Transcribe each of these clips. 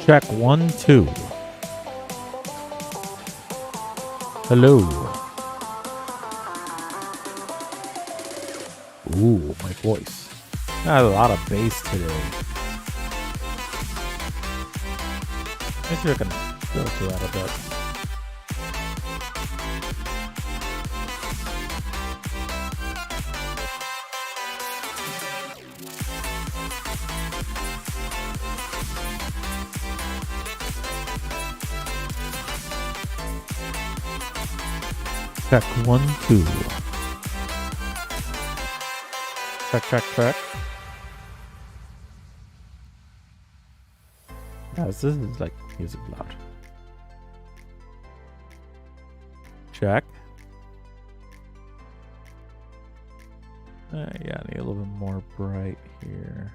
Check 1, 2. Hello. Ooh, my voice. I have a lot of bass today. Maybe I can filter that a bit. Check 1, 2. Check. Yes, this is like music loud. Check. Yeah, I need a little bit more bright here.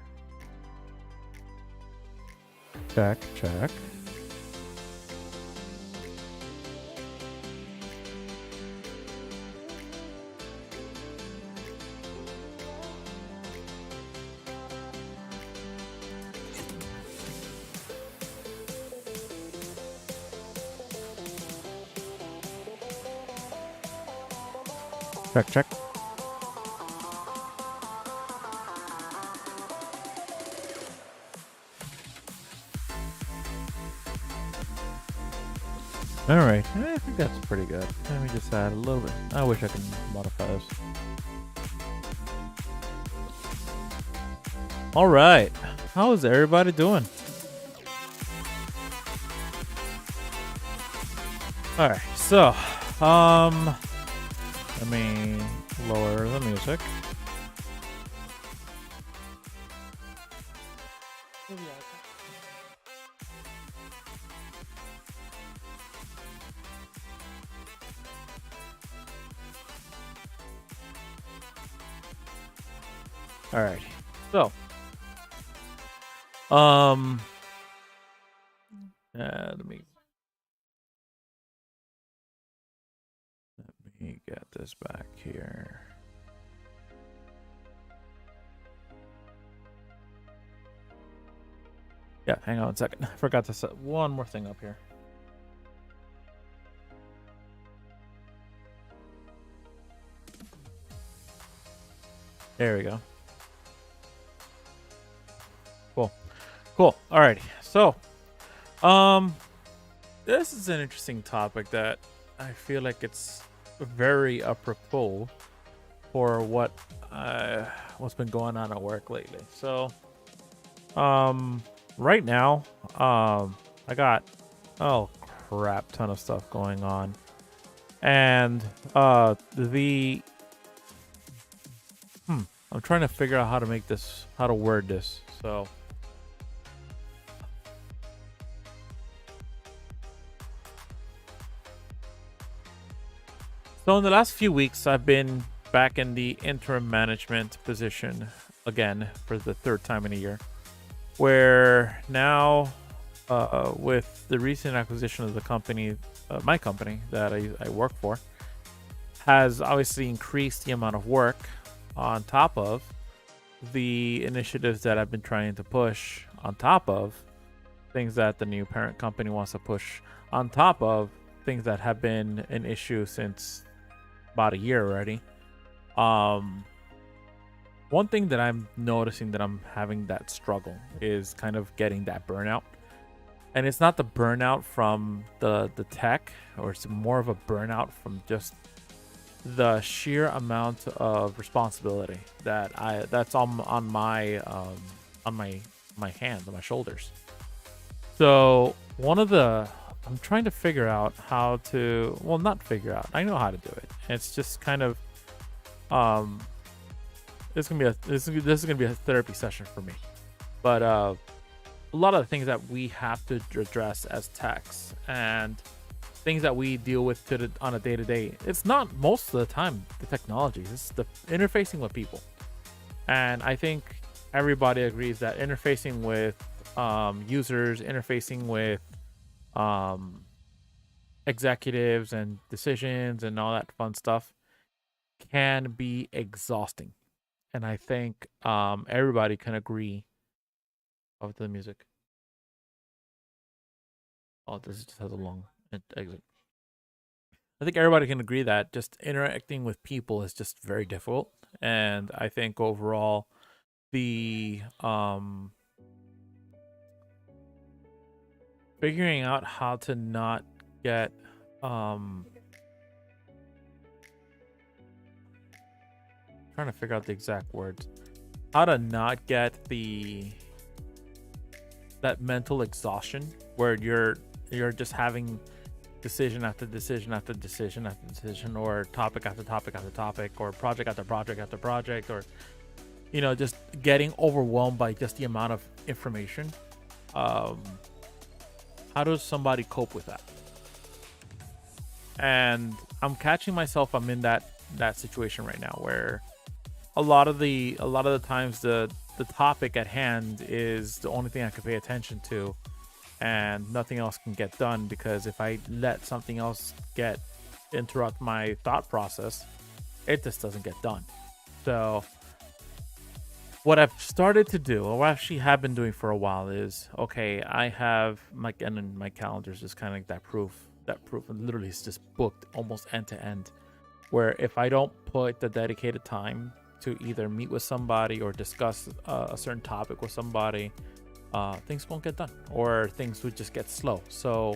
Check. Check. Alright, I think that's pretty good. Let me just add a little bit. I wish I could modify this. Alright, how is everybody doing? Alright, so, let me lower the music. Alright, so, let me get this back here. Yeah, hang on a second. I forgot to set one more thing up here. There we go. Cool. Alrighty. So, this is an interesting topic that I feel like it's very apropos for what's been going on at work lately. So, right now, I got crap ton of stuff going on, and I'm trying to figure out how to word this. So in the last few weeks, I've been back in the interim management position again for the third time in a year, where now with the recent acquisition of the company, my company that I work for, has obviously increased the amount of work on top of the initiatives that I've been trying to push, on top of things that the new parent company wants to push, on top of things that have been an issue since about a year already. One thing that I'm noticing that I'm having that struggle is kind of getting that burnout. And it's not the burnout from the tech, or it's more of a burnout from just the sheer amount of responsibility that's on my hands, on my shoulders. So I'm trying to figure out how to, not figure out, I know how to do it. It's just kind of, this is gonna be a therapy session for me. But a lot of the things that we have to address as techs and things that we deal with on a day-to-day, it's not most of the time the technology, it's the interfacing with people. And I think everybody agrees that interfacing with users, interfacing with executives and decisions and all that fun stuff can be exhausting. And I think everybody can agree of the music. Oh, this just has a long exit. I think everybody can agree that just interacting with people is just very difficult. And I think overall, the figuring out how to not get trying to figure out the exact words, how to not get that mental exhaustion where you're just having decision after decision after decision after decision, or topic after topic after topic, or project after project after project, or just getting overwhelmed by just the amount of information. um how does somebody cope with that? And I'm catching myself, I'm in that situation right now where a lot of the times the topic at hand is the only thing I can pay attention to, and nothing else can get done, because if I let something else interrupt my thought process, it just doesn't get done. So what I've started to do, or what I actually have been doing for a while, is okay, I have my calendar is just kind of like that proof and literally it's just booked almost end to end, where if I don't put the dedicated time to either meet with somebody or discuss a certain topic with somebody, things won't get done, or things would just get slow. So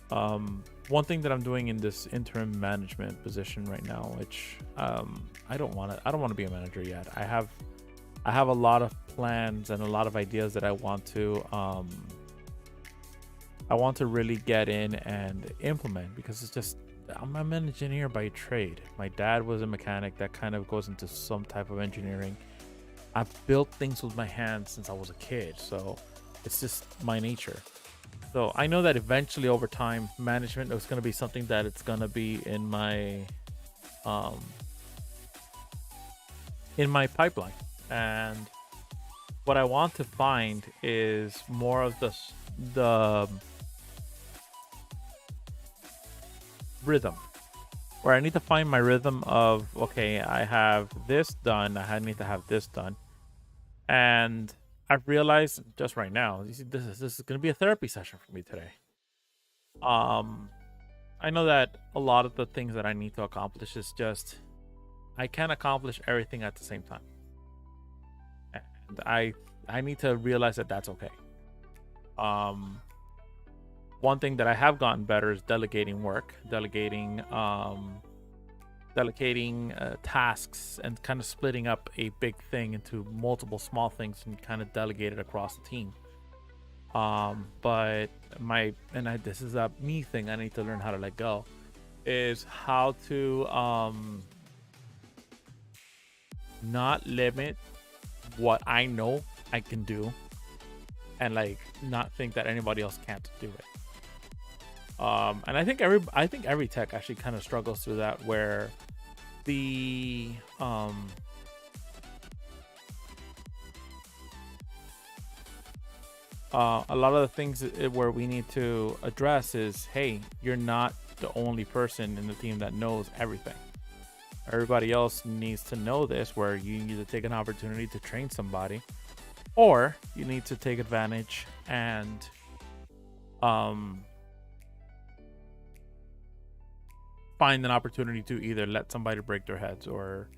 one thing that I'm doing in this interim management position right now, which I don't want to be a manager yet. I have a lot of plans and a lot of ideas that I want to really get in and implement, because it's just, I'm an engineer by trade. My dad was a mechanic. That kind of goes into some type of engineering. I've built things with my hands since I was a kid, so it's just my nature. So I know that eventually over time, management is going to be something that it's going to be in my pipeline. And what I want to find is more of the rhythm, where I need to find my rhythm of, okay, I have this done, I need to have this done. And I've realized just right now, this is going to be a therapy session for me today. I know that a lot of the things that I need to accomplish is just, I can't accomplish everything at the same time. And I need to realize that that's okay. One thing that I have gotten better is delegating work, delegating tasks, and kind of splitting up a big thing into multiple small things and kind of delegate it across the team. But this is a me thing I need to learn how to let go, is how to not limit what I know I can do, and like not think that anybody else can't do it. And I think every tech actually kind of struggles through that, where the a lot of the things where we need to address is, hey, you're not the only person in the team that knows everything. Everybody else needs to know this, where you need to take an opportunity to train somebody, or you need to take advantage and find an opportunity to either let somebody break their heads or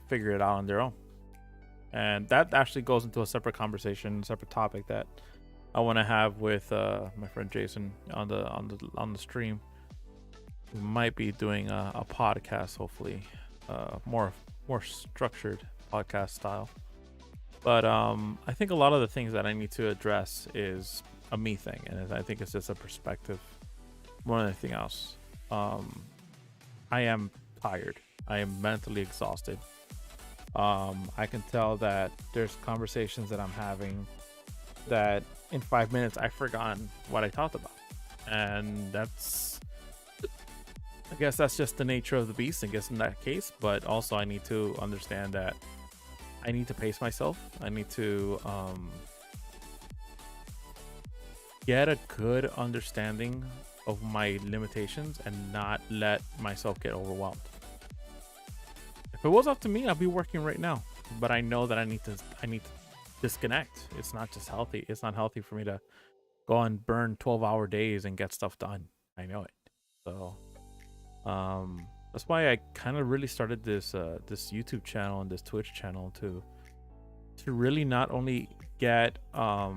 figure it out on their own. And that actually goes into a separate conversation, separate topic that I want to have with my friend Jason on the stream. We might be doing a podcast, hopefully, more structured podcast style. But I think a lot of the things that I need to address is a me thing, and I think it's just a perspective more than anything else. I am tired. I am mentally exhausted. I can tell that there's conversations that I'm having that in 5 minutes I've forgotten what I talked about, and I guess that's just the nature of the beast, I guess, in that case. But also I need to understand that I need to pace myself. I need to get a good understanding of my limitations and not let myself get overwhelmed. If it was up to me, I'd be working right now. But I know that I need to disconnect. It's not just healthy. It's not healthy for me to go and burn 12-hour days and get stuff done. I know it. So that's why I kind of really started this this YouTube channel and this Twitch channel to really not only get other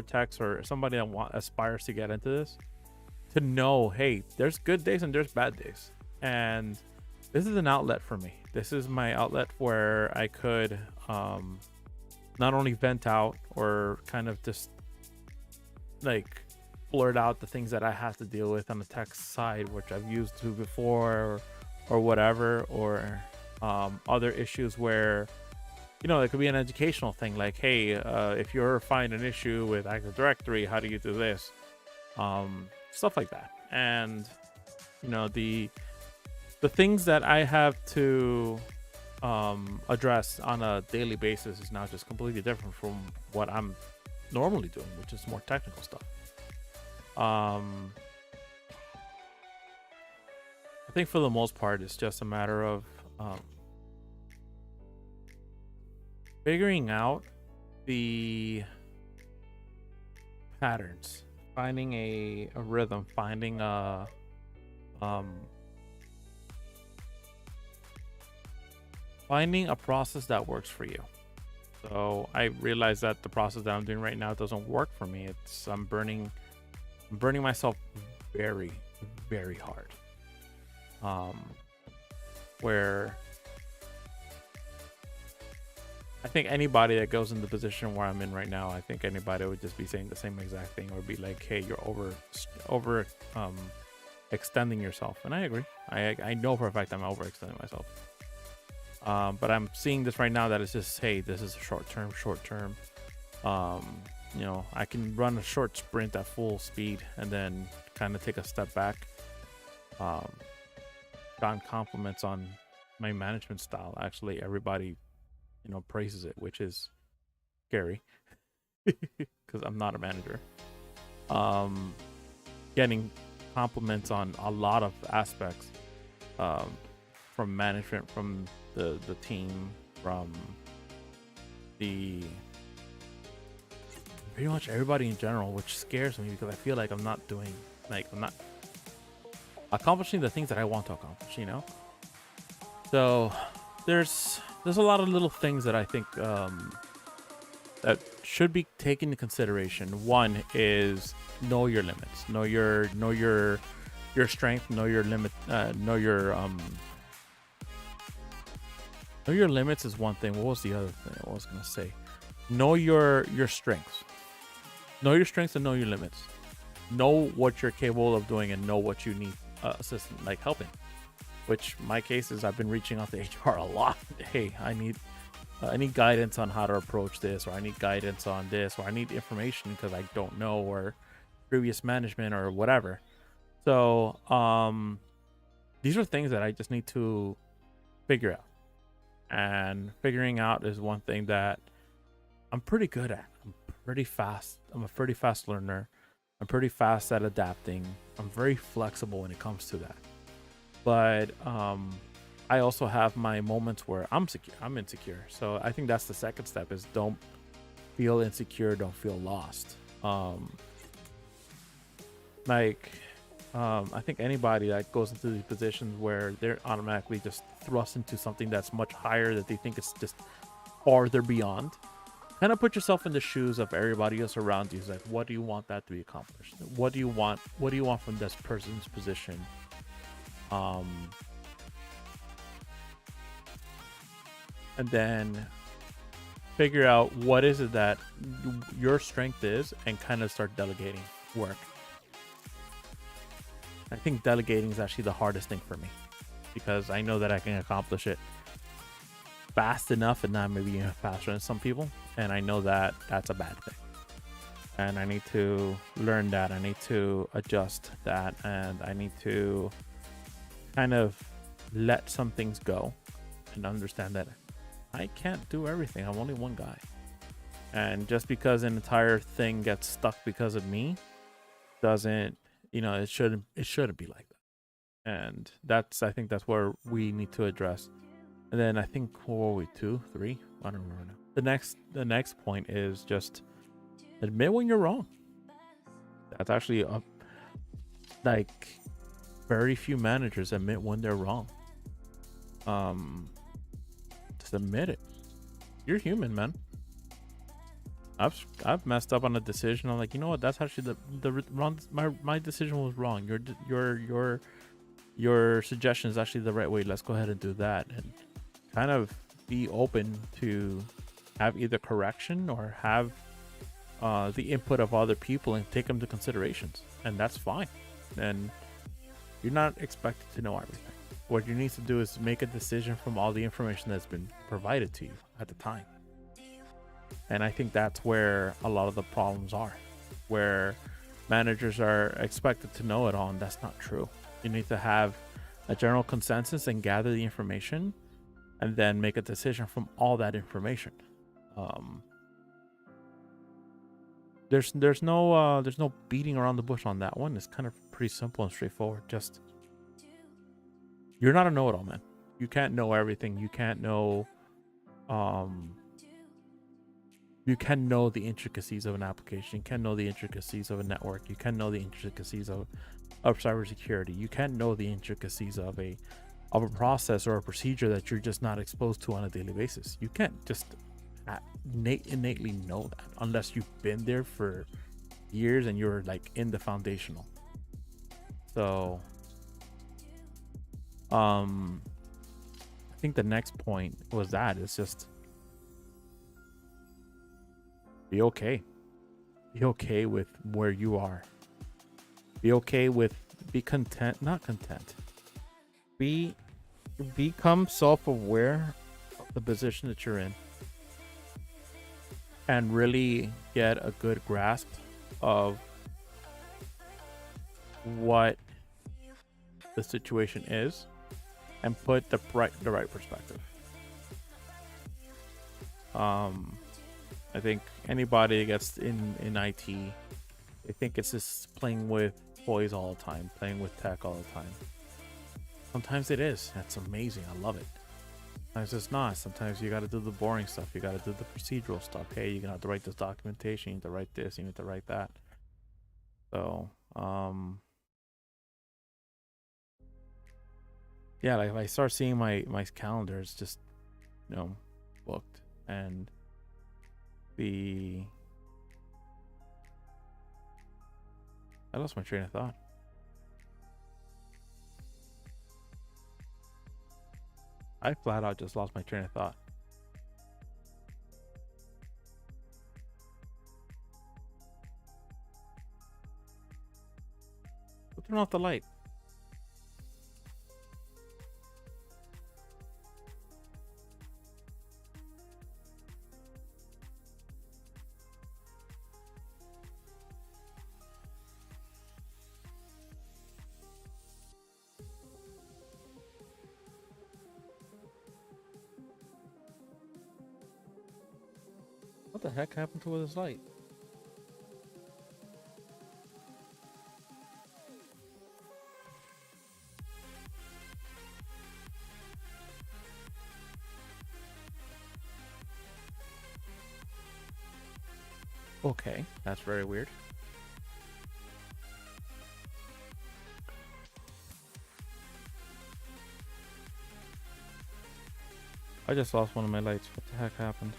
techs or somebody that aspires to get into this, to know, hey, there's good days and there's bad days, and this is an outlet for me. This is my outlet where I could not only vent out or kind of just like blurt out the things that I have to deal with on the tech side, which I've used to before, or whatever, or other issues where it could be an educational thing, like, hey, if you're finding an issue with Active Directory, how do you do this? Stuff like that. And the things that I have to address on a daily basis is now just completely different from what I'm normally doing, which is more technical stuff. I think for the most part, it's just a matter of figuring out the patterns, finding a rhythm, finding a process that works for you. So I realize that the process that I'm doing right now doesn't work for me. I'm burning myself very, very hard. Where I think anybody that goes in the position where I'm in right now, I think anybody would just be saying the same exact thing, or be like, hey, you're over extending yourself. And I agree. I know for a fact I'm overextending myself. But I'm seeing this right now that it's just, hey, this is a short term. I can run a short sprint at full speed and then kind of take a step back. Gotten compliments on my management style. Actually, everybody praises it, which is scary because I'm not a manager. Getting compliments on a lot of aspects, from management, from the team, from the pretty much everybody in general, which scares me because I feel like I'm not accomplishing the things that I want to accomplish, So there's a lot of little things that I think that should be taken into consideration. One is know your limits, know your strength, know your limit, know your limits is one thing. What was the other thing I was gonna say? Know your strengths. Know your strengths and know your limits. Know what you're capable of doing and know what you need assistance, like helping. Which my case is I've been reaching out to HR a lot. Hey, I need guidance on how to approach this, or I need guidance on this, or I need information because I don't know, or previous management or whatever. So these are things that I just need to figure out. And figuring out is one thing that I'm pretty good at. I'm pretty fast. I'm a pretty fast learner. I'm pretty fast at adapting. I'm very flexible when it comes to that. But I also have my moments where I'm insecure. So I think that's the second step, is don't feel insecure, don't feel lost. I think anybody that goes into these positions where they're automatically just thrust into something that's much higher, that they think it's just farther beyond, kind of put yourself in the shoes of everybody else around you. It's like, what do you want that to be accomplished? What do you want from this person's position? And then figure out what is it that your strength is, and kind of start delegating work. I think delegating is actually the hardest thing for me, because I know that I can accomplish it fast enough, and not maybe even faster than some people. And I know that that's a bad thing. And I need to learn that. I need to adjust that. And I need to kind of let some things go and understand that I can't do everything. I'm only one guy. And just because an entire thing gets stuck because of me doesn't, it shouldn't be like that. And I think that's where we need to address. And then I think, what were we, 2, 3? I don't remember now. The next point is just Admit when you're wrong. That's actually like very few managers admit when they're wrong. Just admit it. You're human, man. I've messed up on a decision. I'm like, you know what? That's actually the wrong. My decision was wrong. Your suggestion is actually the right way. Let's go ahead and do that, and kind of be open to have either correction or have the input of other people and take them to considerations, and that's fine. And you're not expected to know everything. What you need to do is make a decision from all the information that's been provided to you at the time. And I think that's where a lot of the problems are, where managers are expected to know it all, and that's not true. You need to have a general consensus and gather the information and then make a decision from all that information. There's no beating around the bush on that one. It's kind of pretty simple and straightforward. Just, you're not a know-it-all, man. You can't know everything. You can't know you can know the intricacies of an application. You can know the intricacies of a network. You can know the intricacies of cybersecurity. You can know the intricacies of a process or a procedure that you're just not exposed to on a daily basis. You can't just innately know that unless you've been there for years and you're like in the foundational. So I think the next point was that it's just be okay. Be okay with where you are. Be okay with, be content, not content. Become self-aware of the position that you're in and really get a good grasp of what the situation is and put the right perspective. I think anybody that gets in IT, they think it's just playing with toys all the time, playing with tech all the time. Sometimes it is. That's amazing. I love it. Sometimes it's not. Sometimes you got to do the boring stuff. You got to do the procedural stuff. Hey, you're gonna have to write this documentation. You need to write this. You need to write that. So, yeah, like if I start seeing my calendar, it's just, booked, and I lost my train of thought. I flat out just lost my train of thought. We'll turn off the light. What the heck happened to this light? Okay, that's very weird. I just lost one of my lights. What the heck happened?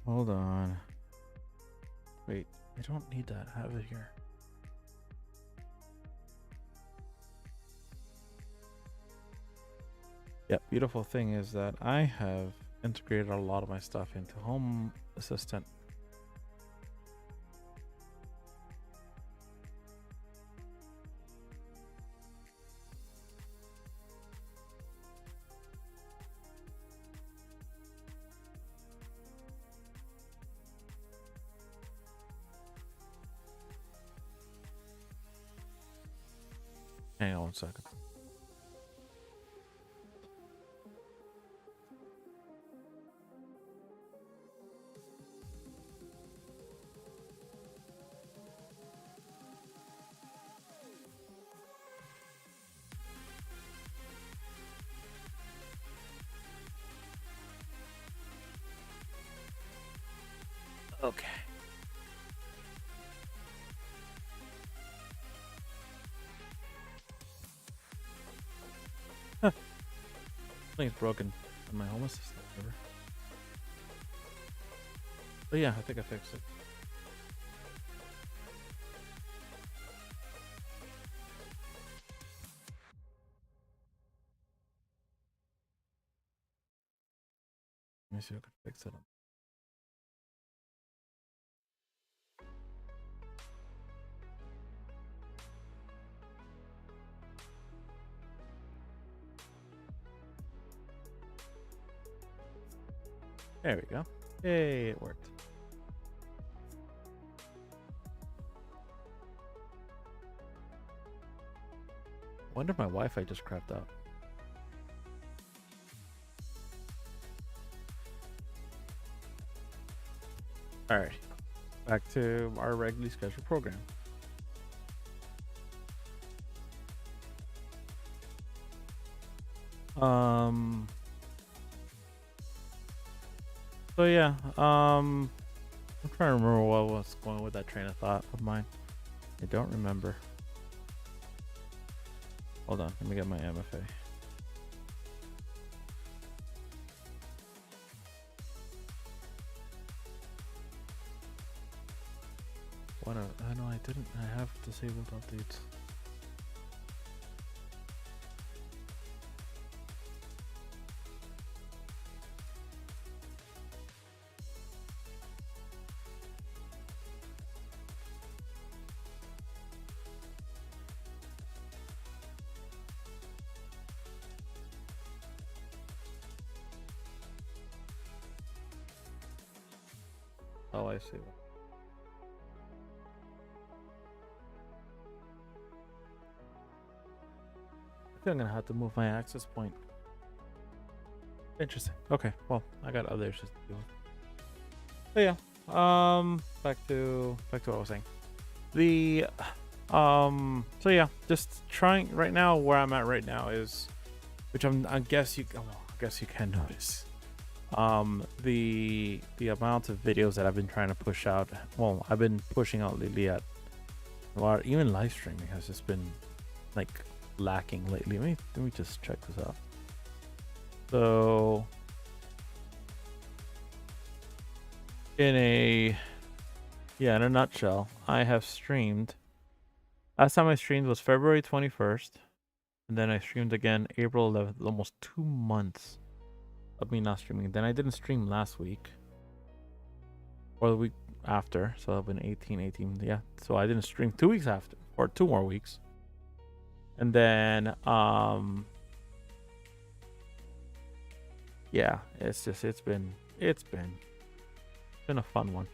Hold on. Wait, I don't need that. I have it here. Yeah, beautiful thing is that I have integrated a lot of my stuff into Home Assistant. Hang on 1 second. Okay. Huh. Something's broken on my home assistant server. But yeah, I think I fixed it. Let me see if I can fix it. There we go. Hey, it worked. Wonder if my Wi-Fi just crapped out. All right, back to our regularly scheduled program. So yeah, I'm trying to remember what was going with that train of thought of mine. I don't remember. Hold on, let me get my MFA. What? I know I didn't. I have disabled updates. Oh, I see. I think I'm gonna have to move my access point. Interesting. Okay, well, I got other issues to deal with. But yeah, back to what I was saying. The so yeah, just trying right now. Where I'm at right now is, which I guess you can notice. The amount of videos that I've been trying to push out. Well, I've been pushing out lately at a lot. Even live streaming has just been like lacking lately. Let me just check this out. So in a nutshell, I have streamed. Last time I streamed was February 21st, and then I streamed again April 11th. Almost 2 months of me not streaming. Then I didn't stream last week or the week after, so I've been 18. Yeah, so I didn't stream 2 weeks after, or 2 more weeks. And then yeah, it's been a fun one.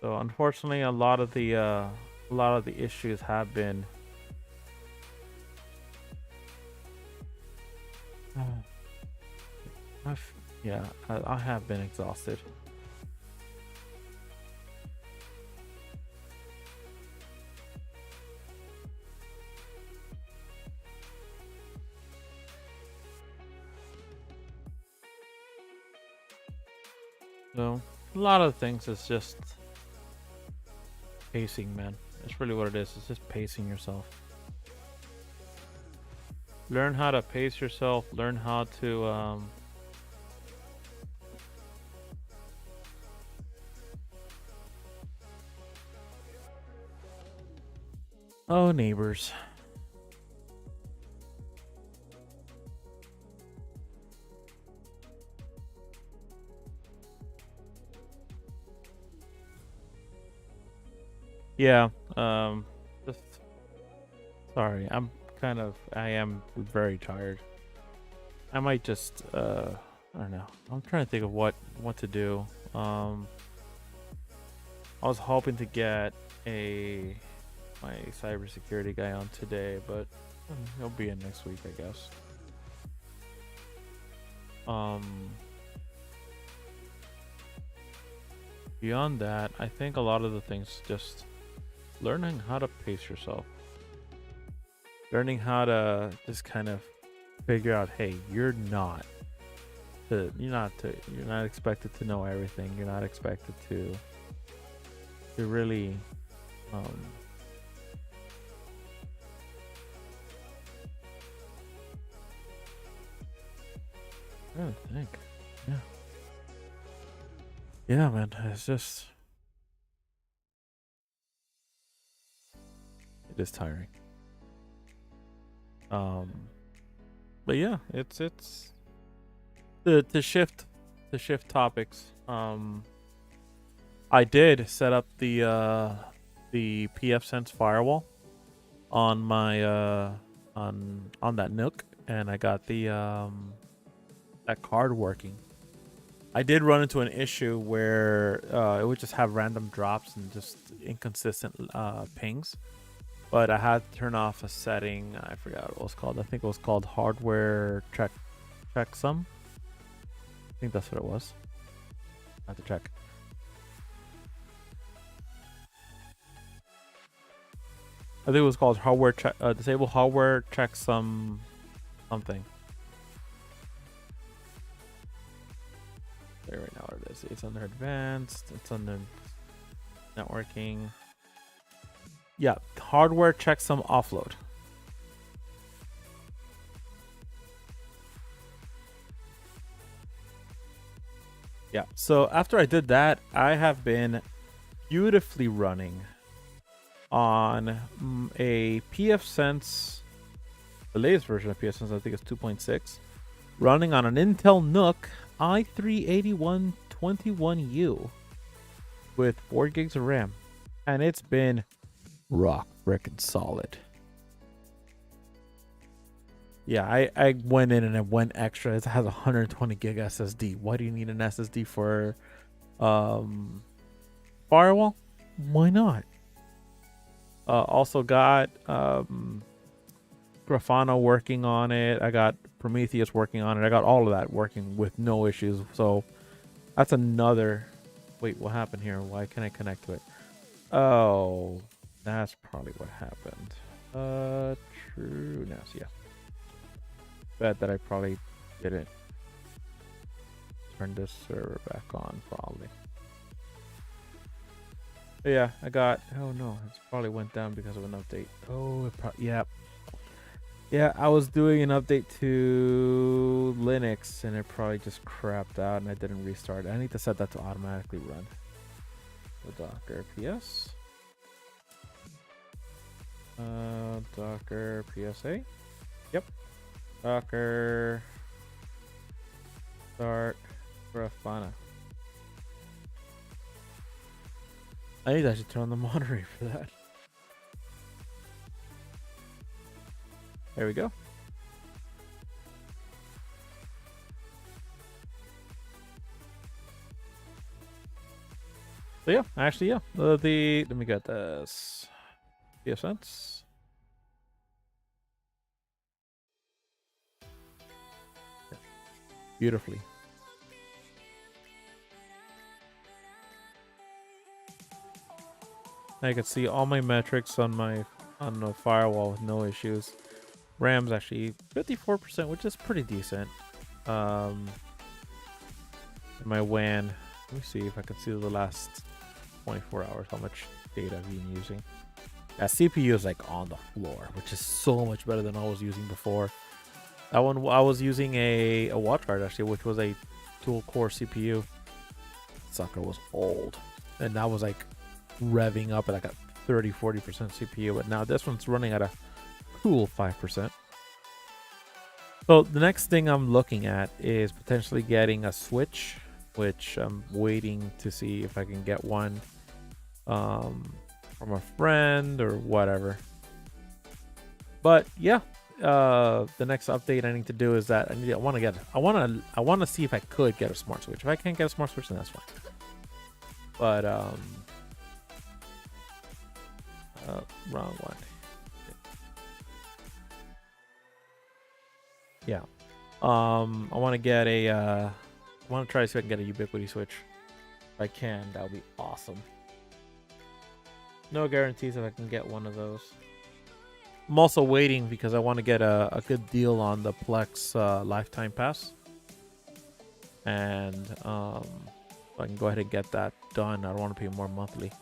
So unfortunately, a lot of the issues have been I have been exhausted. So a lot of things is just pacing, man. That's really what it is. It's just pacing yourself. Learn how to pace yourself. Learn how to oh, neighbors. Yeah, just sorry. I am very tired. I might just I don't know. I'm trying to think of what to do. I was hoping to get my cybersecurity guy on today, but he'll be in next week, I guess. Beyond that, I think a lot of the things just learning how to pace yourself. Learning how to just kind of figure out, hey, you're not you're not expected to know everything. You're not expected to really um I don't think. Yeah. Yeah, man. It's just it is tiring. Um but yeah, it's to shift topics. I did set up the PF Sense firewall on my on that Nook, and I got the that card working. I did run into an issue where it would just have random drops and just inconsistent pings, but I had to turn off a setting. I forgot what it was called. I think it was called hardware checksum. I think that's what it was. I have to check. I think it was called hardware disable hardware checksum something. There right now it is. It's under advanced. It's under networking. Yeah, hardware checksum offload. Yeah. So after I did that, I have been beautifully running on a PF Sense, the latest version of PF Sense. I think it's 2.6, running on an Intel Nook i3-8121U with 4 gigs of RAM, and it's been rock frickin' solid. Yeah, I went in and I went extra. It has a 120 gig SSD. Why do you need an SSD for firewall? Why not? Also got Grafana working on it. I got Prometheus working on it. I got all of that working with no issues. So that's another. Wait, what happened here? Why can't I connect to it? Oh, that's probably what happened. True. Now, so yeah. Bet that I probably didn't turn this server back on, probably. But yeah, I got. Oh no, it probably went down because of an update. Oh, yeah. Yeah, I was doing an update to Linux and it probably just crapped out and I didn't restart. I need to set that to automatically run. So Docker PS. Docker PSA. Yep. Docker start Grafana. I need to actually turn on the monitoring for that. There we go. So yeah, actually yeah. Let me get this. PF Sense. Beautifully. I can see all my metrics on the firewall with no issues. RAM's actually 54%, which is pretty decent. My WAN, let me see if I can see the last 24 hours how much data I've been using. Yeah, CPU is like on the floor, which is so much better than I was using before. That one I was using a WatchGuard actually, which was a dual core CPU. Sucker was old, and that was like revving up at like a 30-40% CPU, but now this one's running at a cool 5%. So the next thing I'm looking at is potentially getting a switch, which I'm waiting to see if I can get one from a friend or whatever. But yeah, the next update I need to do is that I want to see if I could get a smart switch. If I can't get a smart switch, then that's fine. But wrong one. Yeah. I want to get a I want to try to see if I can get a Ubiquiti switch. If I can, that would be awesome. No guarantees if I can get one of those. I'm also waiting because I want to get a good deal on the Plex lifetime pass. and I can go ahead and get that done. I don't want to pay more monthly.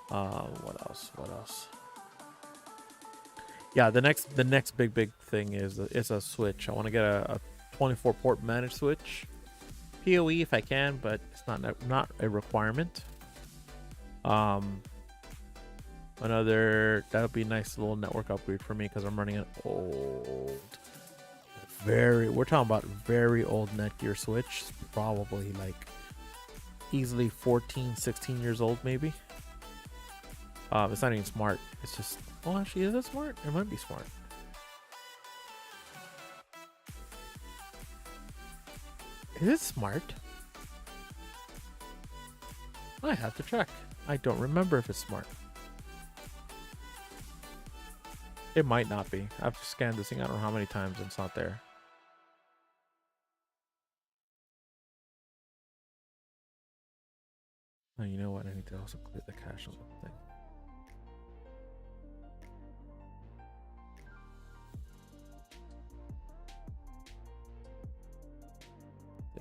What else? What else? Yeah, the next big thing is a switch. I want to get a 24 port managed switch, PoE if I can, but it's not a requirement. That would be a nice little network upgrade for me because I'm running an old, we're talking about very old Netgear switch, probably like easily 14, 16 years old maybe. It's not even smart. It's just, oh, actually, is it smart? It might be smart. Is it smart? I have to check. I don't remember if it's smart. It might not be. I've scanned this thing I don't know how many times and it's not there. Oh, you know what? I need to also clear the cache on the thing.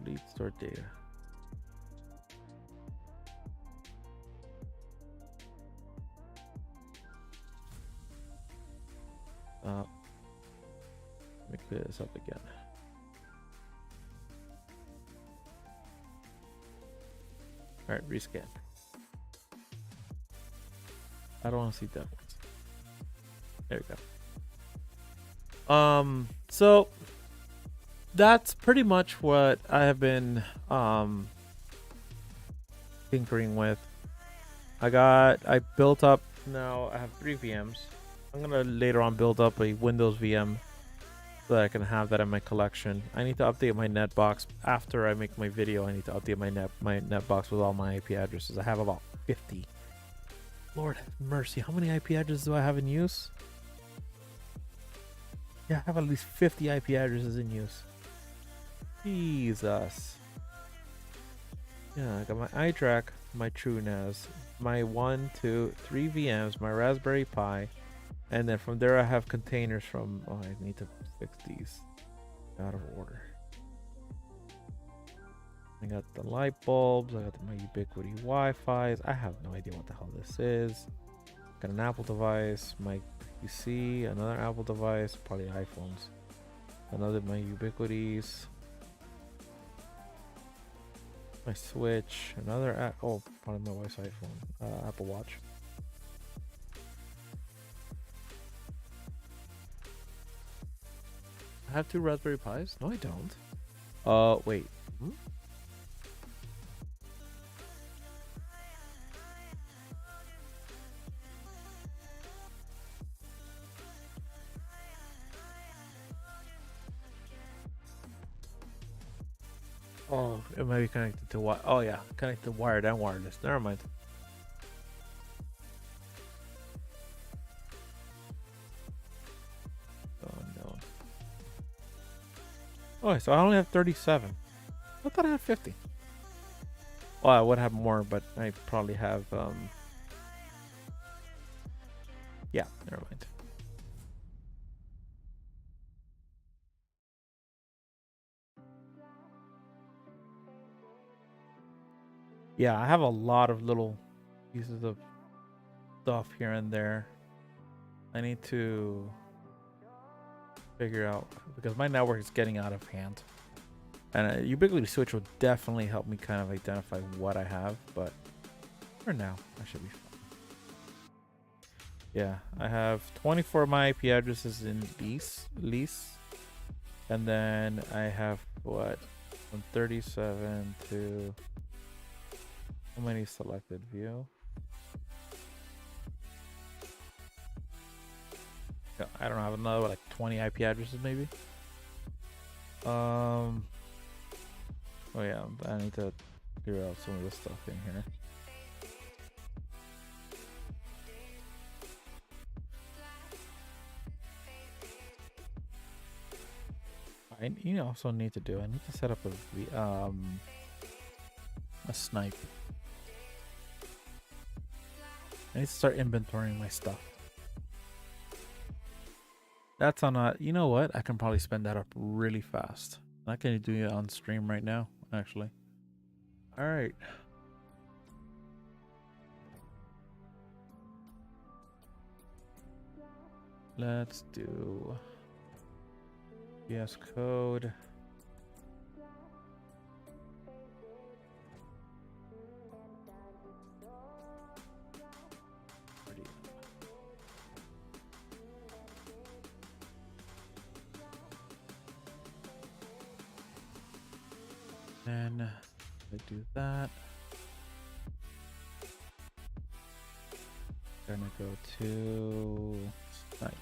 Delete stored data. Let me clear this up again. All right, rescan. I don't want to see that one. There we go. So that's pretty much what I have been tinkering with. I built up, now I have 3 VMs. I'm gonna later on build up a Windows VM so that I can have that in my collection. I need to update my netbox after I make my video. I need to update my netbox with all my IP addresses. I have about 50. Lord have mercy, how many IP addresses do I have in use? Yeah, I have at least 50 IP addresses in use. Jesus. Yeah, I got my iTrack, my TrueNAS, my 1, 2, 3 VMs, my Raspberry Pi, and then from there I have containers from, oh, I need to fix these out of order. I got the light bulbs, I got my Ubiquiti Wi-Fi's. I have no idea what the hell this is. Got an Apple device, my PC, another Apple device, probably iPhones. Another my Ubiquities. My Switch, another oh, probably my wife's iPhone, Apple Watch. I have 2 Raspberry Pis? No, I don't. Wait. Oh, it might be connected to what? Oh yeah, connected to wired and wireless. Never mind. Oh no. Oh, so I only have 37. I thought I had 50. Well, I would have more, but I probably have yeah, never mind. Yeah, I have a lot of little pieces of stuff here and there. I need to figure out, because my network is getting out of hand. And a Ubiquiti switch will definitely help me kind of identify what I have, but for now, I should be fine. Yeah, I have 24 of my IP addresses in lease. And then I have, what, from 37 to... How many selected view? Yeah, I don't know, I have another like 20 IP addresses maybe. Oh yeah, I need to figure out some of this stuff in here. I also need to set up a snipe. I need to start inventorying my stuff. That's on a, you know what? I can probably spend that up really fast. I'm not going to do it on stream right now. actually. All right. Let's do VS Code. Then I do that. Gonna go to site.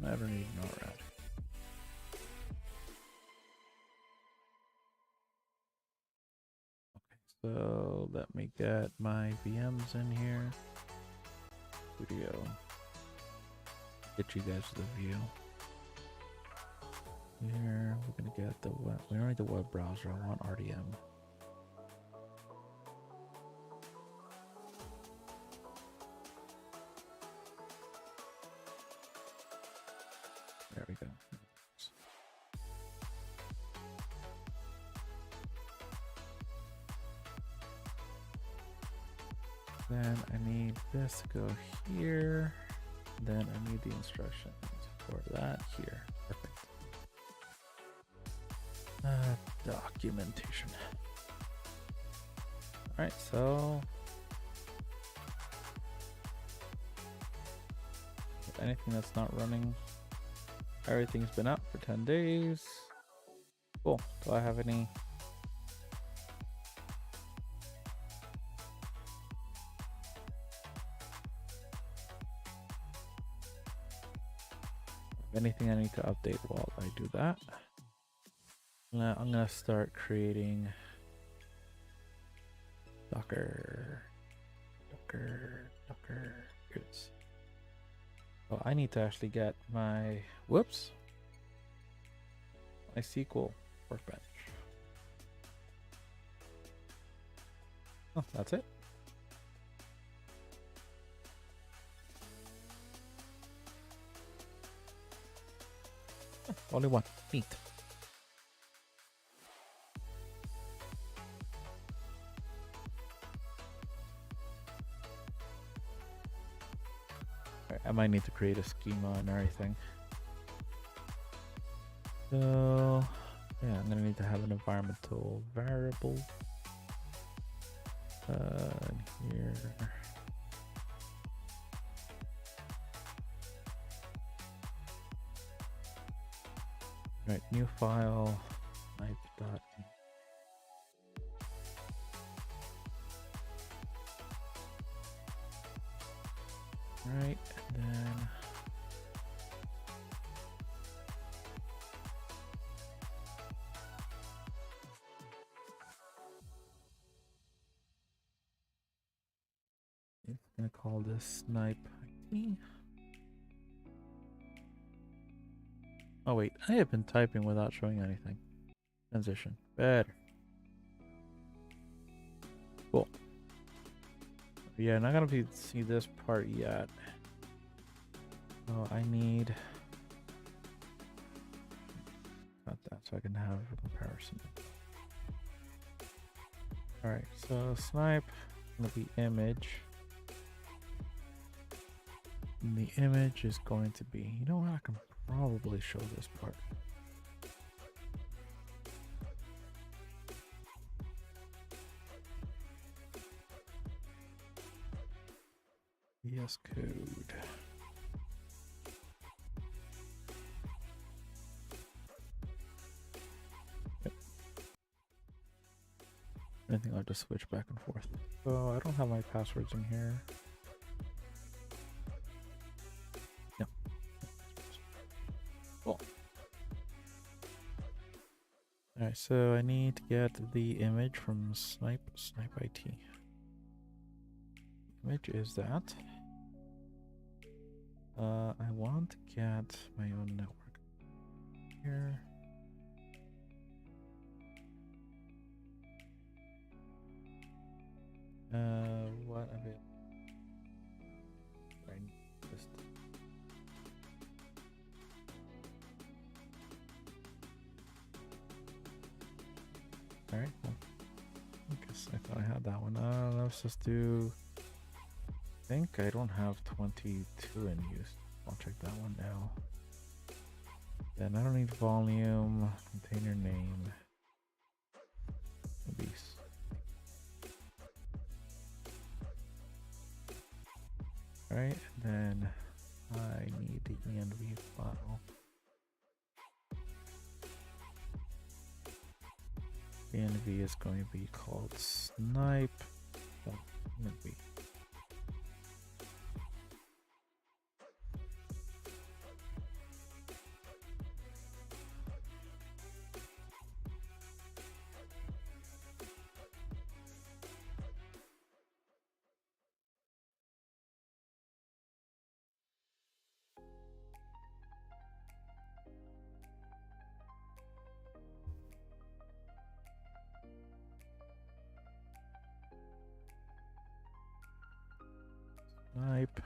I don't need no route. Okay, so let me get my VMs in here. Studio. Get you guys the view. Here, we're gonna get the web. We don't need the web browser. I want RDM. There we go. Then I need this to go here. Then I need the instructions for that here. Perfect. Documentation. All right, so if anything that's not running, everything's been up for 10 days. Cool. Do I have any? Anything I need to update while I do that? Now I'm gonna start creating Docker. Here it is. Oh, I need to actually get my my SQL workbench. Oh, that's it. Oh, only one. Neat. I might need to create a schema and everything. So yeah, I'm gonna need to have an environmental variable. Here. Right, new file. Type. Right, and then I'm gonna call this snipe IT. Oh wait, I have been typing without showing anything. Transition. Better. Cool. Yeah, not gonna see this part yet. Oh, I need not that so I can have a comparison. Alright, so snipe gonna be image. And the image is going to be, you know what, I can probably show this part. VS Code. Yep. I think I'll just switch back and forth. So I don't have my passwords in here. No. Cool. Alright, so I need to get the image from snipe IT. Image is that. I want to get my own network here. What a bit. I just. All right. Well, I guess I thought I had that one. Let's just do. I think I don't have 22 in use. I'll check that one now. Then I don't need volume, container name, these. All right, then I need the env file. The env is going to be called snipe. Oh, env. Snipe,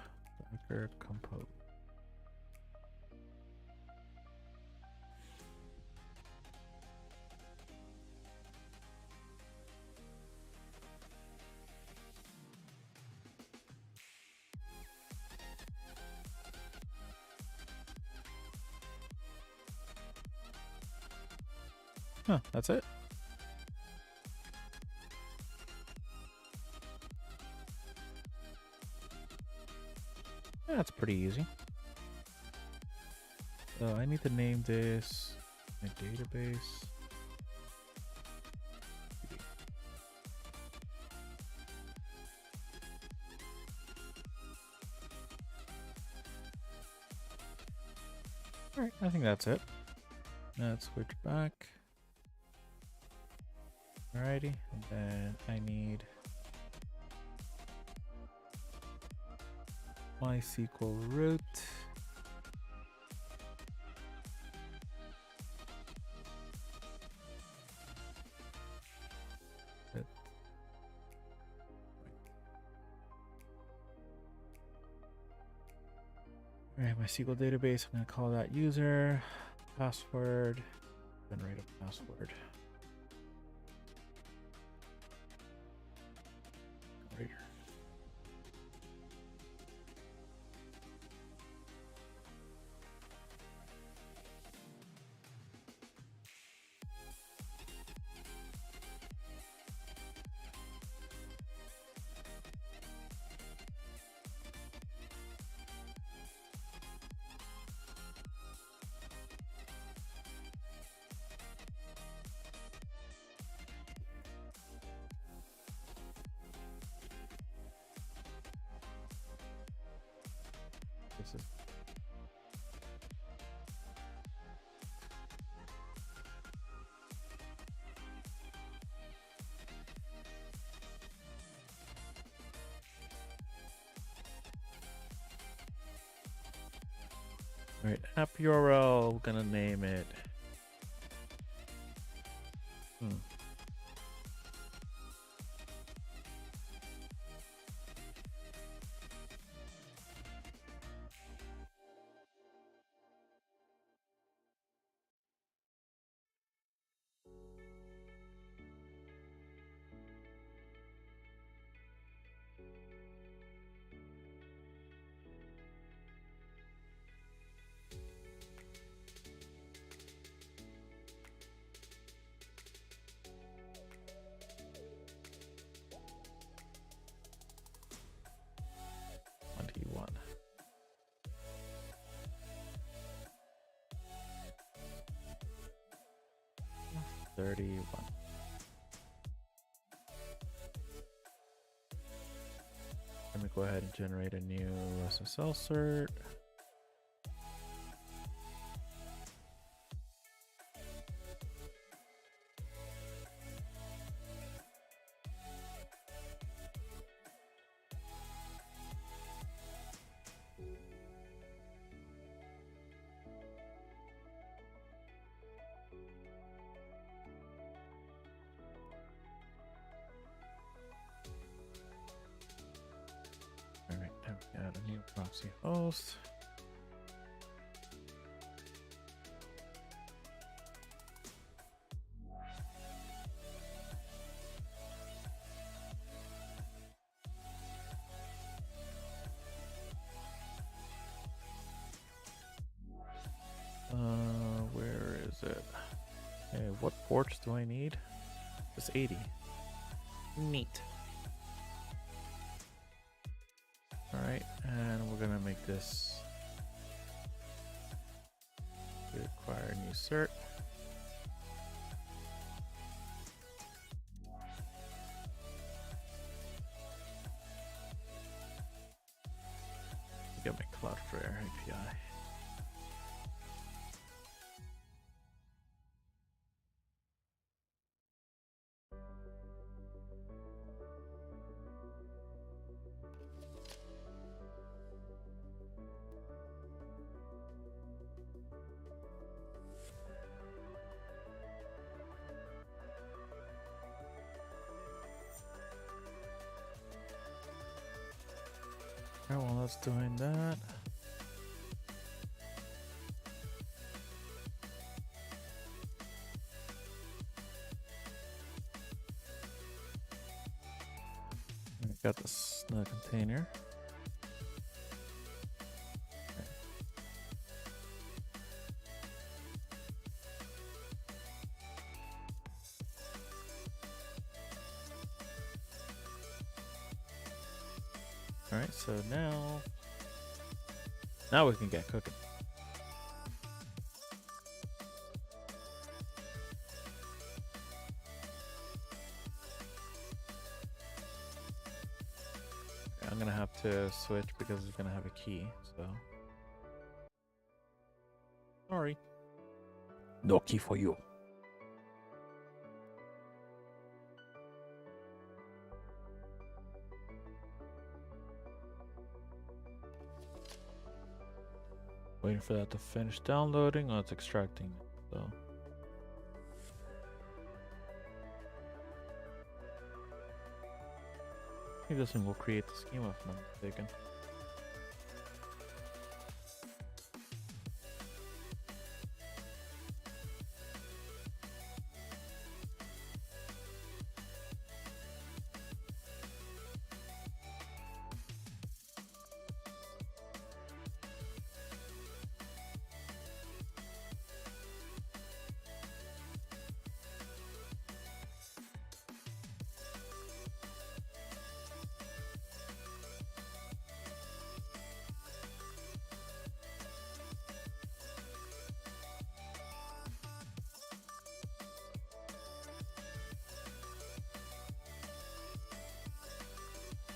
Docker, compose. Huh, that's it. Yeah, that's pretty easy. So I need to name this my database. All right, I think that's it. Let's switch back. Alrighty, and then I need MySQL root. Alright, MySQL database, I'm gonna call that user, password, generate a password. Right here. This is right, app URL, we're gonna name it. T1. $31. Let me go ahead and generate a new SSL cert. most. Where is it? Okay, what ports do I need? Just 80. Neat. Alright, and we're gonna make this require a new cert. Get my Cloudflare API. Alright, well, that's doing that. I got this container. Alright, so now we can get cooking. I'm gonna have to switch because it's gonna have a key, so. Sorry. No key for you. Waiting for that to finish downloading. Oh, it's extracting. So. I think this thing will create the schema if I'm not mistaken.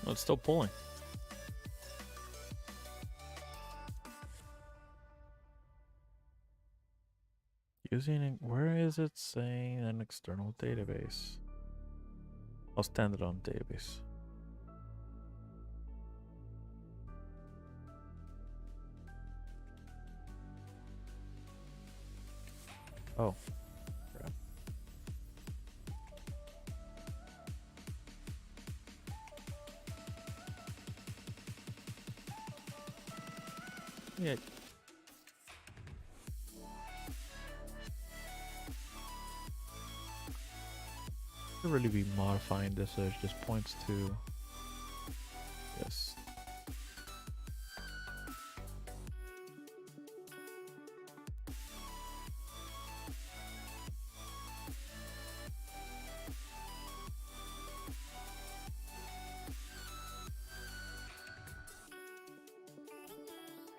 Oh, it's still pulling. Where is it saying an external database? I'll standalone database. Oh. Crap. Yeah. Should really be modifying this so it just points to this.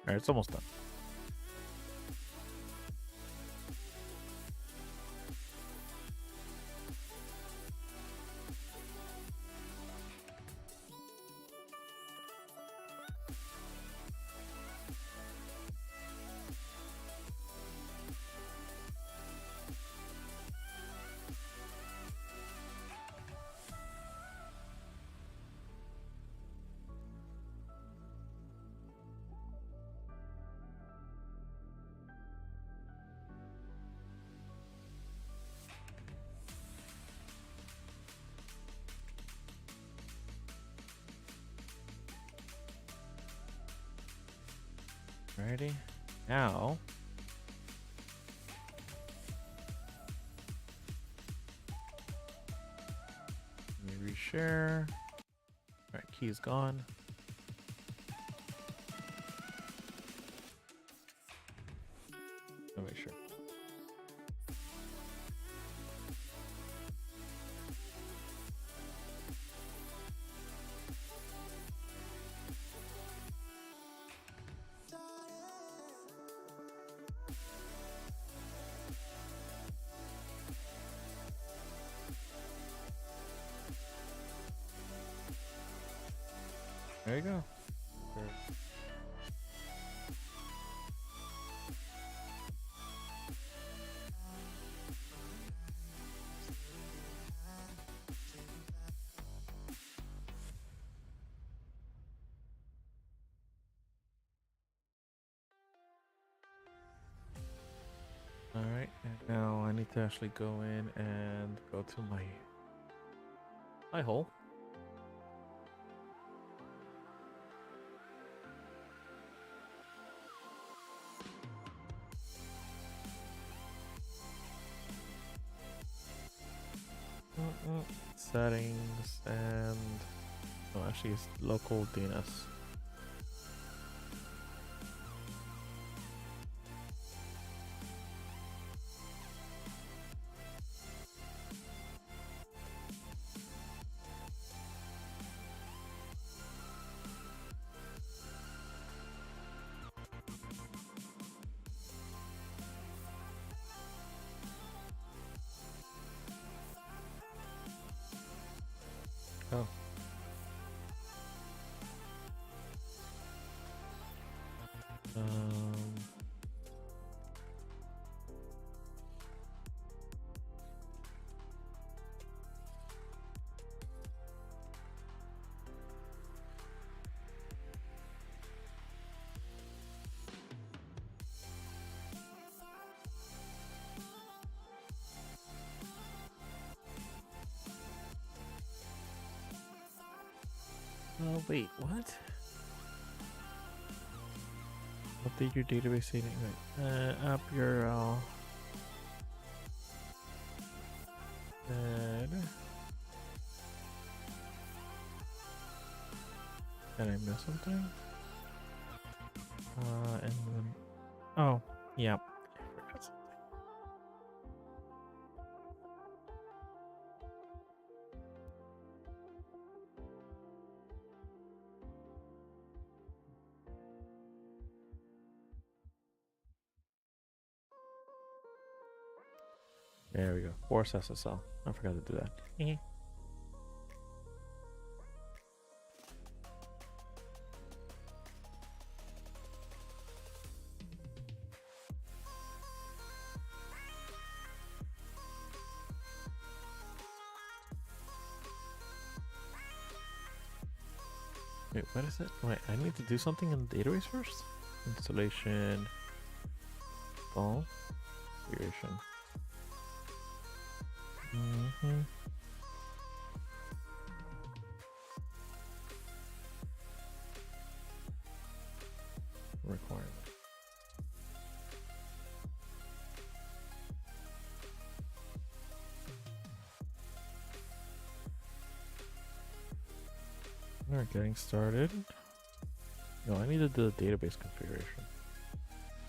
Alright, it's almost done. Alrighty. Now, let me reshare. Alright, key's gone. I'll make sure. There you go. Sure. All right, and now I need to actually go in and go to my hole. Settings and actually it's local DNS. Oh. Oh wait, what? Update your database setting. Right. App URL. Did I miss something? And then, oh, yeah. I forgot something. There we go. Force SSL. I forgot to do that. Wait, what is it? Wait, I need to do something in the database first? Installation. Install. Creation. Requirement. Alright, getting started. No, I need to do the database configuration.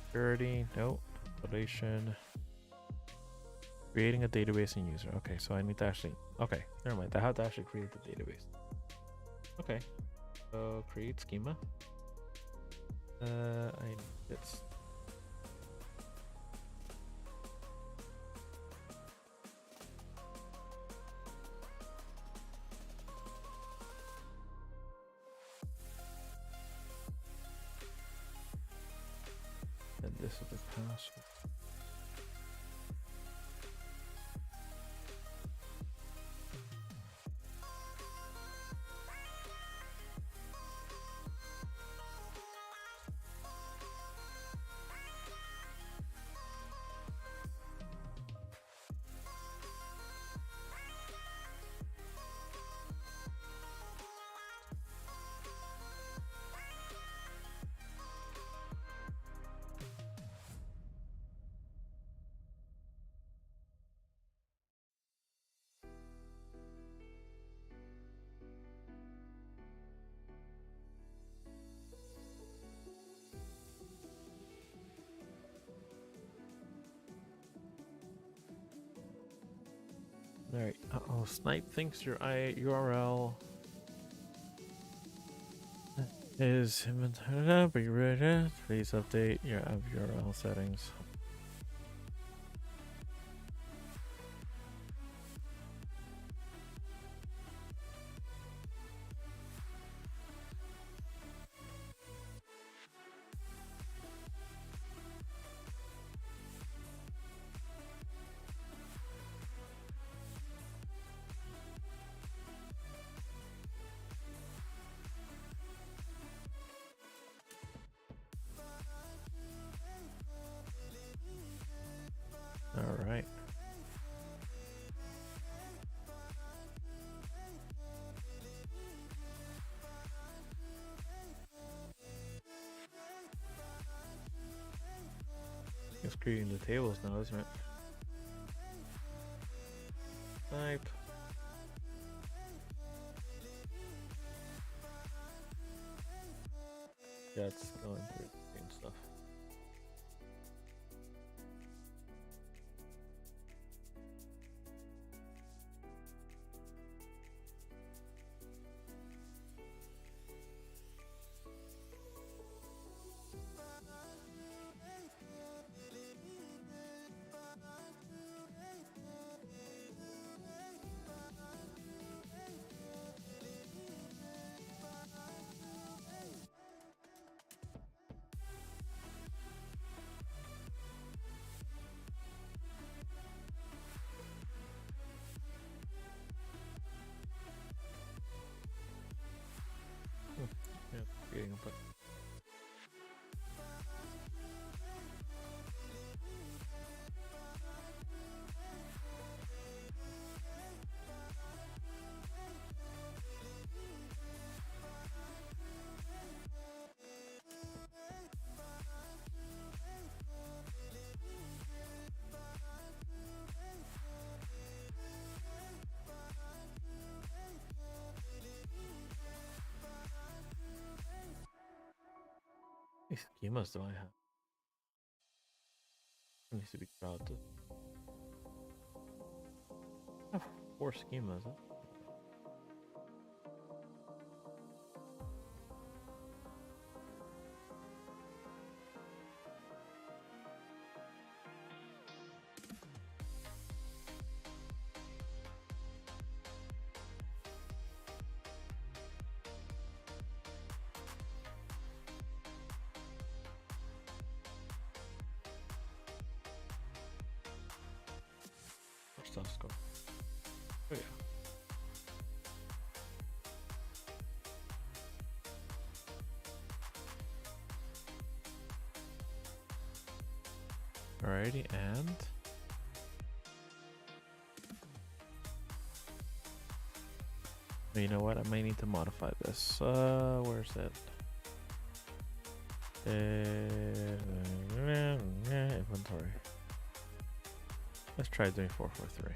Security, nope. Installation. Creating a database and user. Okay, so I need to actually... Okay, never mind. I have to actually create the database. Okay, so create schema. It's... And this is the password. All right. Oh, Snipe thinks your URL is inventory. Be ready. Please update your app URL settings. All right. It's creating the tables now, isn't it? Snipe. Yeah, it's going through and stuff. Yeah, creating a button. How many schemas do I have? It needs to be crowded. I have 4 schemas. Huh? Where's stuff's go? Oh yeah. Alrighty, and you know what? I may need to modify this. Where's it? Inventory. Let's try doing 443.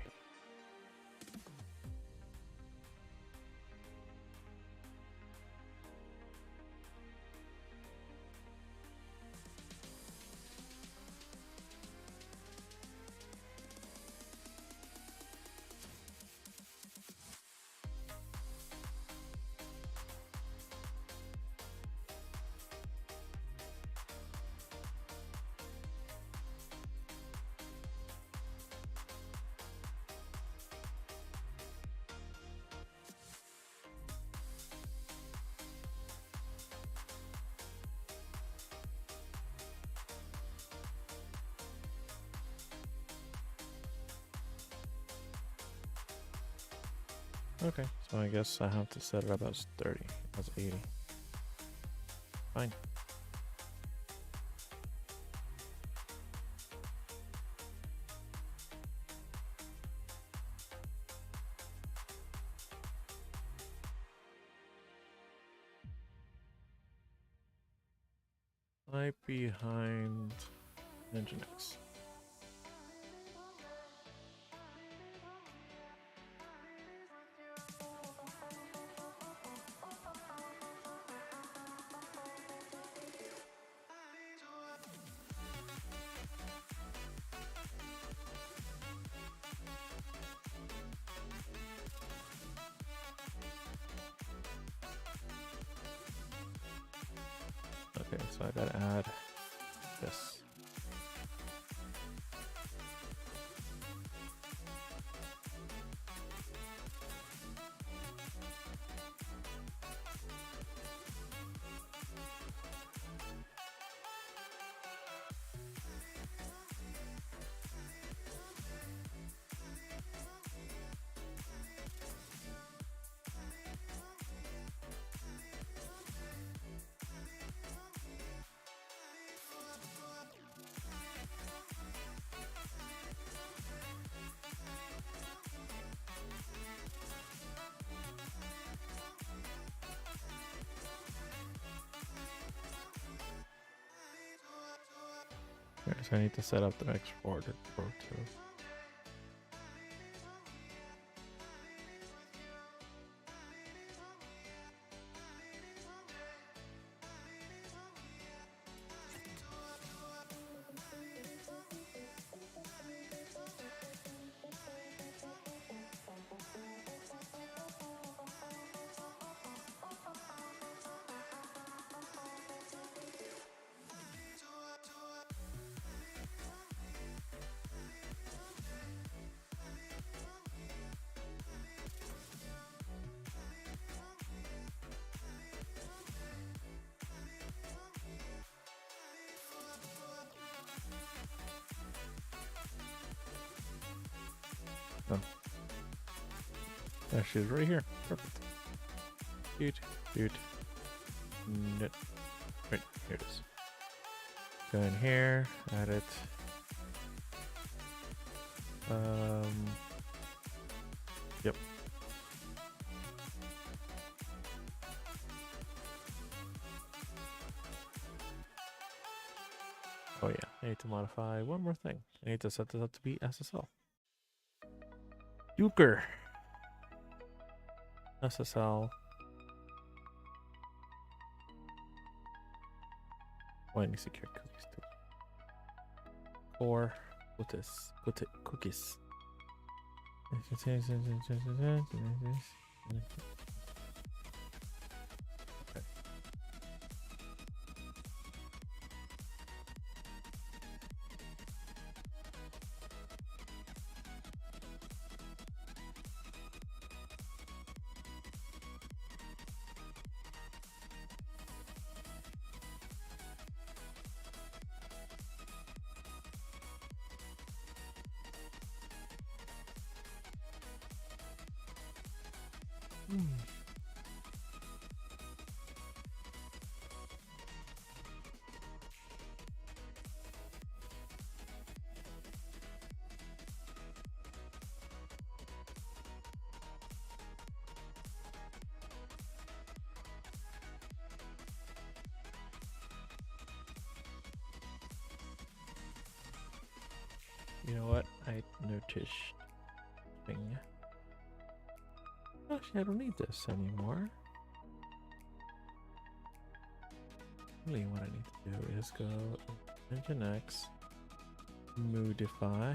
Okay, so I guess I have to set it up as 30, as 80. Fine. Right behind Nginx. So I gotta add this. Okay, so I need to set up the exporter Pro 2. Done. There she is right here. Perfect. Dude. No. Right, here it is. Go in here, add it. Yep. Oh yeah, I need to modify one more thing. I need to set this up to be SSL. Duker. SSL. Oh, I need secure cookies too. Core. Put it cookies. Okay. You know what? I noticed thing. Actually, I don't need this anymore. Really, what I need to do is go Engine X, modify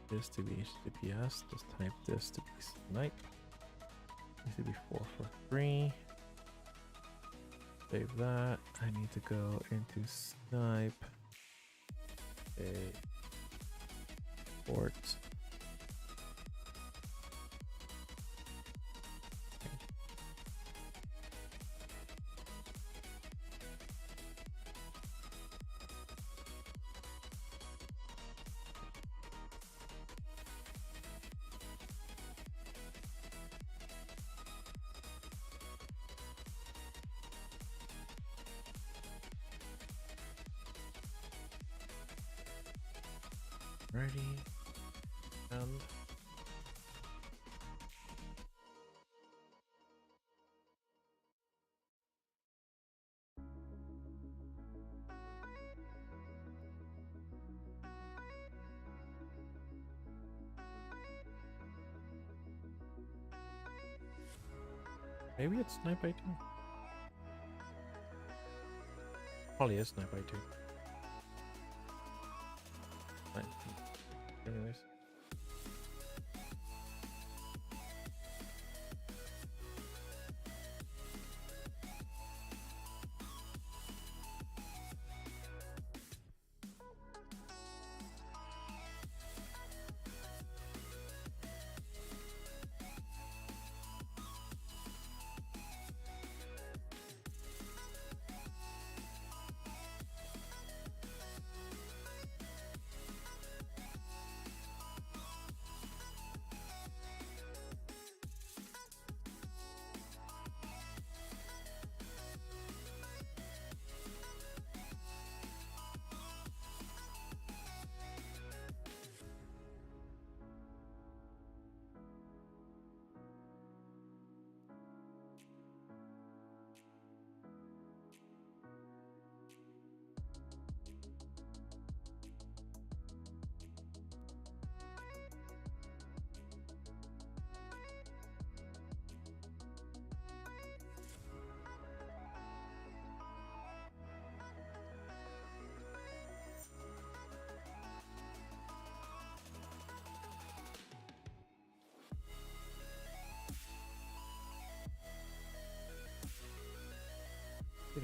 this to be HTTPS. Just type this to be Snipe. Needs to be 443. Save that. I need to go into Snipe. A port. Ready and maybe it's Snipe by 2. Probably is Snipe by 2. Fine. Anyways.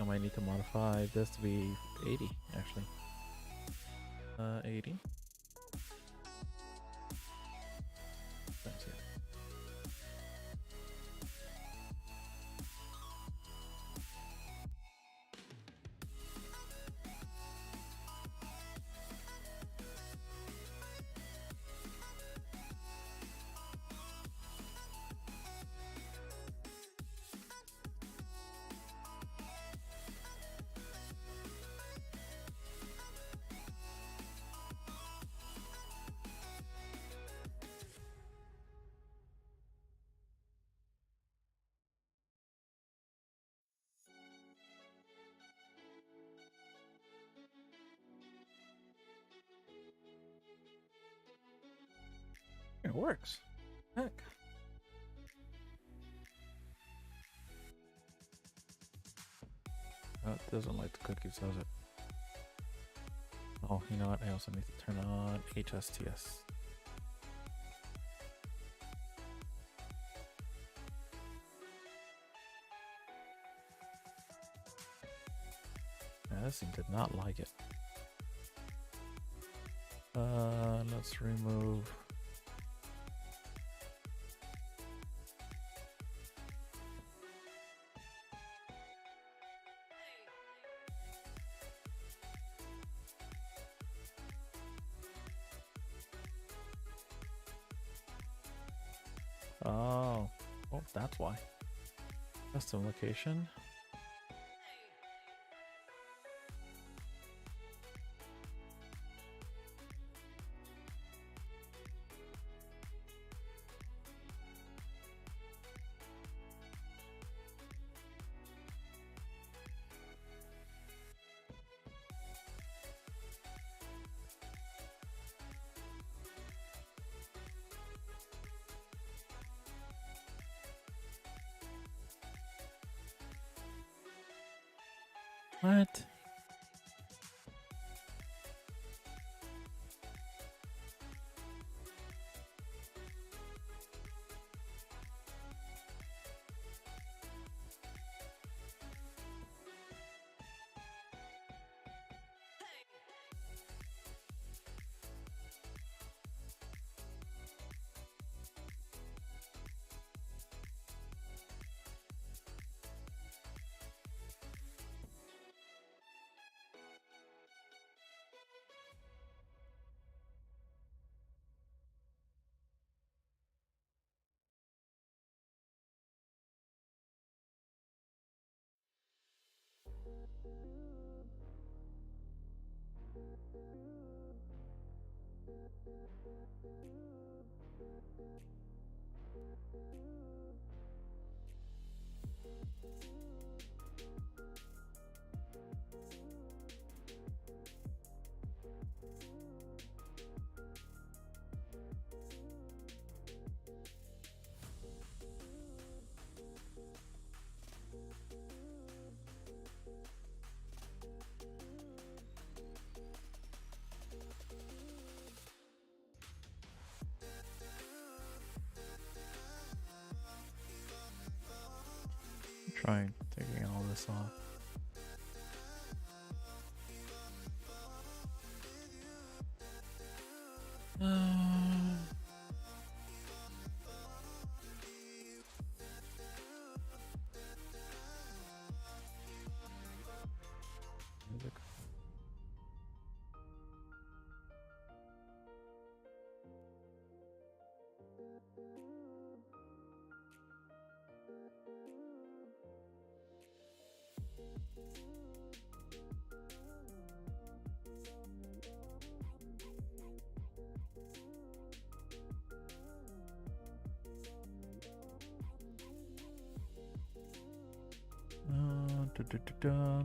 might need to modify this to be 80, actually. 80. That's it. It works. Heck. Oh, it doesn't like the cookies, does it? Oh, you know what? I also need to turn on HSTS. Yeah, this thing did not like it. Let's remove. Oh, that's why. Custom location. What? Trying taking all this off. Music. Da, da, da, da.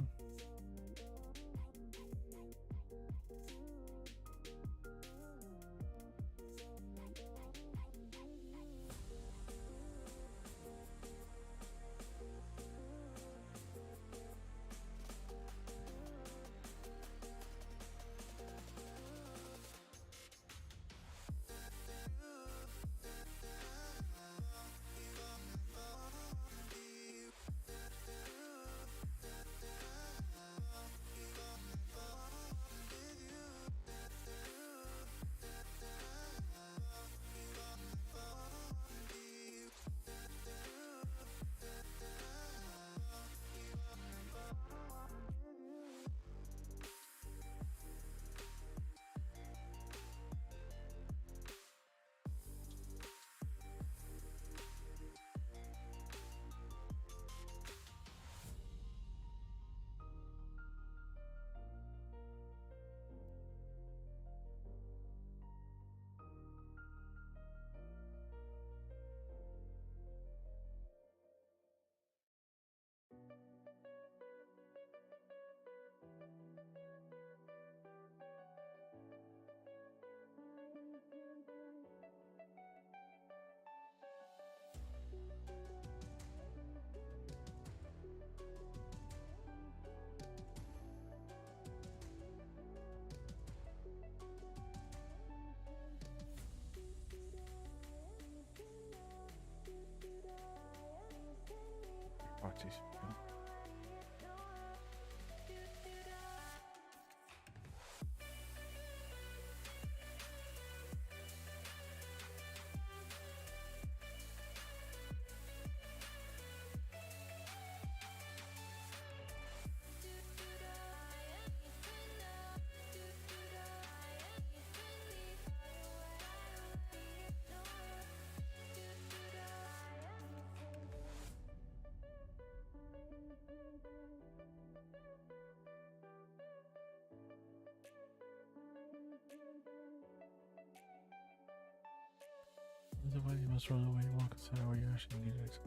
Otherwise, you must run away. You won't consider where you actually need it.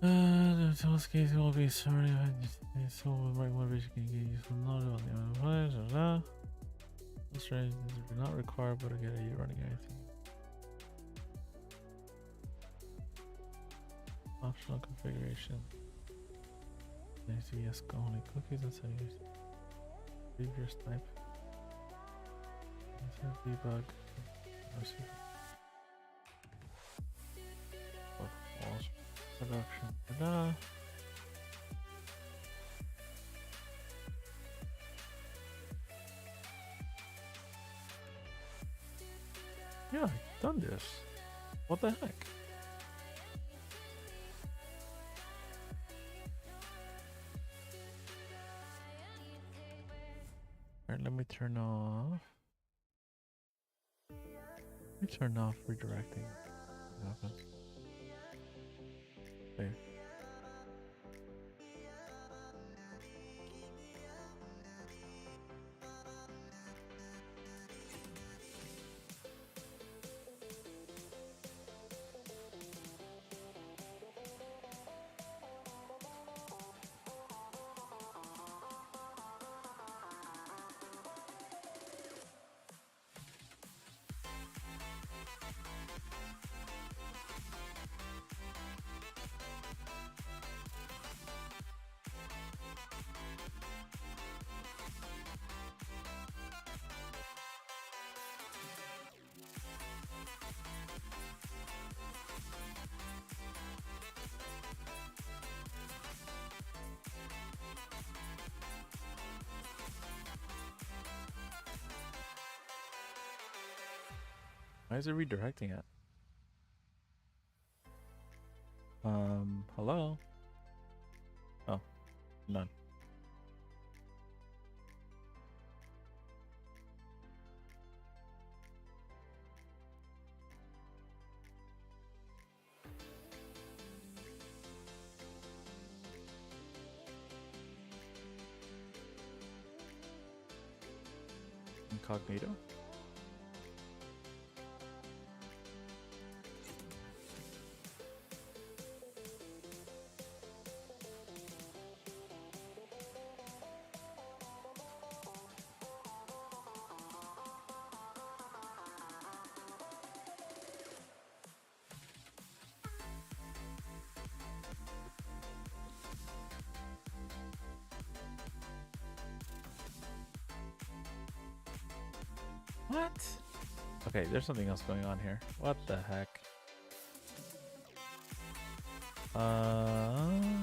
The tallest case will be sorry. So, right motivation can get useful knowledge on the other side. Strategies are not required, but again, are you running anything? Optional configuration. Needs to be ESCO only cookies and settings. Previous type. Debug. Production. Ta-da. Yeah, I've done this. What the heck? Alright, let me turn off. Let me turn off redirecting. What happens? Okay. Why is it redirecting it? Hello? Oh, none. Incognito? What? Okay, there's something else going on here. What the heck? Alright,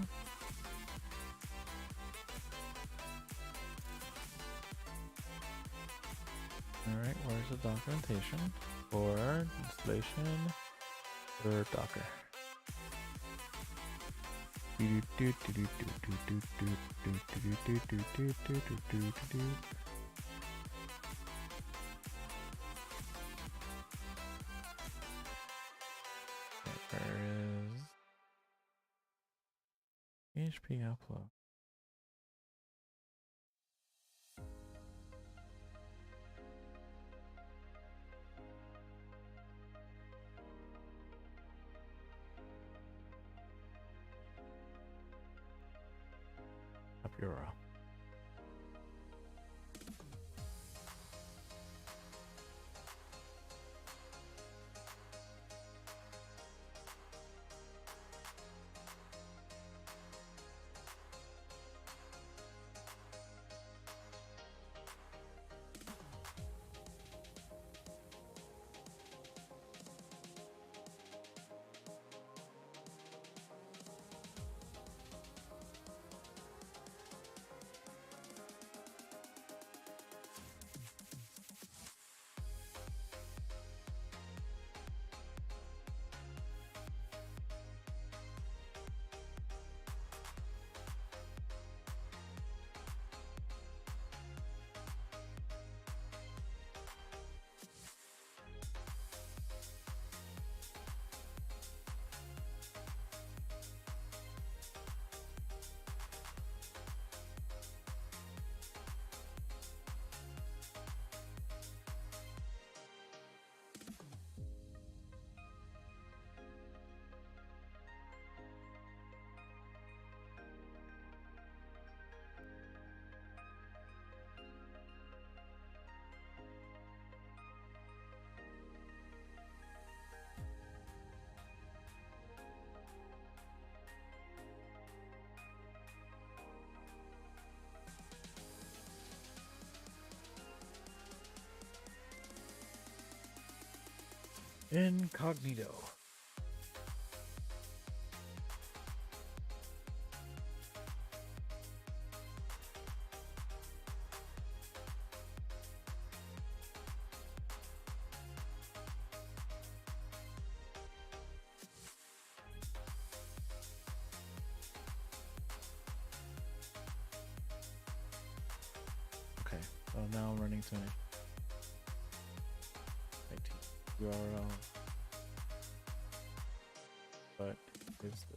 where's the documentation for installation for Docker? Where is PHP upload? Up URL. Incognito. Okay, so now I'm running to an IT URL, but is the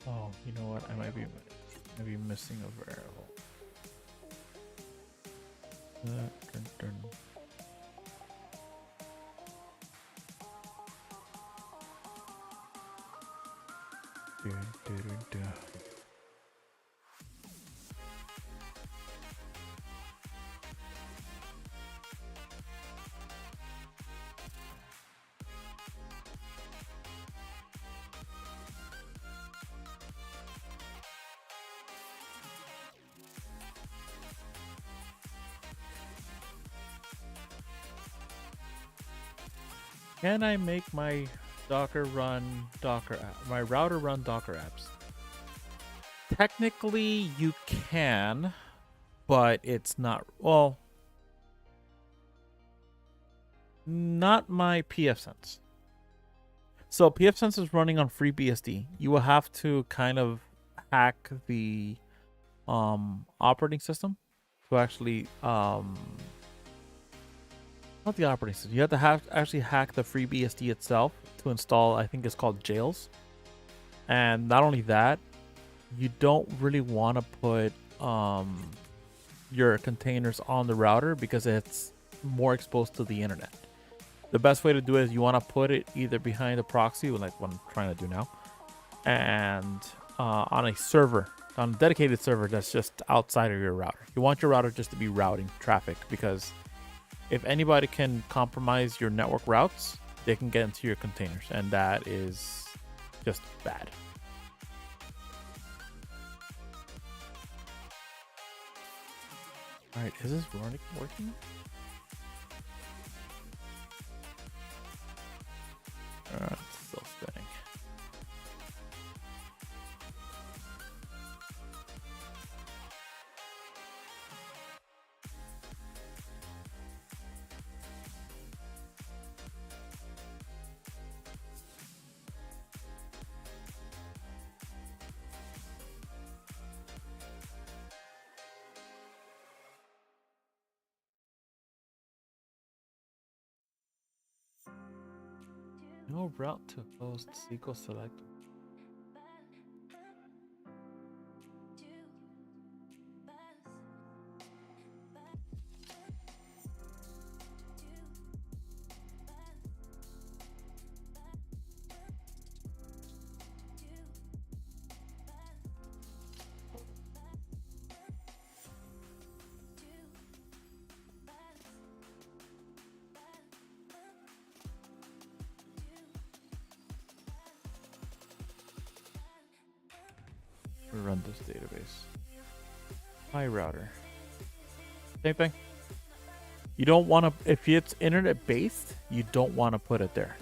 Oh, you know what? I might be missing a variable. Dun, dun. Dun, dun, dun, dun. Can I make my Docker run Docker app, my router run Docker apps? Technically, you can, but it's not. Well, not my pfSense. So pfSense is running on FreeBSD. You will have to kind of hack the operating system to actually not the operating system. You have to actually hack the FreeBSD itself to install. I think it's called jails. And not only that, you don't really want to put your containers on the router because it's more exposed to the internet. The best way to do it is you want to put it either behind a proxy, like what I'm trying to do now, and on a server, on a dedicated server that's just outside of your router. You want your router just to be routing traffic, because if anybody can compromise your network routes, they can get into your containers, and that is just bad. All right, is this working? It's still spinning. No route to host SQL select. We run this database. My router. Same thing. You don't want to, if it's internet based, you don't want to put it there.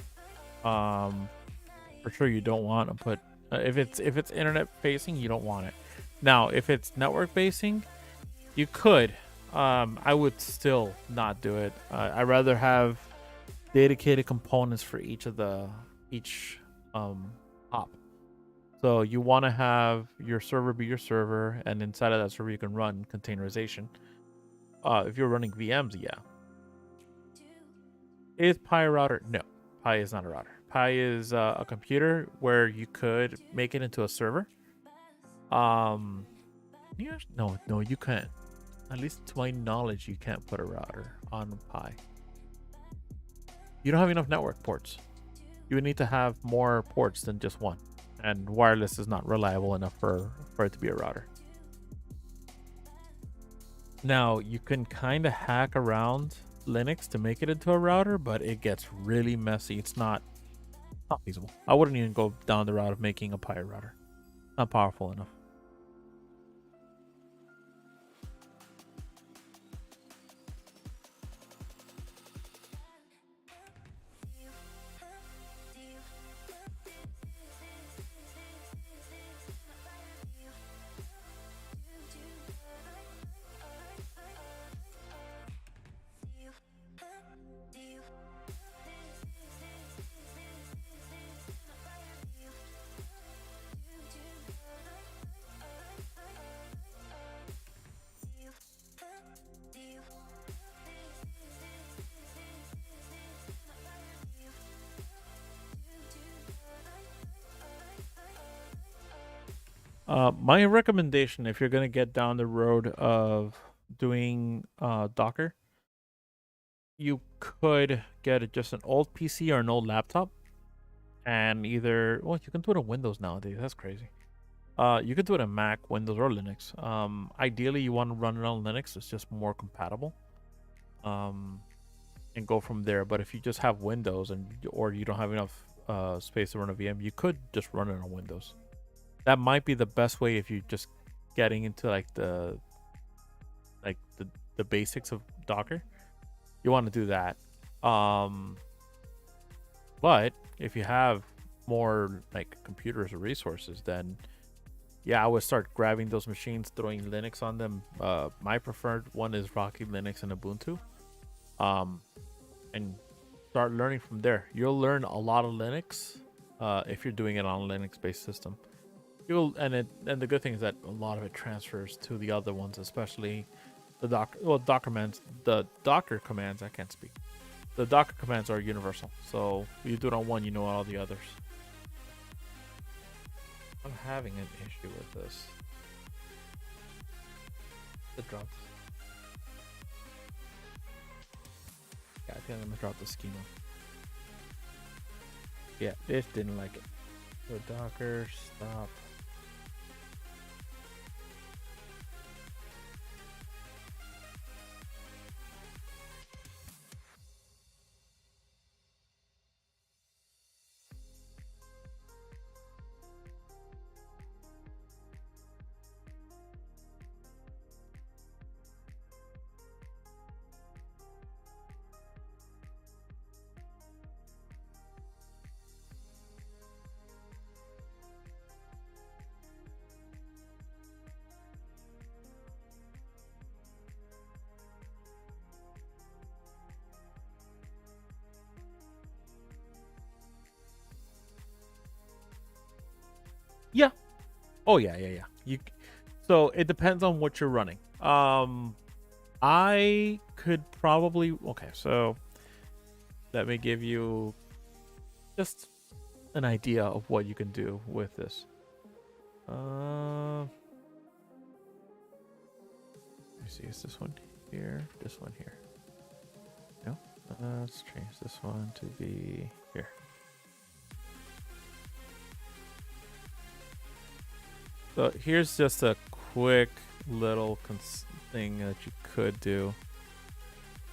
For sure, you don't want to put if it's internet facing, you don't want it. Now, if it's network facing, you could. I would still not do it. I'd rather have dedicated components for each hop. So you want to have your server be your server, and inside of that server you can run containerization. If you're running VMs, yeah. Is Pi a router? No, Pi is not a router. Pi is a computer where you could make it into a server. Yeah, no, you can't. At least to my knowledge, you can't put a router on Pi. You don't have enough network ports. You would need to have more ports than just one. And wireless is not reliable enough for it to be a router. Now, you can kind of hack around Linux to make it into a router, but it gets really messy. It's not feasible. I wouldn't even go down the route of making a Pi router. Not powerful enough. My recommendation, if you're gonna get down the road of doing Docker, you could get just an old PC or an old laptop, and well, you can do it on Windows nowadays. That's crazy. You could do it on Mac, Windows, or Linux. Ideally, you want to run it on Linux. It's just more compatible. And go from there. But if you just have Windows or you don't have enough space to run a VM, you could just run it on Windows. That might be the best way if you're just getting into the basics of Docker. You want to do that. But if you have more like computers or resources, then yeah, I would start grabbing those machines, throwing Linux on them. My preferred one is Rocky Linux and Ubuntu. And start learning from there. You'll learn a lot of Linux if you're doing it on a Linux-based system. And the good thing is that a lot of it transfers to the other ones, especially the Docker commands. The Docker commands, I can't speak. The Docker commands are universal, so you do it on one, you know all the others. I'm having an issue with this. It dropped. Yeah, I think I'm gonna drop the schema. Yeah, this didn't like it. So Docker stop. Yeah. Oh yeah. So it depends on what you're running. I could probably so let me give you just an idea of what you can do with this. Let me see, is this one here? This one here. No? Let's change this one to be here. So here's just a quick little thing that you could do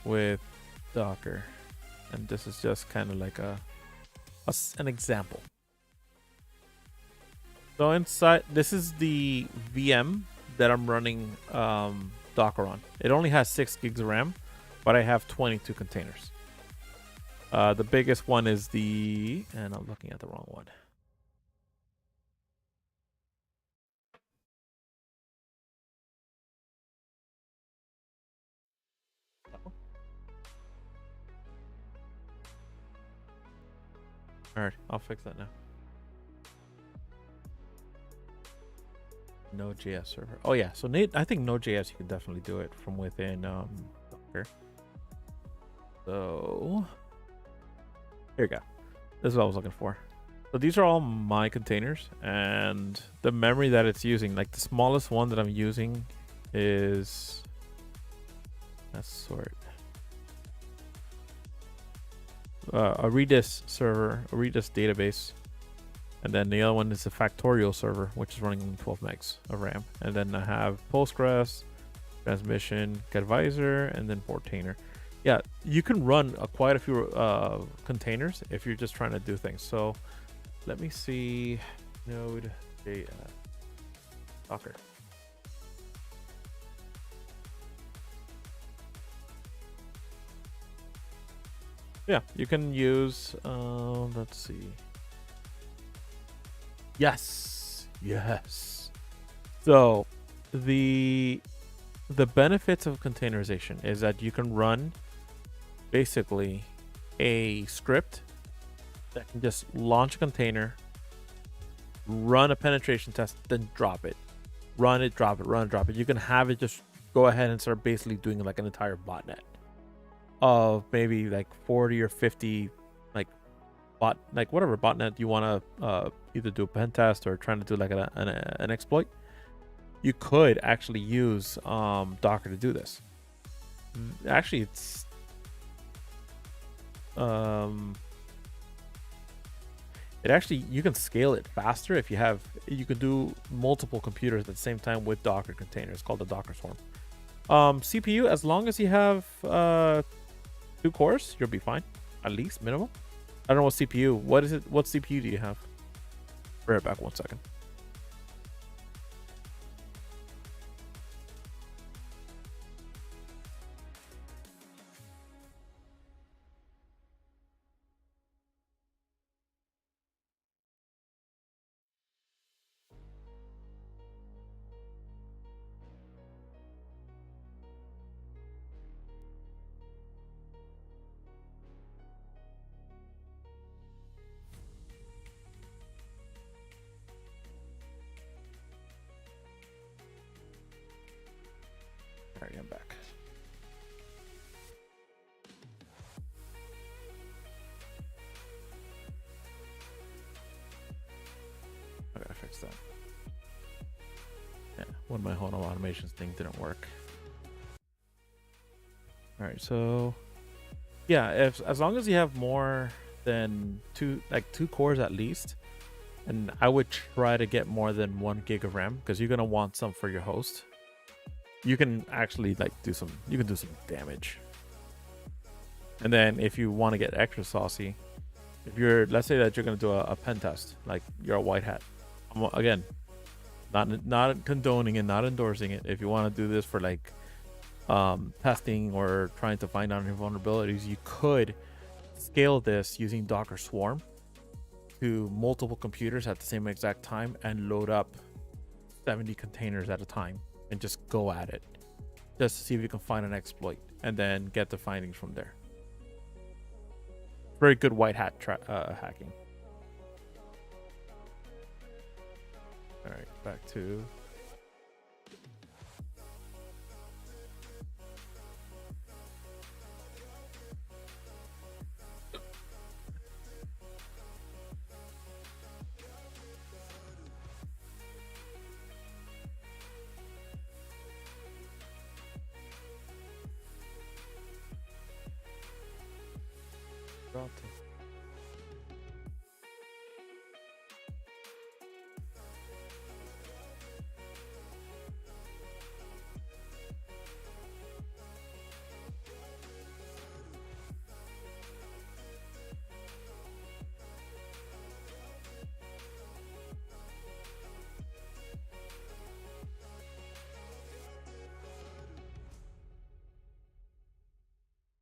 with Docker. And this is just kind of like an example. So inside, this is the VM that I'm running Docker on. It only has 6 gigs of RAM, but I have 22 containers. The biggest one is and I'm looking at the wrong one. All right, I'll fix that now. Node.js server. Oh yeah, so I think Node.js you can definitely do it from within Docker. So here we go. This is what I was looking for. So these are all my containers, and the memory that it's using, like the smallest one that I'm using is a Redis server, a Redis database. And then the other one is a factorial server, which is running 12 megs of RAM. And then I have Postgres, transmission, Advisor, and then Portainer. Yeah, you can run quite a few containers if you're just trying to do things. So let me see Node.js Docker. Yeah, you can use, let's see. Yes. So the benefits of containerization is that you can run basically a script that can just launch a container, run a penetration test, then drop it. Run it, drop it, run it, drop it. You can have it just go ahead and start basically doing like an entire botnet of maybe like 40 or 50 like like whatever botnet you want to either do a pen test or trying to do like an exploit, you could actually use Docker to do this. Actually, it's it actually, you can scale it faster if you can do multiple computers at the same time with Docker containers. It's called the Docker Swarm. CPU, as long as you have 2 cores, you'll be fine, at least minimum. I don't know what CPU. What is it? What CPU do you have? Be right back. 1 second. All right, I'm back. I gotta fix that. Yeah, one of my home automations thing didn't work. All right, so yeah, as long as you have more than 2 cores at least, and I would try to get more than 1 gig of RAM because you're gonna want some for your host. You can actually do some damage. And then if you want to get extra saucy, let's say that you're gonna do a pen test, like you're a white hat. Again, not condoning and not endorsing it. If you want to do this for testing or trying to find out any vulnerabilities, you could scale this using Docker Swarm to multiple computers at the same exact time and load up 70 containers at a time and just go at it, just to see if you can find an exploit and then get the findings from there. Very good white hat hacking. All right, back to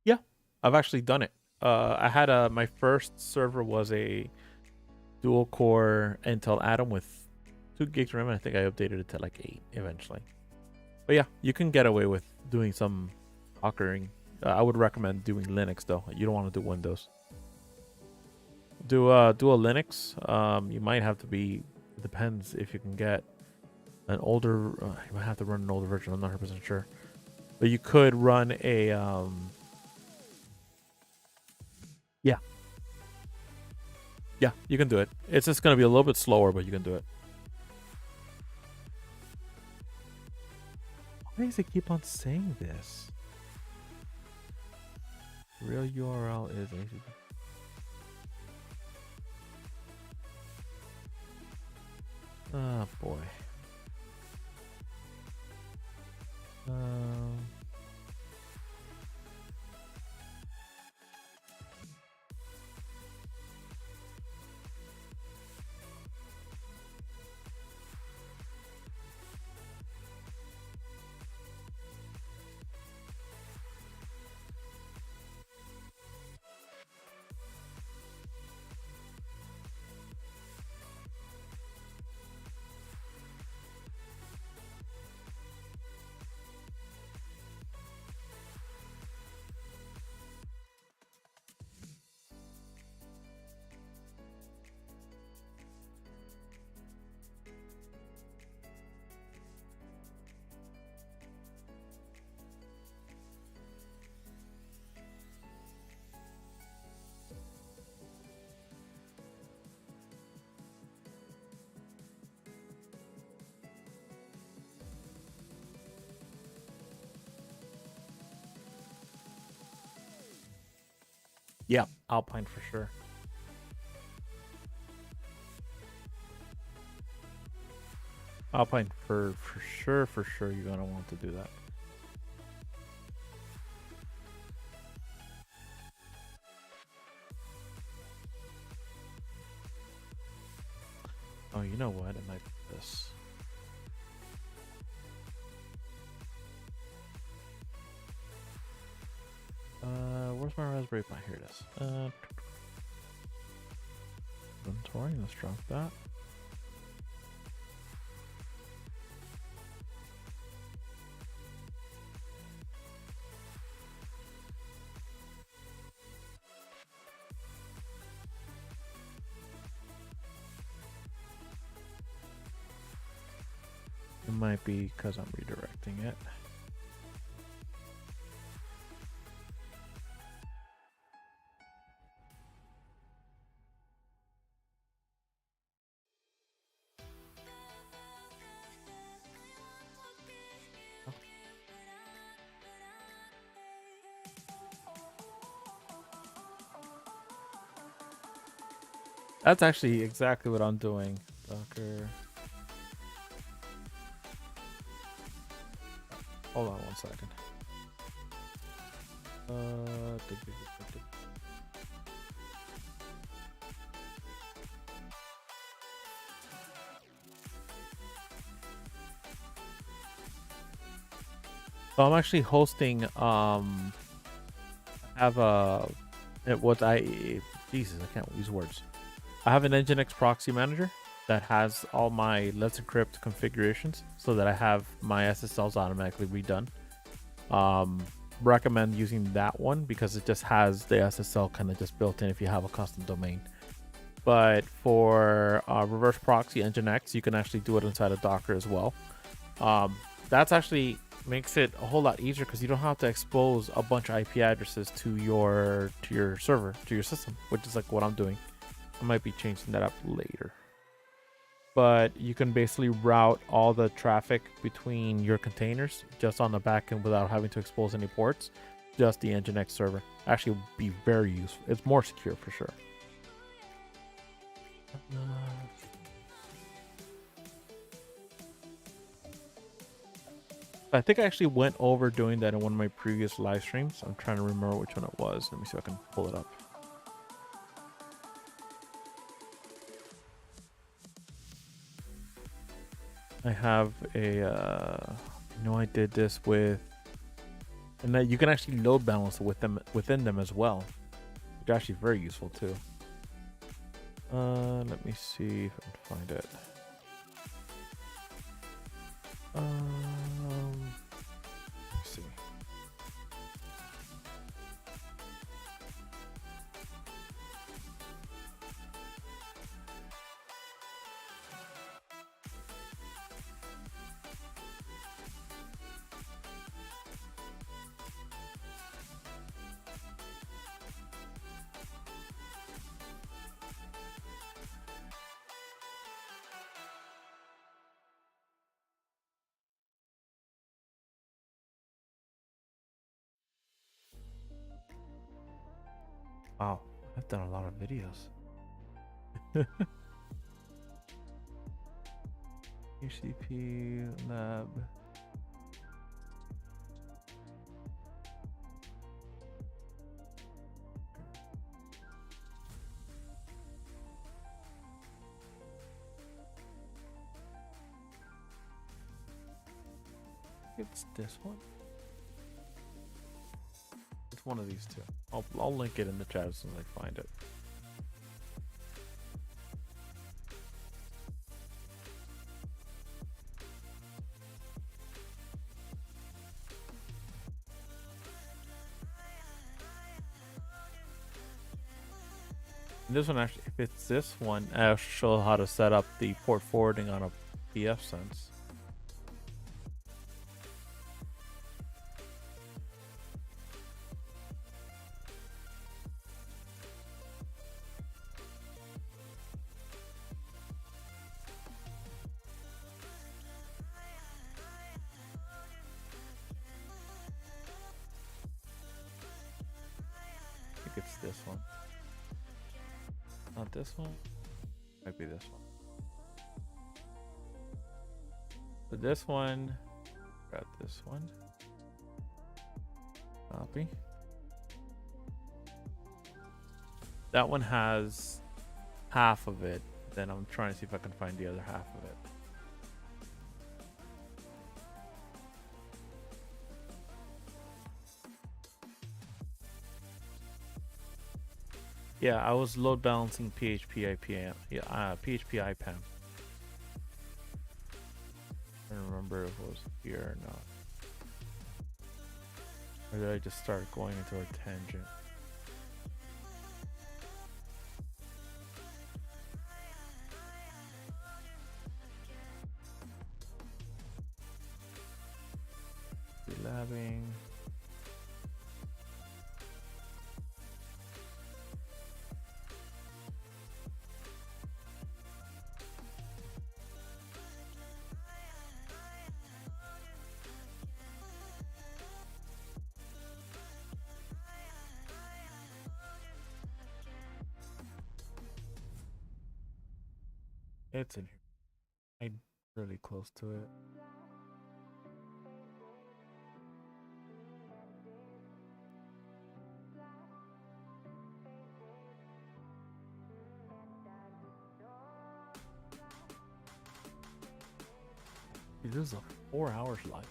yeah, I've actually done it. I had my first server was a dual core Intel Atom with 2 gigs RAM. I think I updated it to 8 eventually. But yeah, you can get away with doing some dockering. I would recommend doing Linux though. You don't want to do Windows. Do a Linux. You might have to be. It depends if you can get an older. You might have to run an older version. I'm not 100% sure, but you could run a. Yeah, you can do it. It's just going to be a little bit slower, but you can do it. Why does it keep on saying this? Real URL is... Oh, boy. Yeah, Alpine for sure. Alpine for sure, for sure. You're gonna want to do that. Oh, you know what? It might be this. Where's my Raspberry Pi? Here it is. Inventory. Let's drop that. It might be because I'm redirecting it. That's actually exactly what I'm doing. Docker. Hold on 1 second. So I'm actually hosting. Have a. It was Jesus, I can't use words. I have an Nginx proxy manager that has all my Let's Encrypt configurations, so that I have my SSLs automatically redone. Recommend using that one because it just has the SSL kind of just built in if you have a custom domain. But for reverse proxy Nginx, you can actually do it inside of Docker as well. That's actually makes it a whole lot easier because you don't have to expose a bunch of IP addresses to your server, to your system, which is like what I'm doing. I might be changing that up later. But you can basically route all the traffic between your containers just on the backend without having to expose any ports. Just the Nginx server. Actually, would be very useful. It's more secure for sure. I think I actually went over doing that in one of my previous live streams. I'm trying to remember which one it was. Let me see if I can pull it up. I have a, I did this with, and that you can actually load balance within them as well, which is actually very useful too. Let me see if I can find it. Let's see. Wow, I've done a lot of videos. HCP lab. It's this one. It's one of these two. I'll link it in the chat as soon as I find it. This one actually, if it's this one, I'll show how to set up the port forwarding on a PF sense. I think it's this one. Not this one. Might be this one. But this one, grab this one. Copy. That one has half of it. Then I'm trying to see if I can find the other half of it. Yeah, I was load balancing PHP IPM. Yeah, PHP IPAM. I don't remember if it was here or not. Or did I just start going into a tangent? Labbing. It's in here. I'm really close to it. Dude, this is a 4 hours live.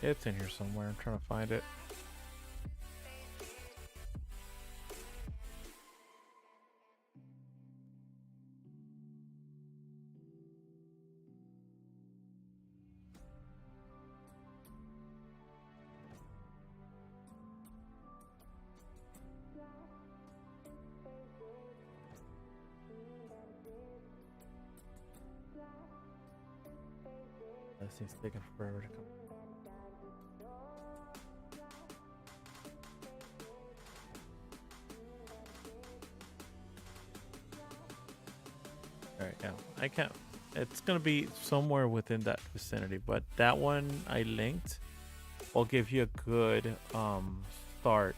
It's in here somewhere. I'm trying to find it. This thing's taking forever to come. Alright, yeah. I can't. It's going to be somewhere within that vicinity, but that one I linked will give you a good start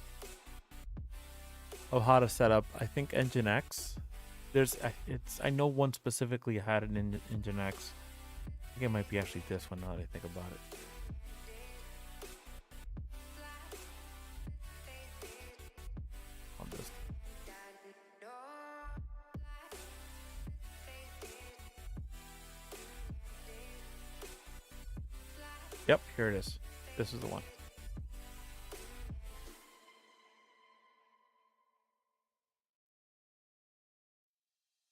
of how to set up, I think, Nginx. I know one specifically had an Nginx. I think it might be actually this one now that I think about it. On this. Yep, here it is. This is the one.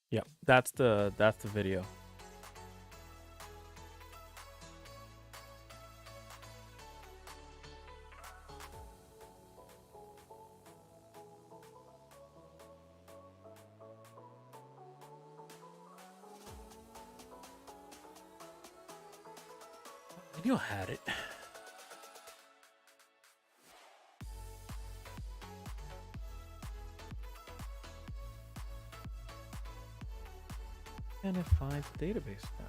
Yep, that's the video. I knew I had it. And it finds the database now.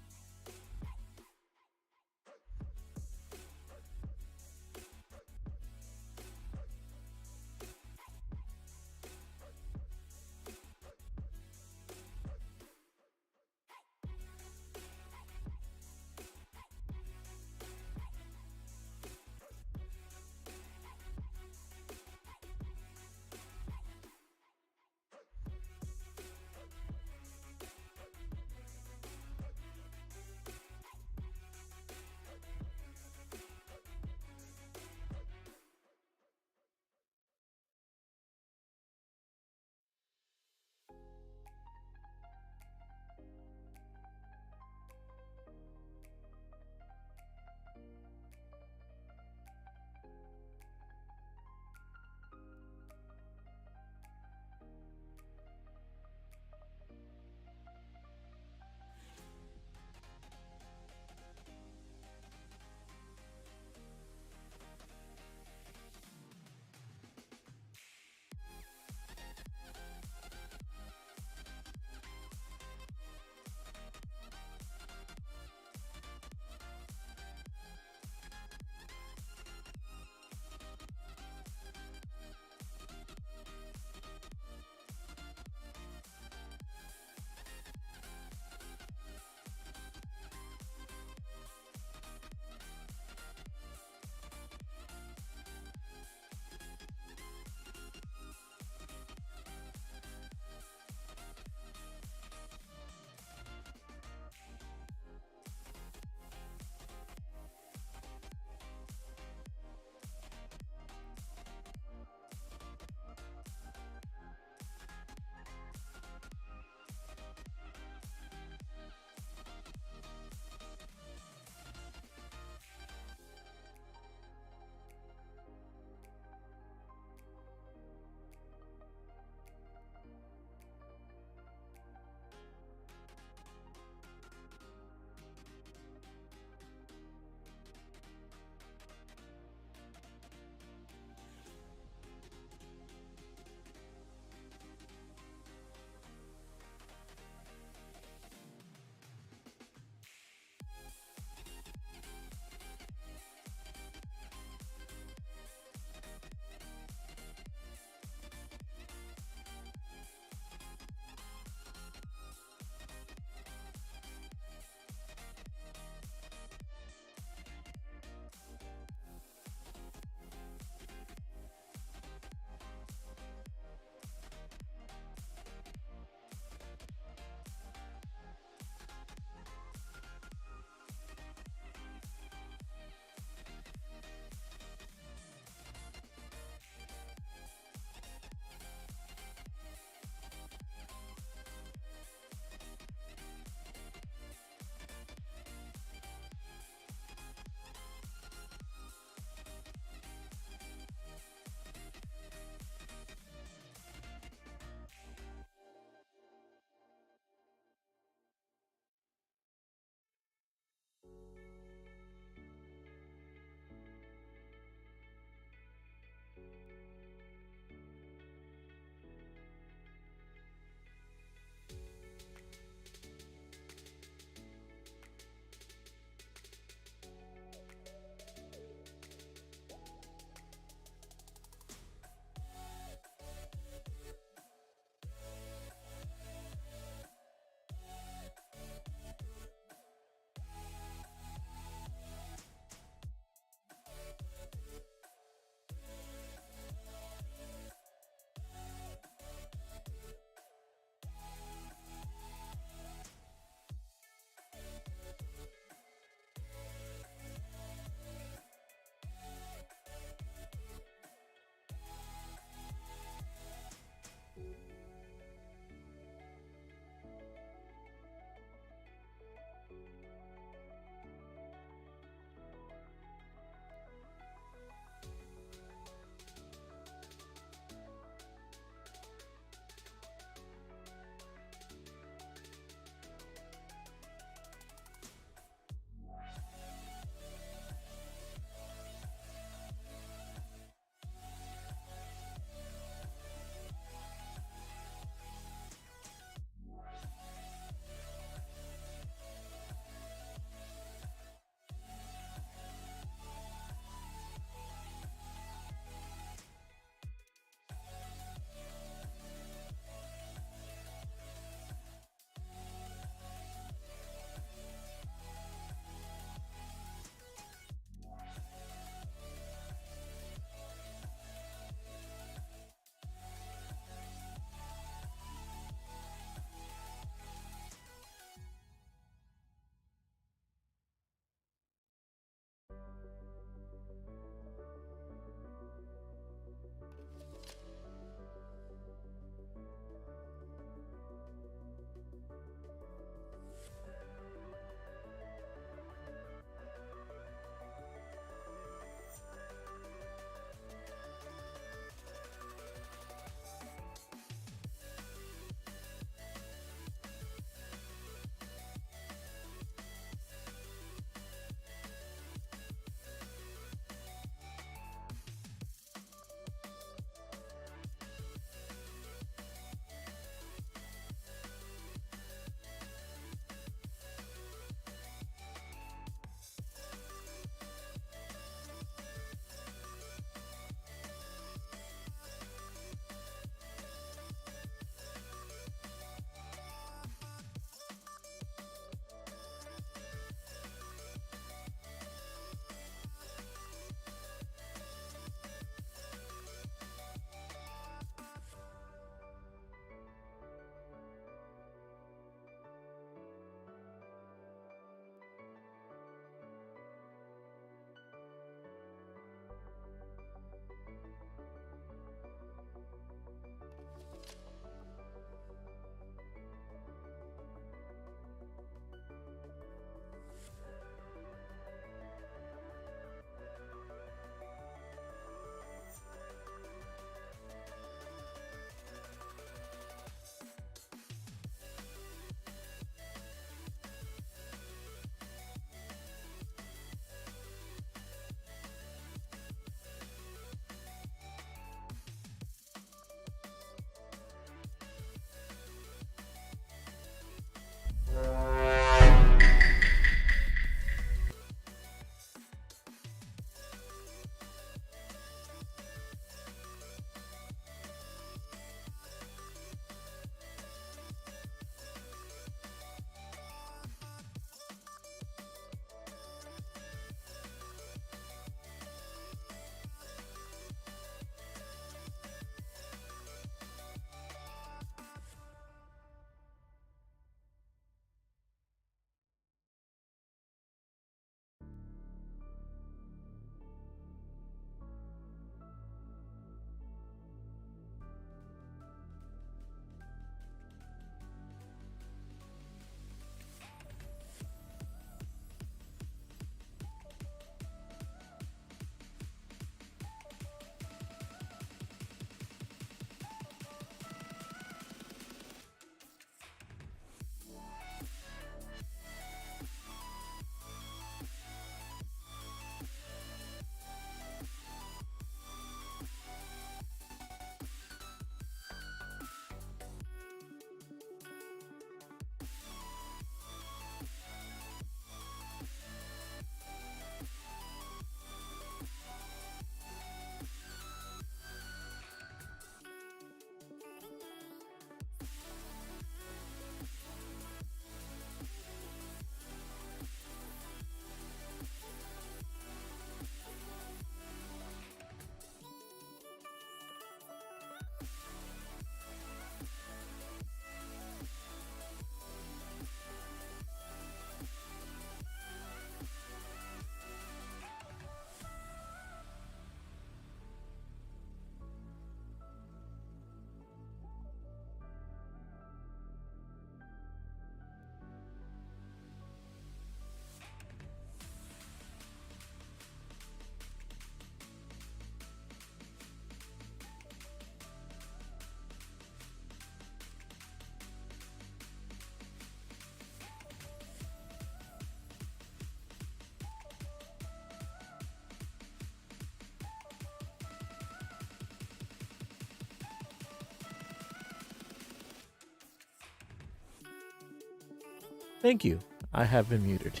Thank you. I have been muted.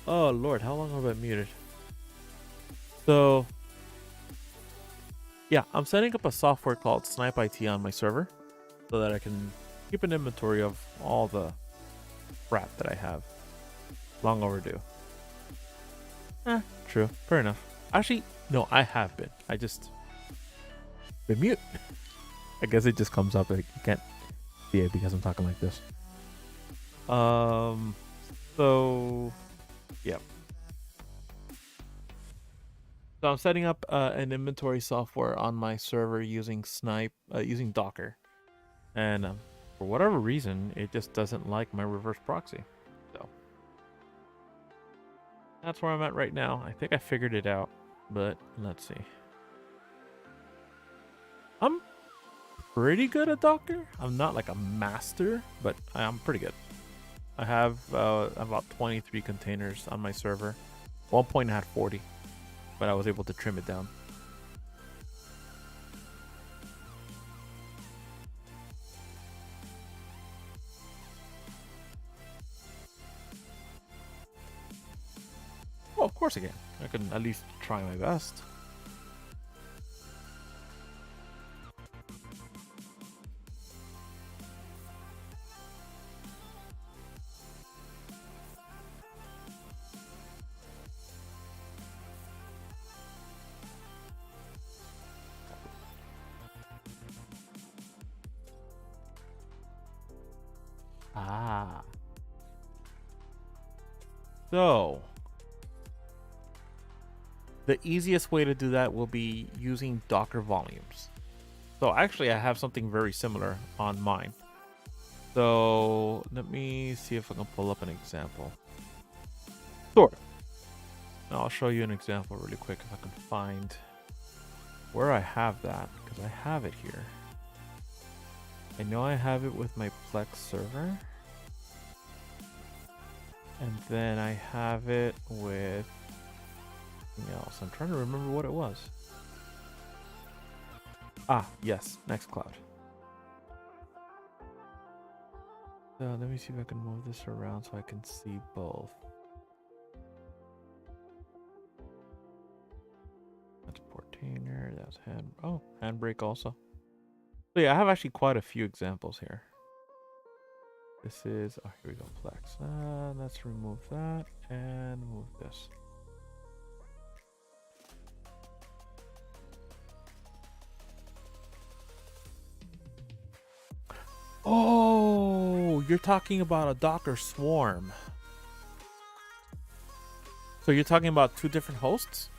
Oh Lord, how long have I been muted? So yeah, I'm setting up a software called Snipe IT on my server so that I can keep an inventory of all the crap that I have. Long overdue. True. Fair enough. Actually, no, I have been. I just been mute. I guess it just comes up. Like, you can't see it because I'm talking like this. So yeah. So I'm setting up an inventory software on my server using using Docker, and for whatever reason, it just doesn't like my reverse proxy. So that's where I'm at right now. I think I figured it out, but let's see. I'm pretty good at Docker. I'm not like a master, but I'm pretty good. I have about 23 containers on my server. One point I had 40, but I was able to trim it down. Well, of course I can. I can at least try my best. So the easiest way to do that will be using Docker volumes. So actually I have something very similar on mine. So let me see if I can pull up an example. Sure. I'll show you an example really quick if I can find where I have that, because I have it here. I know I have it with my Plex server. And then I have it with something else. I'm trying to remember what it was. Ah, yes, Nextcloud. So let me see if I can move this around so I can see both. That's Portainer, that's Handbrake also. So yeah, I have actually quite a few examples here. This is, oh, here we go, Plex. Let's remove that and move this. Oh, you're talking about a Docker swarm. So you're talking about two different hosts?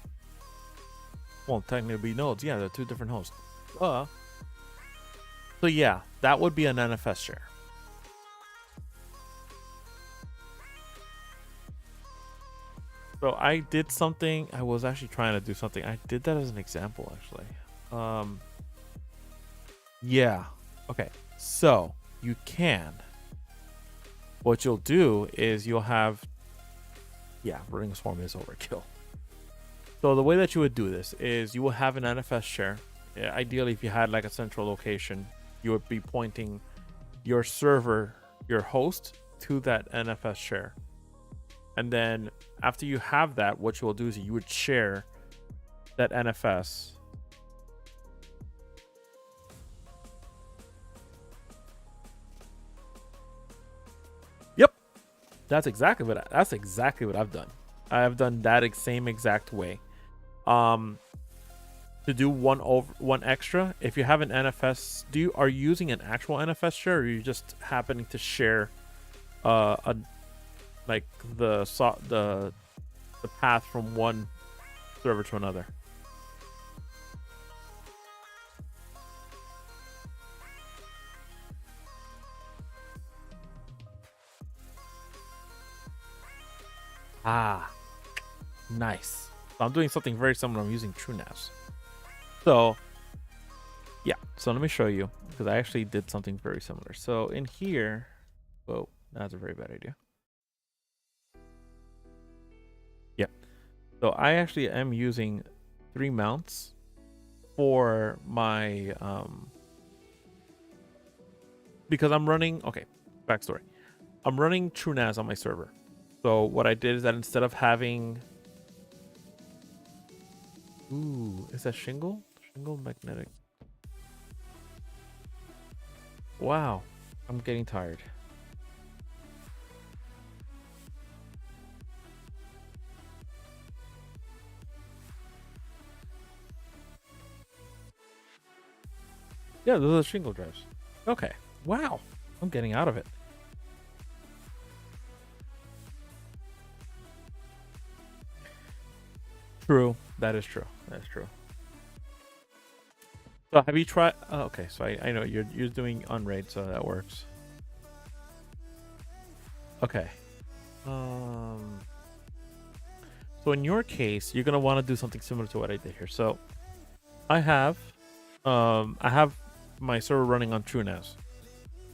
Well, technically nodes. Yeah, they're two different hosts. So yeah, that would be an NFS share. So I did something. I was actually trying to do something. I did that as an example, actually. Yeah. Okay. So you can. What you'll do is you'll have. Yeah, running a swarm is overkill. So the way that you would do this is you will have an NFS share. Yeah, ideally, if you had like a central location, you would be pointing your server, your host, to that NFS share. And then after you have that, what you will do is you would share that NFS. Yep. That's exactly what I've done. I have done that same exact way. To do one extra, if you have an NFS, are you using an actual NFS share, or are you just happening to share like the path from one server to another? Ah, nice. So I'm doing something very similar. I'm using TrueNAS. So yeah, so let me show you, because I actually did something very similar. So in here, whoa, that's a very bad idea. Yeah. So I actually am using 3 mounts for my because I'm running. Okay, backstory. I'm running TrueNAS on my server. So what I did is that instead of having... Ooh, is that shingle? Shingle magnetic. Wow, I'm getting tired. Yeah, those are shingle drives. Okay. Wow, I'm getting out of it. True. That is true. That's true. So have you tried? Oh, okay, so I know you're doing unraid, so that works. Okay. So in your case, you're gonna want to do something similar to what I did here. So I have my server running on TrueNAS,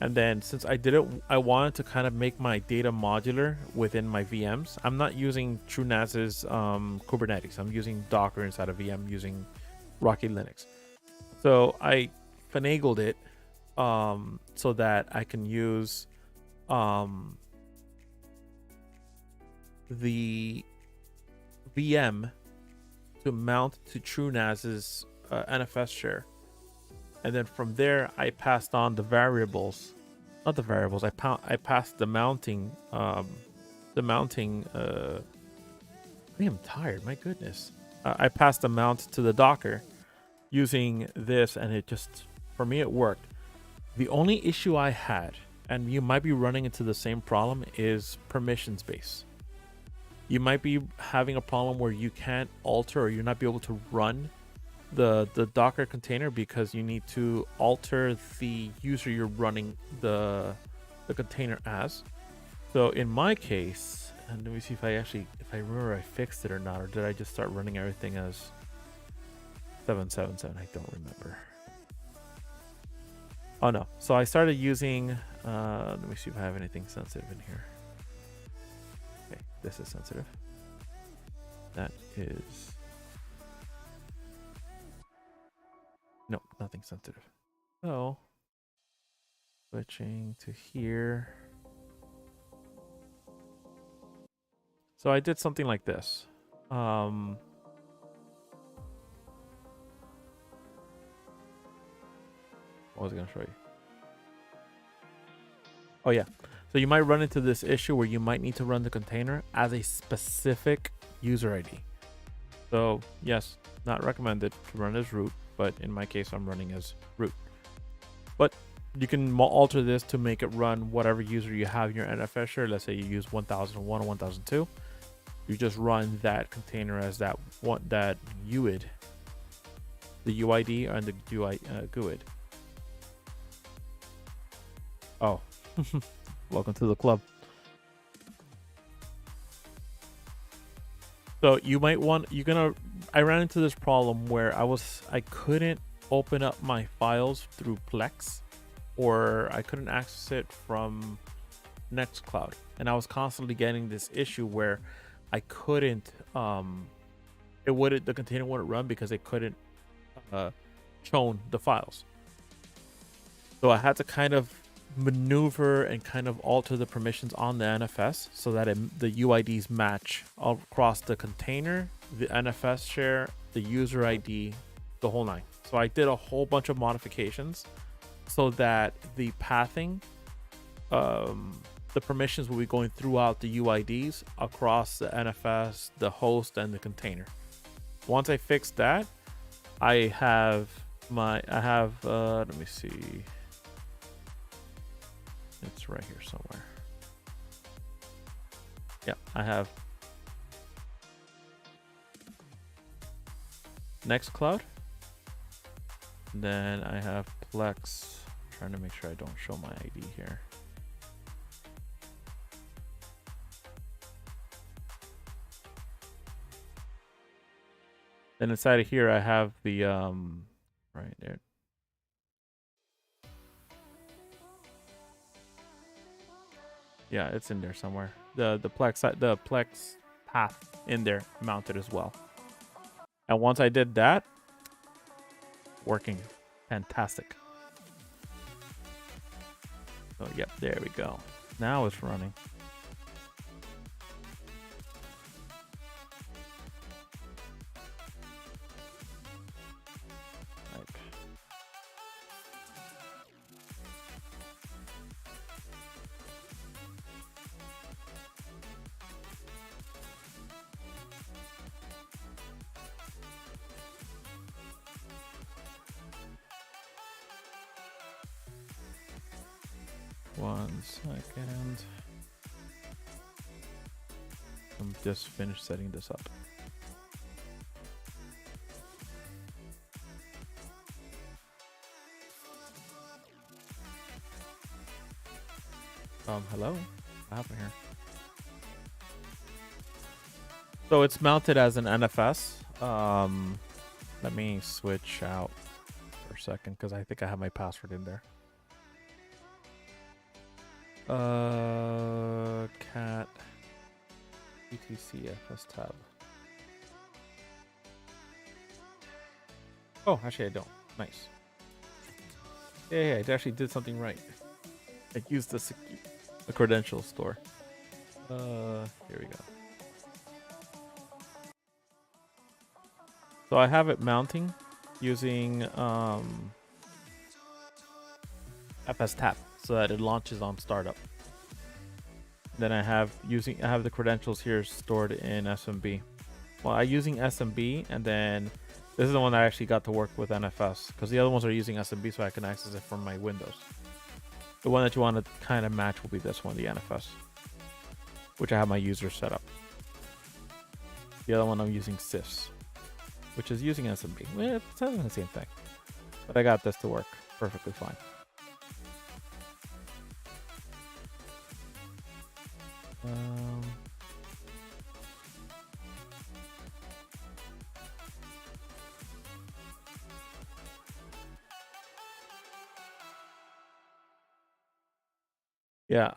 and then since I did it, I wanted to kind of make my data modular within my VMs. I'm not using TrueNAS's Kubernetes. I'm using Docker inside of VM using Rocky Linux. So I finagled it so that I can use the VM to mount to TrueNAS's NFS share, and then from there I passed on the variables, not the variables. I passed the mounting. I am tired. My goodness. I passed the mount to the Docker using this, and it just, for me, it worked. The only issue I had, and you might be running into the same problem, is permission space. You might be having a problem where you can't alter, or you're not be able to run the Docker container because you need to alter the user you're running the container as. So in my case, and let me see if I remember I fixed it or not, or did I just start running everything as 777? I don't remember. Oh no. So I started using, let me see if I have anything sensitive in here. Okay, this is sensitive. That is, no, nothing sensitive. So switching to here. So I did something like this. What was I going to show you? Oh yeah. So you might run into this issue where you might need to run the container as a specific user ID. So yes, not recommended to run as root, but in my case, I'm running as root. But you can alter this to make it run whatever user you have in your NFS share. Let's say you use 1001 or 1002. You just run that container as that UID, the UID and the GUID. Oh, welcome to the club. So you might want, I ran into this problem where I couldn't open up my files through Plex, or I couldn't access it from Nextcloud. And I was constantly getting this issue where I couldn't, the container wouldn't run because it couldn't chown the files. So I had to kind of maneuver and kind of alter the permissions on the NFS so that the UIDs match all across the container, the NFS share, the user ID, the whole nine. So I did a whole bunch of modifications so that the pathing, the permissions will be going throughout the UIDs across the NFS, the host, and the container. Once I fixed that, I have, let me see. It's right here somewhere. Yeah, I have Nextcloud. Then I have Plex. I'm trying to make sure I don't show my ID here. Then inside of here, I have the right there. Yeah, it's in there somewhere. The Plex path in there mounted as well. And once I did that, working fantastic. Oh, yep, there we go. Now it's running. One second. I'm just finished setting this up. Hello? What happened here? So it's mounted as an NFS. Let me switch out for a second because I think I have my password in there. Cat ETCFS tab. Oh, actually I don't. Nice. Yeah, I actually did something right. I used the credential store. Here we go. So I have it mounting using FS tap so that it launches on startup. Then I have the credentials here stored in SMB. Well, I'm using SMB, and then this is the one that I actually got to work with NFS because the other ones are using SMB, so I can access it from my Windows. The one that you want to kind of match will be this one, the NFS, which I have my user set up. The other one I'm using SIFs, which is using SMB. Well, it's the same thing, but I got this to work perfectly fine. Yeah,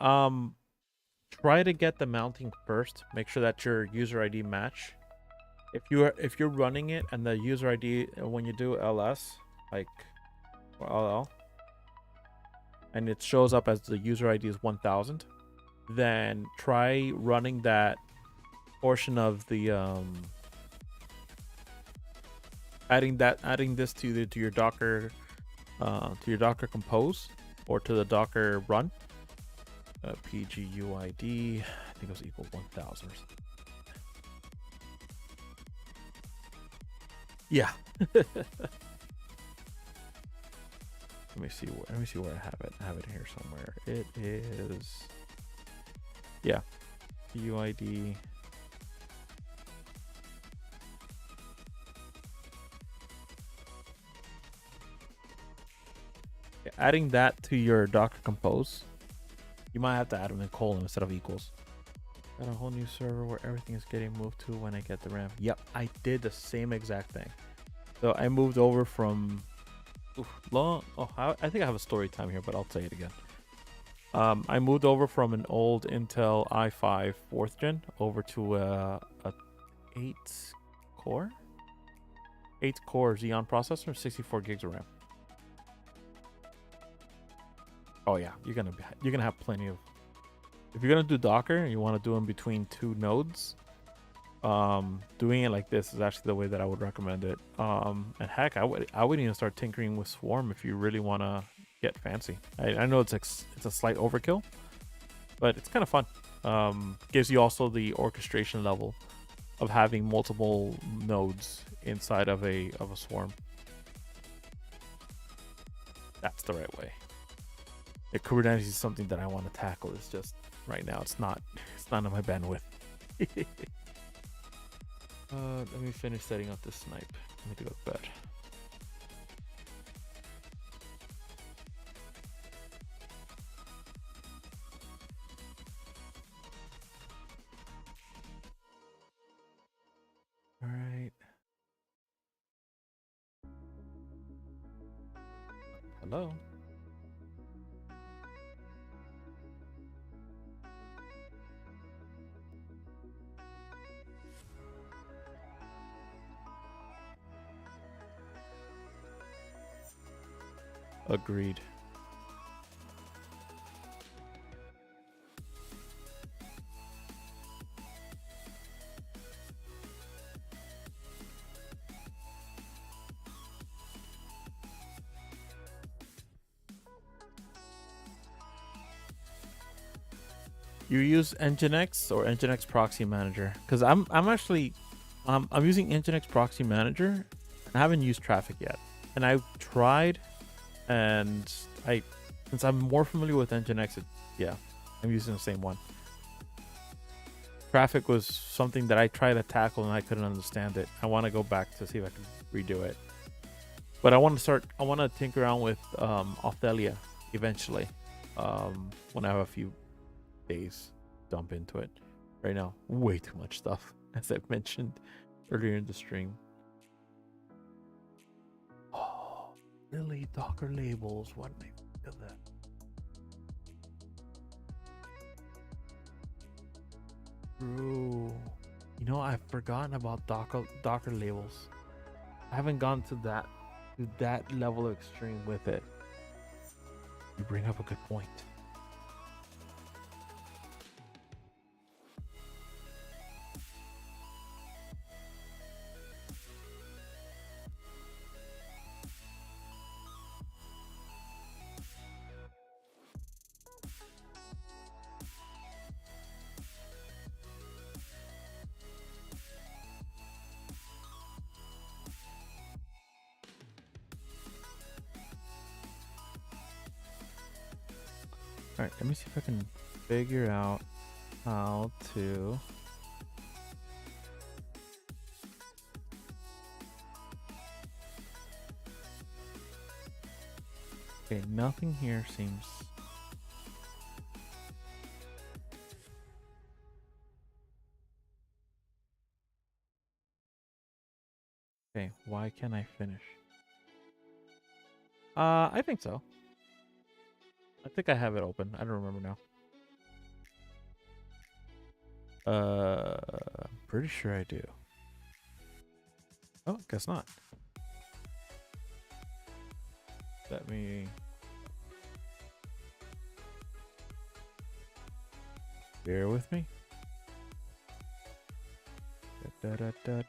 try to get the mounting first. Make sure that your user ID match. If you're running it and the user ID when you do LS, like or LL, and it shows up as the user ID is 1000, then try running that portion of the adding this to your Docker compose or to the Docker run. PGUID, I think it was equal 1000. Yeah. Let me see where I have it. I have it here somewhere. It is, yeah, PUID. Yeah, adding that to your Docker compose. You might have to add them in colon instead of equals. Got a whole new server where everything is getting moved to when I get the RAM. Yep, I did the same exact thing. So I moved over from I think I have a story time here, but I'll say it again. I moved over from an old Intel i5 4th gen over to a 8 core Xeon processor, 64 gigs of RAM. Oh yeah, you're gonna have plenty of. If you're gonna do Docker and you want to do them between two nodes, doing it like this is actually the way that I would recommend it. And heck, I would even start tinkering with Swarm if you really want to get fancy. I know it's a slight overkill, but it's kind of fun. Gives you also the orchestration level of having multiple nodes inside of a Swarm. That's the right way. If Kubernetes is something that I want to tackle, it's just right now it's not on my bandwidth. Let me finish setting up this snipe. Let me go to bed. All right. Hello. Agreed. You use Nginx or Nginx Proxy Manager? Because I'm actually I'm using Nginx Proxy Manager. I haven't used Traffic yet, and I've tried, and since I'm more familiar with Nginx, yeah, I'm using the same one. Traffic was something that I tried to tackle and I couldn't understand it. I want to go back to see if I can redo it. But I want to tinker around with Ophelia eventually. When I have a few days, dump into it. Right now, way too much stuff, as I've mentioned earlier in the stream. Oh, really? Docker labels. What did I think of that? Bro, you know, I've forgotten about Docker labels. I haven't gone to that level of extreme with it. You bring up a good point. All right, let me see if I can figure out how to. Okay, nothing here seems. Okay, why can't I finish? I think so. I think I have it open. I don't remember now. I'm pretty sure I do. Oh, guess not. Let me. Bear with me. Da, da, da.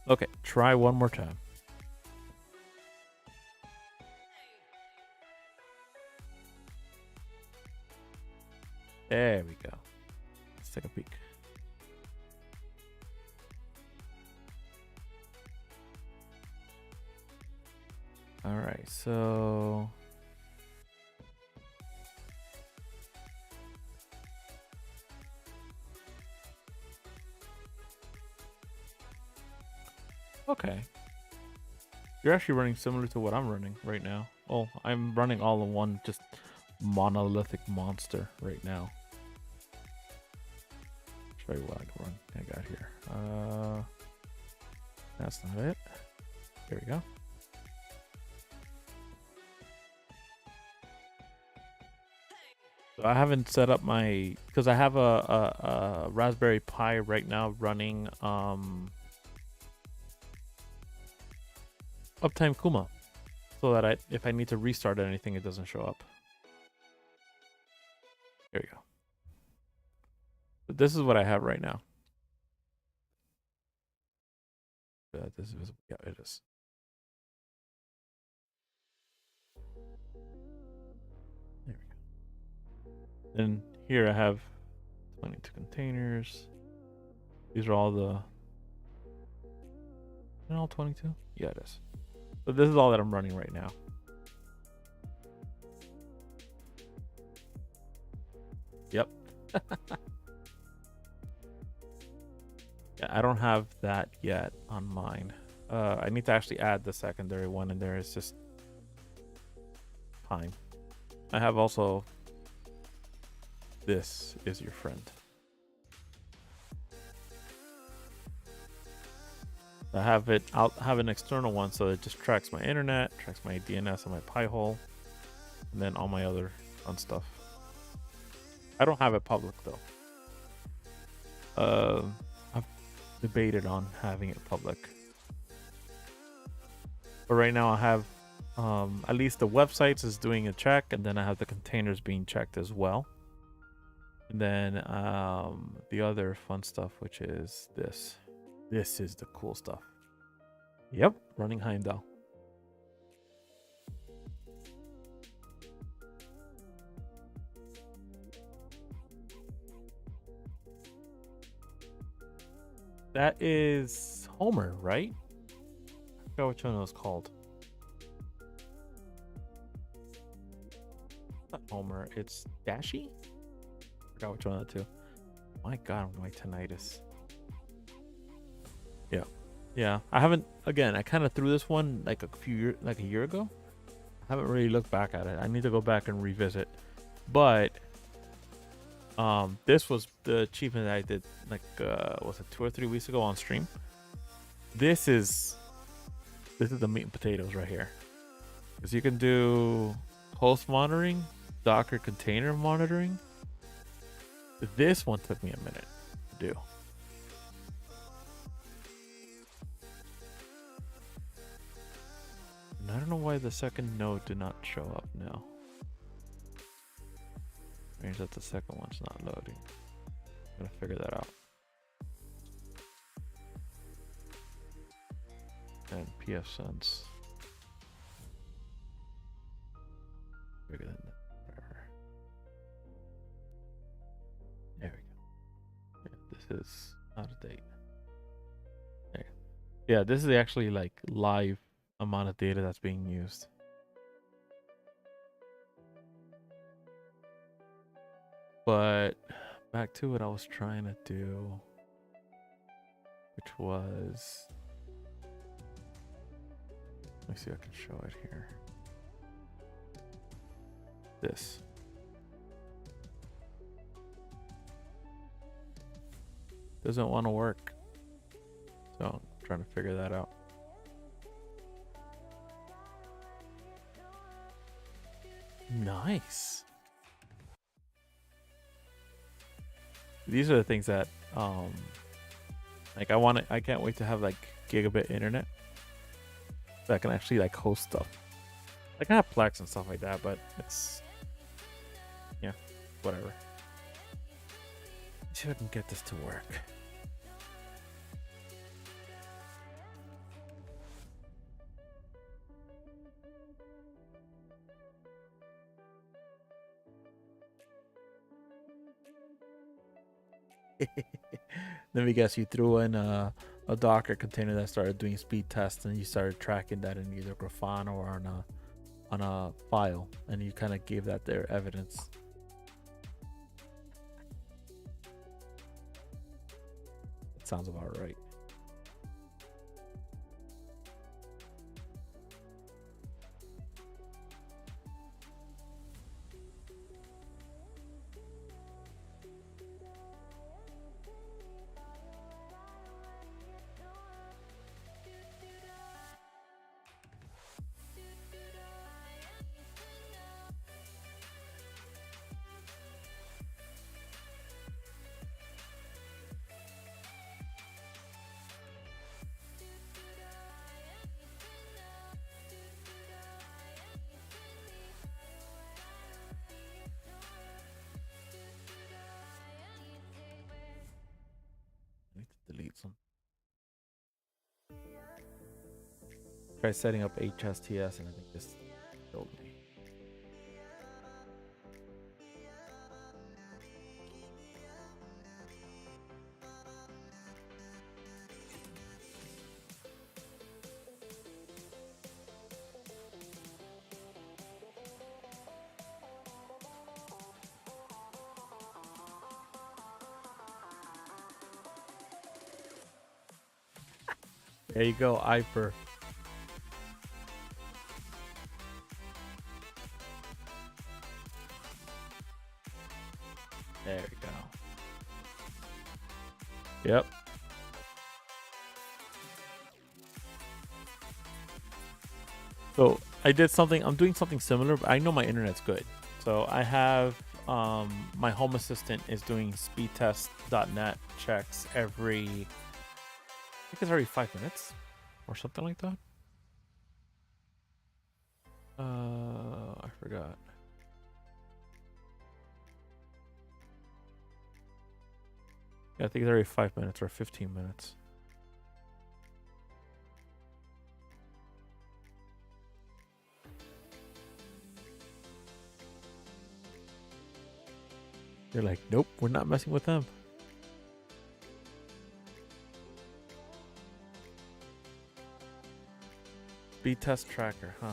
Okay, try one more time. There we go. Let's take a peek. All right, so okay. You're actually running similar to what I'm running right now. Oh, I'm running all in one just monolithic monster right now. Show you what I got here. That's not it. There we go. So I haven't set up my, because I have a Raspberry Pi right now running Uptime Kuma, so that if I need to restart anything, it doesn't show up. There we go. But this is what I have right now. This is visible. Yeah, it is. There we go. And here I have 22 containers. These are all the. Are all 22? Yeah, it is. So this is all that I'm running right now. Yep. Yeah, I don't have that yet on mine. I need to actually add the secondary one in there. It's just time. I have also this is your friend. I have it. I'll have an external one so it just tracks my internet, tracks my DNS on my Pi-hole, and then all my other fun stuff. I don't have it public though. debated on having it public. But right now I have at least the websites is doing a check, and then I have the containers being checked as well. And then the other fun stuff, which is this. This is the cool stuff. Yep, running Heimdall. That is Homer, right? I forgot which one it was called. Not Homer, it's Dashy? I forgot which one of the two. My god, my tinnitus. Yeah. Yeah. I haven't, again, I kind of threw this one like a year ago. I haven't really looked back at it. I need to go back and revisit. But this was the achievement that I did like was it 2 or 3 weeks ago on stream. This is the meat and potatoes right here, because you can do host monitoring, Docker container monitoring. This one took me a minute to do. And I don't know why the second node did not show up now. Means that the second one's not loading. I'm gonna figure that out. And pfSense. Bigger than that. There we go. Yeah, this is out of date. There. Yeah, this is actually like live amount of data that's being used. But back to what I was trying to do, which was, let me see if I can show it here. This. Doesn't want to work. So I'm trying to figure that out. Nice. These are the things that like I can't wait to have like gigabit internet that I can actually like host stuff. Like I have Plex and stuff like that, but it's, yeah, whatever. Let's see if I can get this to work. Let me guess, you threw in a Docker container that started doing speed tests, and you started tracking that in either Grafana or on a file, and you kind of gave that their evidence. That sounds about right. Delete some. Try setting up HSTS, and I think this killed me. There you go, Iper. There we go. Yep. So I did something, I'm doing something similar, but I know my internet's good. So I have my Home Assistant is doing speedtest.net checks every think it's already 5 minutes or something like that. I forgot. Yeah, I think it's already 5 minutes or 15 minutes. They're like, nope, we're not messing with them. Speed test tracker, huh?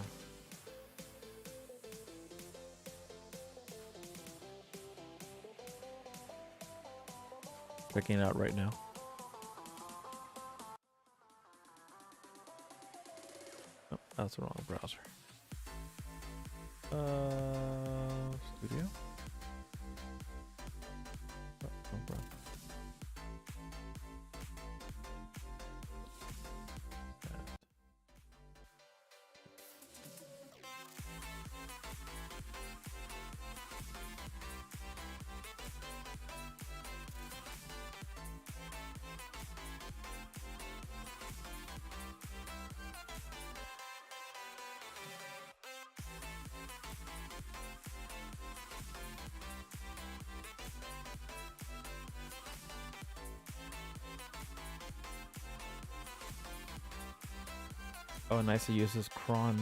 Checking it out right now. Oh, that's the wrong browser. Studio. Oh, wrong browser. Oh, nice to use this cron.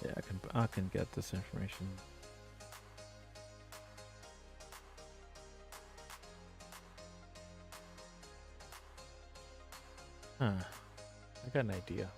Yeah, I can get this information. Huh. I got an idea.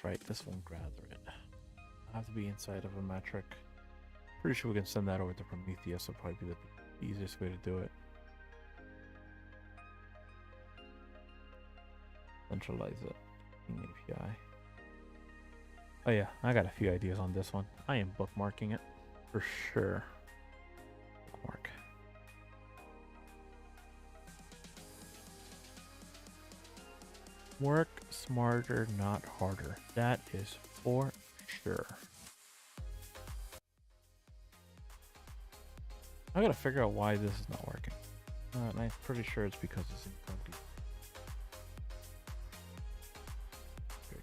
Right, this won't gather it. I have to be inside of a metric. Pretty sure we can send that over to Prometheus. Will probably be the easiest way to do it. Centralize it. API. Oh yeah, I got a few ideas on this one. I am bookmarking it for sure. Bookmark. Work smarter, not harder. That is for sure. I gotta figure out why this is not working. And I'm pretty sure it's because it's incomplete. Okay.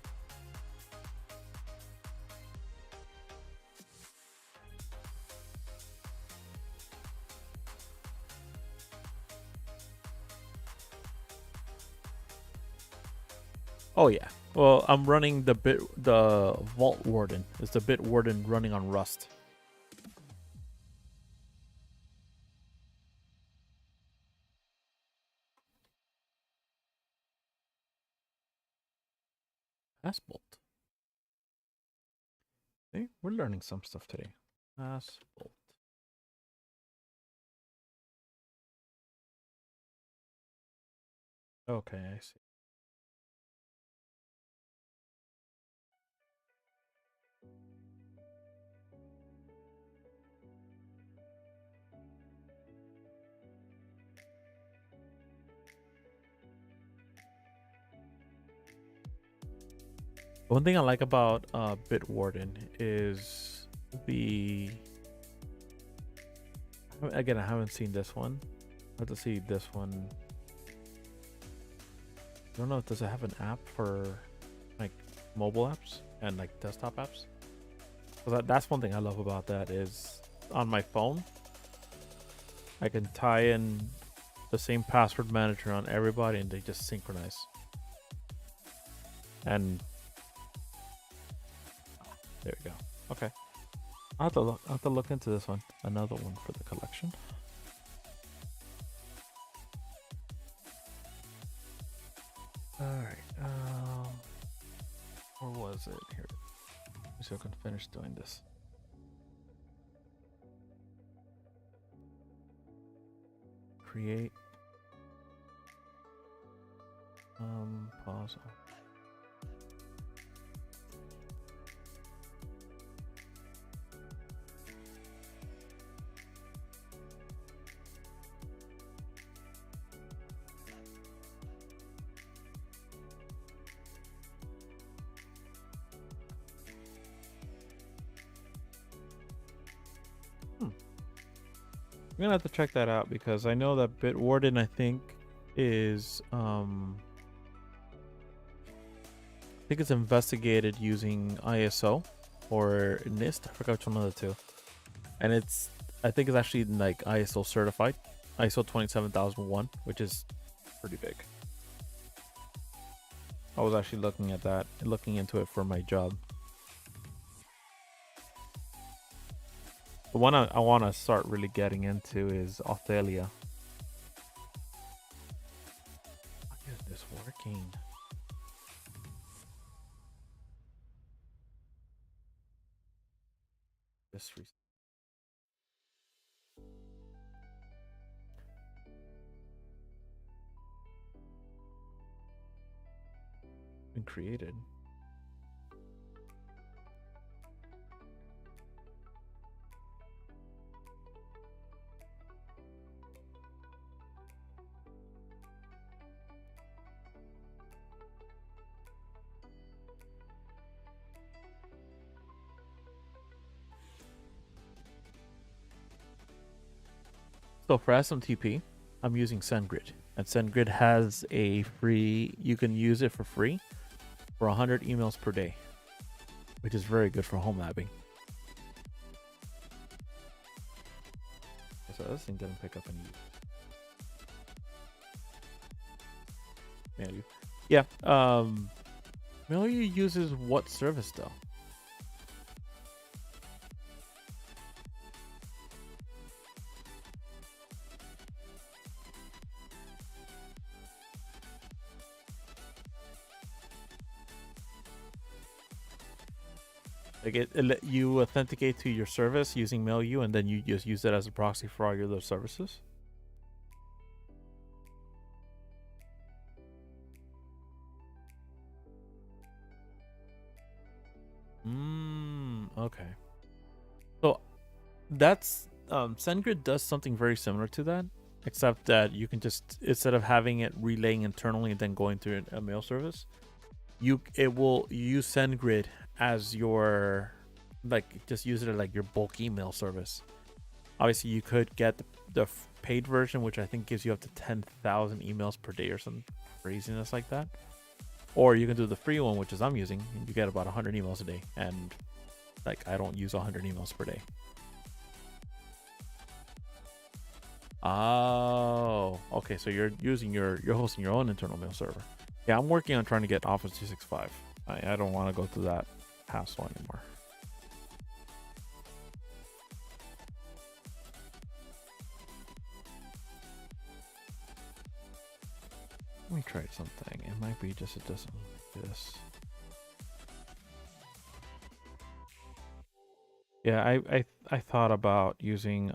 Oh yeah. Well, I'm running the Vault Warden. It's the Bit Warden running on Rust. Asbolt. See, we're learning some stuff today. Asbolt. Okay, I see. One thing I like about Bitwarden is the... Again, I haven't seen this one. I have to see this one. I don't know, does it have an app for mobile apps and like desktop apps. So that's one thing I love about that is on my phone, I can tie in the same password manager on everybody and they just synchronize. And there we go. Okay. I'll have to look into this one. Another one for the collection. Alright. Where was it? Here. So I can finish doing this. Create. Pause. I'm gonna have to check that out because I know that Bitwarden, I think, is I think it's investigated using ISO or NIST. I forgot which one of the two. And I think it's actually like ISO certified, ISO 27001, which is pretty big. I was actually looking at that and looking into it for my job. The one I want to start really getting into is Authelia. Why is this working? This been created. So for SMTP, I'm using SendGrid, and SendGrid has a free. You can use it for free for 100 emails per day, which is very good for home labbing. So this thing didn't pick up any. Mail.u. Yeah. Mail.u uses what service though? Like you authenticate to your service using Mail.u, and then you just use it as a proxy for all your other services. Okay. So that's SendGrid does something very similar to that, except that you can just, instead of having it relaying internally and then going through a mail service, it will use SendGrid as your, like, just use it as like your bulk email service. Obviously you could get the paid version, which I think gives you up to 10,000 emails per day or some craziness like that, or you can do the free one, which is I'm using, and you get about 100 emails a day, and like I don't use 100 emails per day. Oh, okay. So you're hosting your own internal mail server. Yeah, I'm working on trying to get Office 365. I don't want to go through that hassle anymore. Let me try something. It might be just it doesn't like this. Yeah, I thought about using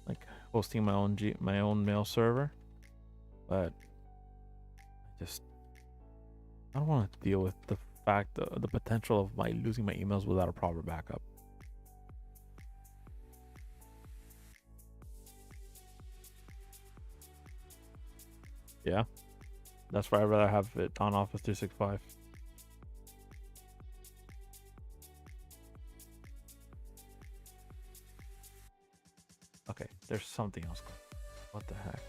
like hosting my own mail server, but I don't want to deal with the fact the potential of losing my emails without a proper backup. Yeah, that's why I'd rather have it on Office 365. Okay, there's something else. What the heck?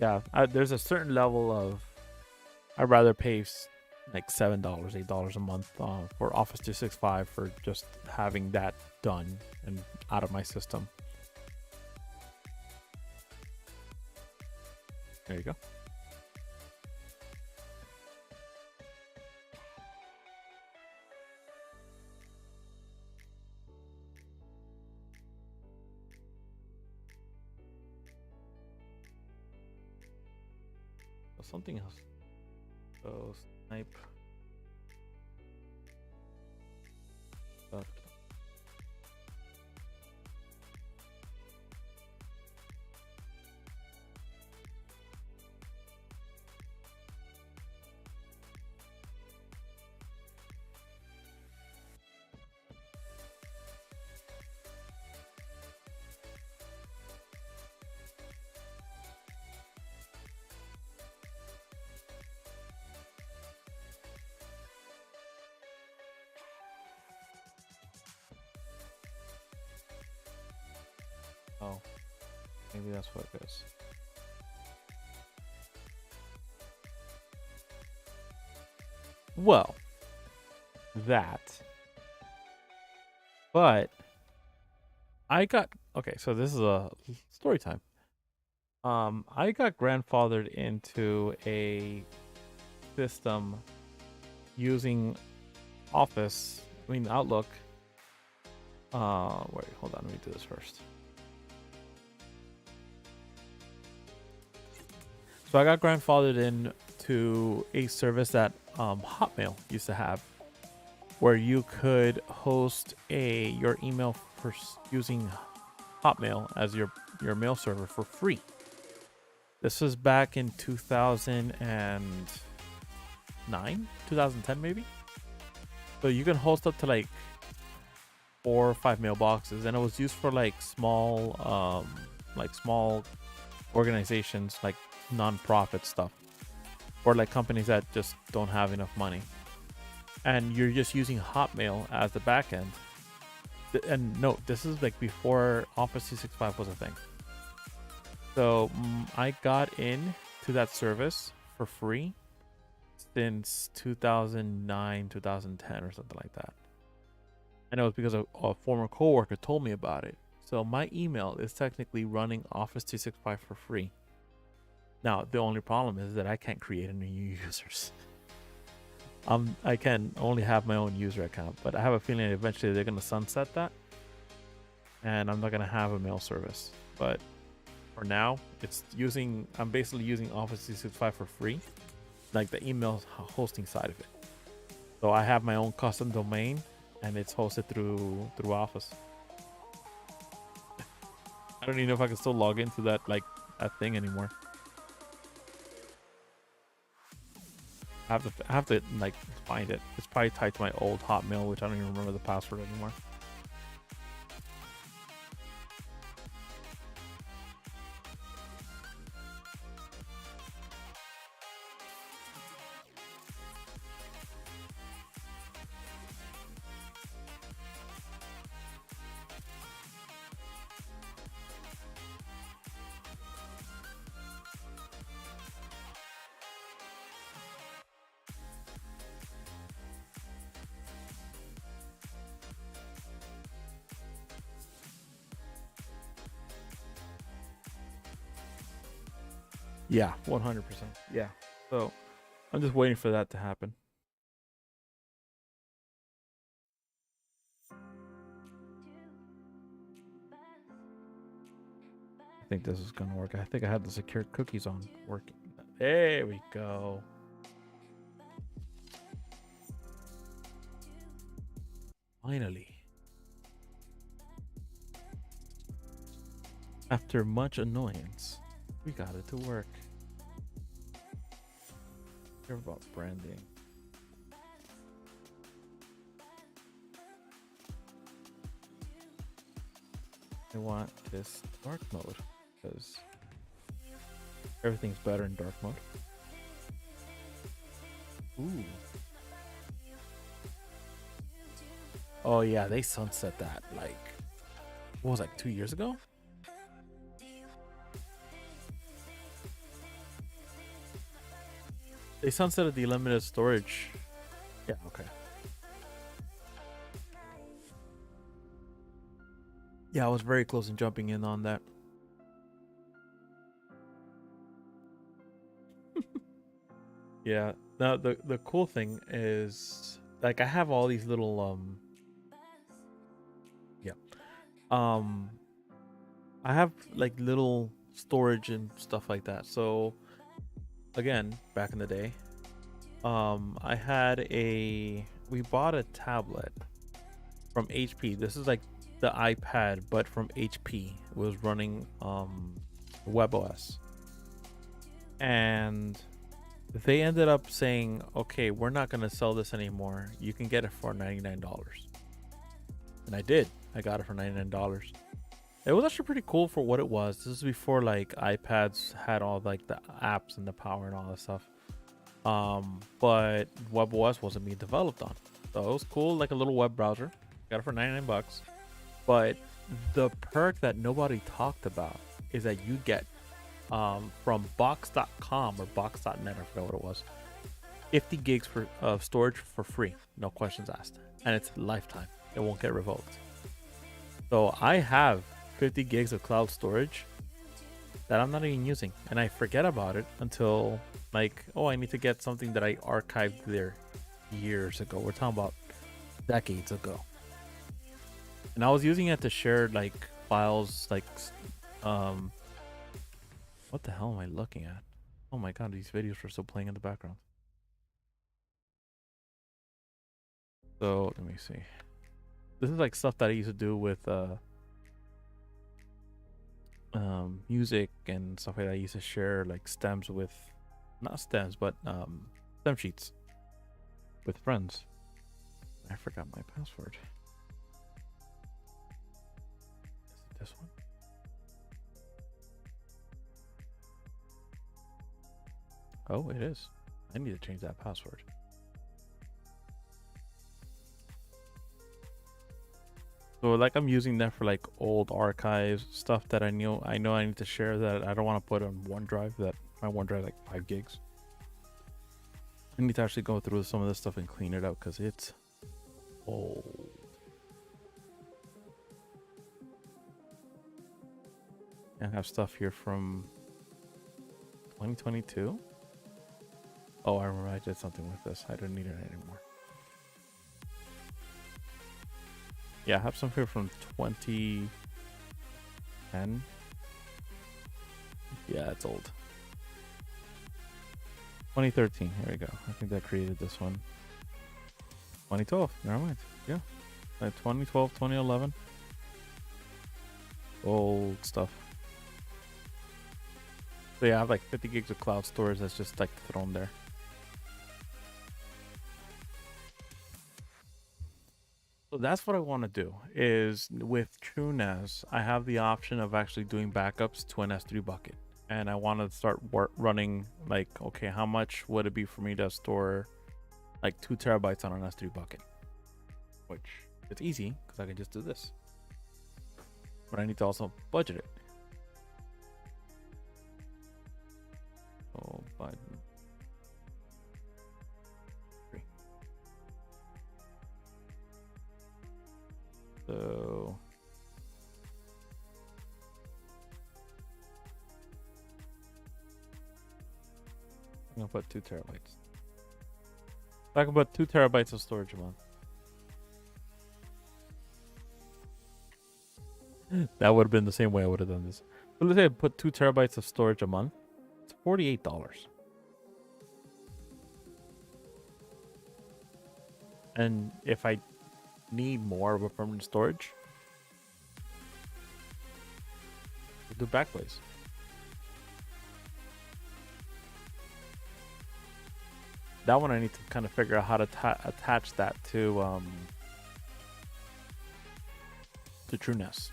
Yeah, there's a certain level of I'd rather pay like $7, $8 a month for Office 365 for just having that done and out of my system. There you go. Something else. So snipe. Stuff. Oh, maybe that's what it is. Well, that. But I got okay. So this is a story time. I got grandfathered into a system using Office. I mean Outlook. Wait, hold on. Let me do this first. So I got grandfathered into a service that Hotmail used to have, where you could host your email for using Hotmail as your mail server for free. This was back in 2009, 2010 maybe. So you can host up to like 4 or 5 mailboxes, and it was used for like small organizations, like non-profit stuff, or like companies that just don't have enough money, and you're just using Hotmail as the backend. And no, this is like before Office 365 was a thing. So I got in to that service for free since 2009, 2010 or something like that. And it was because a former coworker told me about it. So my email is technically running Office 365 for free. Now, the only problem is that I can't create any new users. I can only have my own user account, but I have a feeling eventually they're going to sunset that, and I'm not going to have a mail service. But for now, I'm basically using Office 365 for free, like the email hosting side of it. So I have my own custom domain, and it's hosted through Office. I don't even know if I can still log into that thing anymore. I have to like find it. It's probably tied to my old Hotmail, which I don't even remember the password anymore. Yeah, 100%. Yeah. So I'm just waiting for that to happen. I think this is gonna work. I think I had the secure cookies on working. There we go. Finally. After much annoyance, we got it to work. Care about branding. I want this dark mode because everything's better in dark mode. Ooh. Oh yeah, they sunset that what was it, like 2 years ago? They sunsetted the limited storage. Yeah, okay. Yeah, I was very close in jumping in on that. Yeah. Now the cool thing is like I have all these little yeah. Um I have like little storage and stuff like that. So again, back in the day, I had a we bought a tablet from HP. This is like the iPad but from HP. It was running WebOS. And they ended up saying, "Okay, we're not going to sell this anymore. You can get it for $99." And I did. I got it for $99. It was actually pretty cool for what it was. This is before like iPads had all like the apps and the power and all that stuff. But WebOS wasn't being developed on. So it was cool, like a little web browser. Got it for 99 bucks. But the perk that nobody talked about is that you get from box.com or box.net, I forgot what it was, 50 gigs of storage for free, no questions asked. And it's lifetime. It won't get revoked. So I have 50 gigs of cloud storage that I'm not even using. And I forget about it until like, oh, I need to get something that I archived there years ago. We're talking about decades ago. And I was using it to share like files like what the hell am I looking at? Oh my god, these videos are still playing in the background. So let me see. This is like stuff that I used to do with music and stuff like that. I used to share like stems with, not stems, but stem sheets with friends. I forgot my password. Is it this one? Oh, it is. I need to change that password. So like I'm using that for like old archives, stuff that I know I need to share that I don't want to put on OneDrive, that my OneDrive like 5 gigs. I need to actually go through some of this stuff and clean it out because it's old. I have stuff here from 2022. Oh, I remember I did something with this. I don't need it anymore. Yeah, I have some here from 2010. Yeah, it's old. 2013. Here we go. I think that created this one. 2012. Never mind. Yeah. 2012, 2011. Old stuff. So yeah, I have like 50 gigs of cloud storage that's just like thrown there. So that's what I want to do is with TrueNAS, I have the option of actually doing backups to an S3 bucket. And I want to start running like, okay, how much would it be for me to store like 2 terabytes on an S3 bucket? Which it's easy because I can just do this. But I need to also budget it. Oh, but so I'm gonna put 2 terabytes. I can put 2 terabytes of storage a month. That would have been the same way I would have done this. But let's say I put 2 terabytes of storage a month. It's $48. And if I need more of a permanent storage, we'll do Backblaze. That one I need to kind of figure out how to attach that to TrueNAS.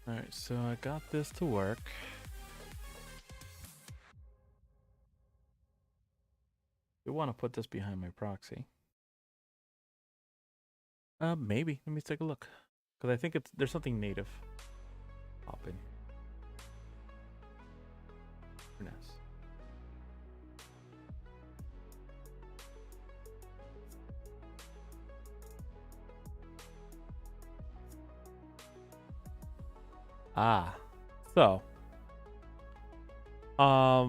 Alright, so I got this to work. We want to put this behind my proxy. Maybe. Let me take a look. Because I think there's something native. Pop in. Finesse. Ah. So, I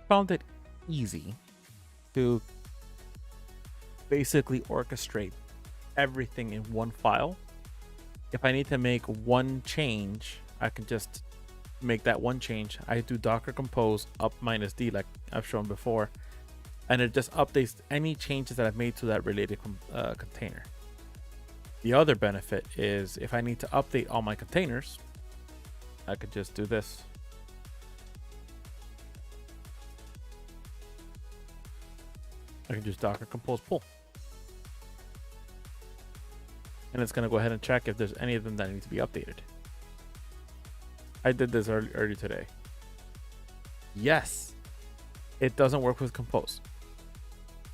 found it easy to basically orchestrate everything in one file. If I need to make one change, I can just make that one change. I do Docker compose up -d like I've shown before, and it just updates any changes that I've made to that related container. The other benefit is if I need to update all my containers, I could just do this. I can just Docker compose pull. And it's going to go ahead and check if there's any of them that need to be updated. I did this earlier today. Yes, it doesn't work with compose.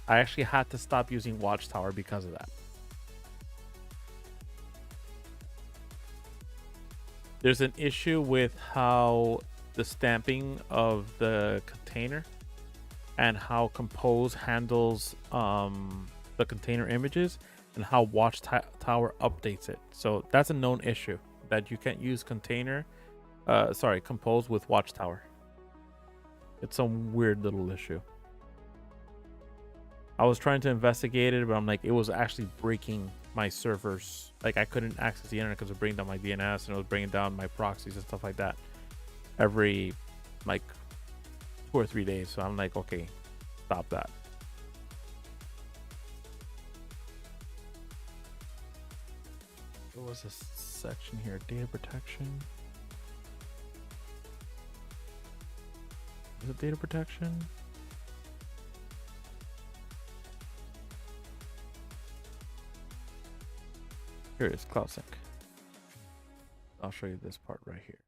I actually had to stop using Watchtower because of that. There's an issue with how the stamping of the container and how compose handles the container images and how Watchtower updates it. So that's a known issue that you can't use compose with Watchtower. It's some weird little issue. I was trying to investigate it, but I'm like, it was actually breaking my servers. Like I couldn't access the internet because it was bringing down my DNS and it was bringing down my proxies and stuff like that every like 2 or 3 days. So I'm like, okay, stop that. What was this section here? Data protection. Is it data protection? Here it is, Cloud Sync. I'll show you this part right here.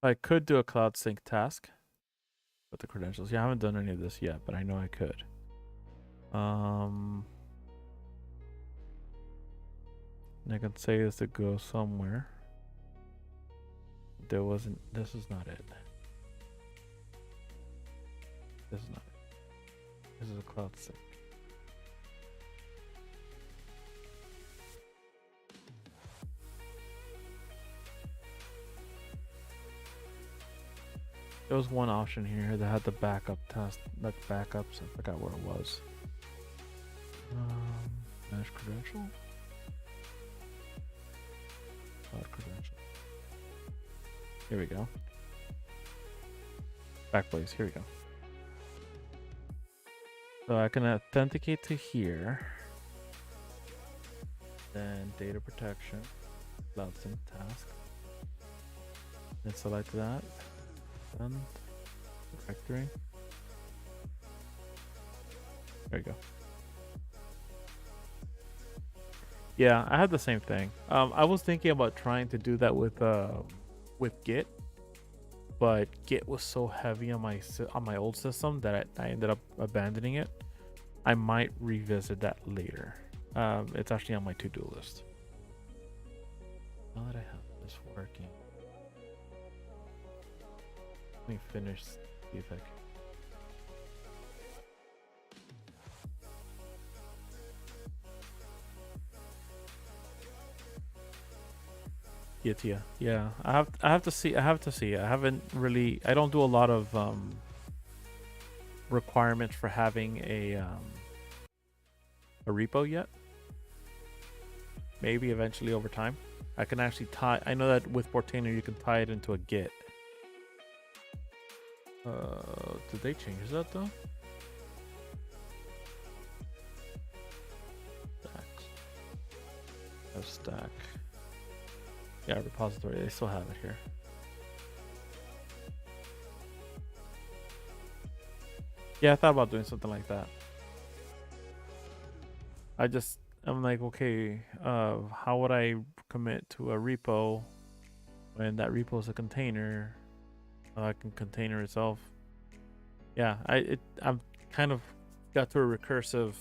I could do a Cloud Sync task with the credentials. Yeah, I haven't done any of this yet, but I know I could. And I can say this to go somewhere. There wasn't. This is not it. This is not it. This is a Cloud Sync. There was one option here that had the backup task, like backups. I forgot where it was. Manage credential. Cloud credential. Here we go. Backblaze. Here we go. So I can authenticate to here. Then data protection, Cloud Sync task. Then select that. Done. Directory. There you go. Yeah, I had the same thing. I was thinking about trying to do that with Git, but Git was so heavy on my old system that I ended up abandoning it. I might revisit that later. It's actually on my to-do list. Now that I have this working. Let me finish, see if I can. Yeah. I have to see. I haven't really. I don't do a lot of requirements for having a repo yet. Maybe eventually over time. I can actually tie. I know that with Portainer you can tie it into a Git. Did they change that though? Stack. Yeah, repository. They still have it here. Yeah, I thought about doing something like that. I'm like, okay, how would I commit to a repo when that repo is a container? I can container itself. Yeah, I'm kind of got to a recursive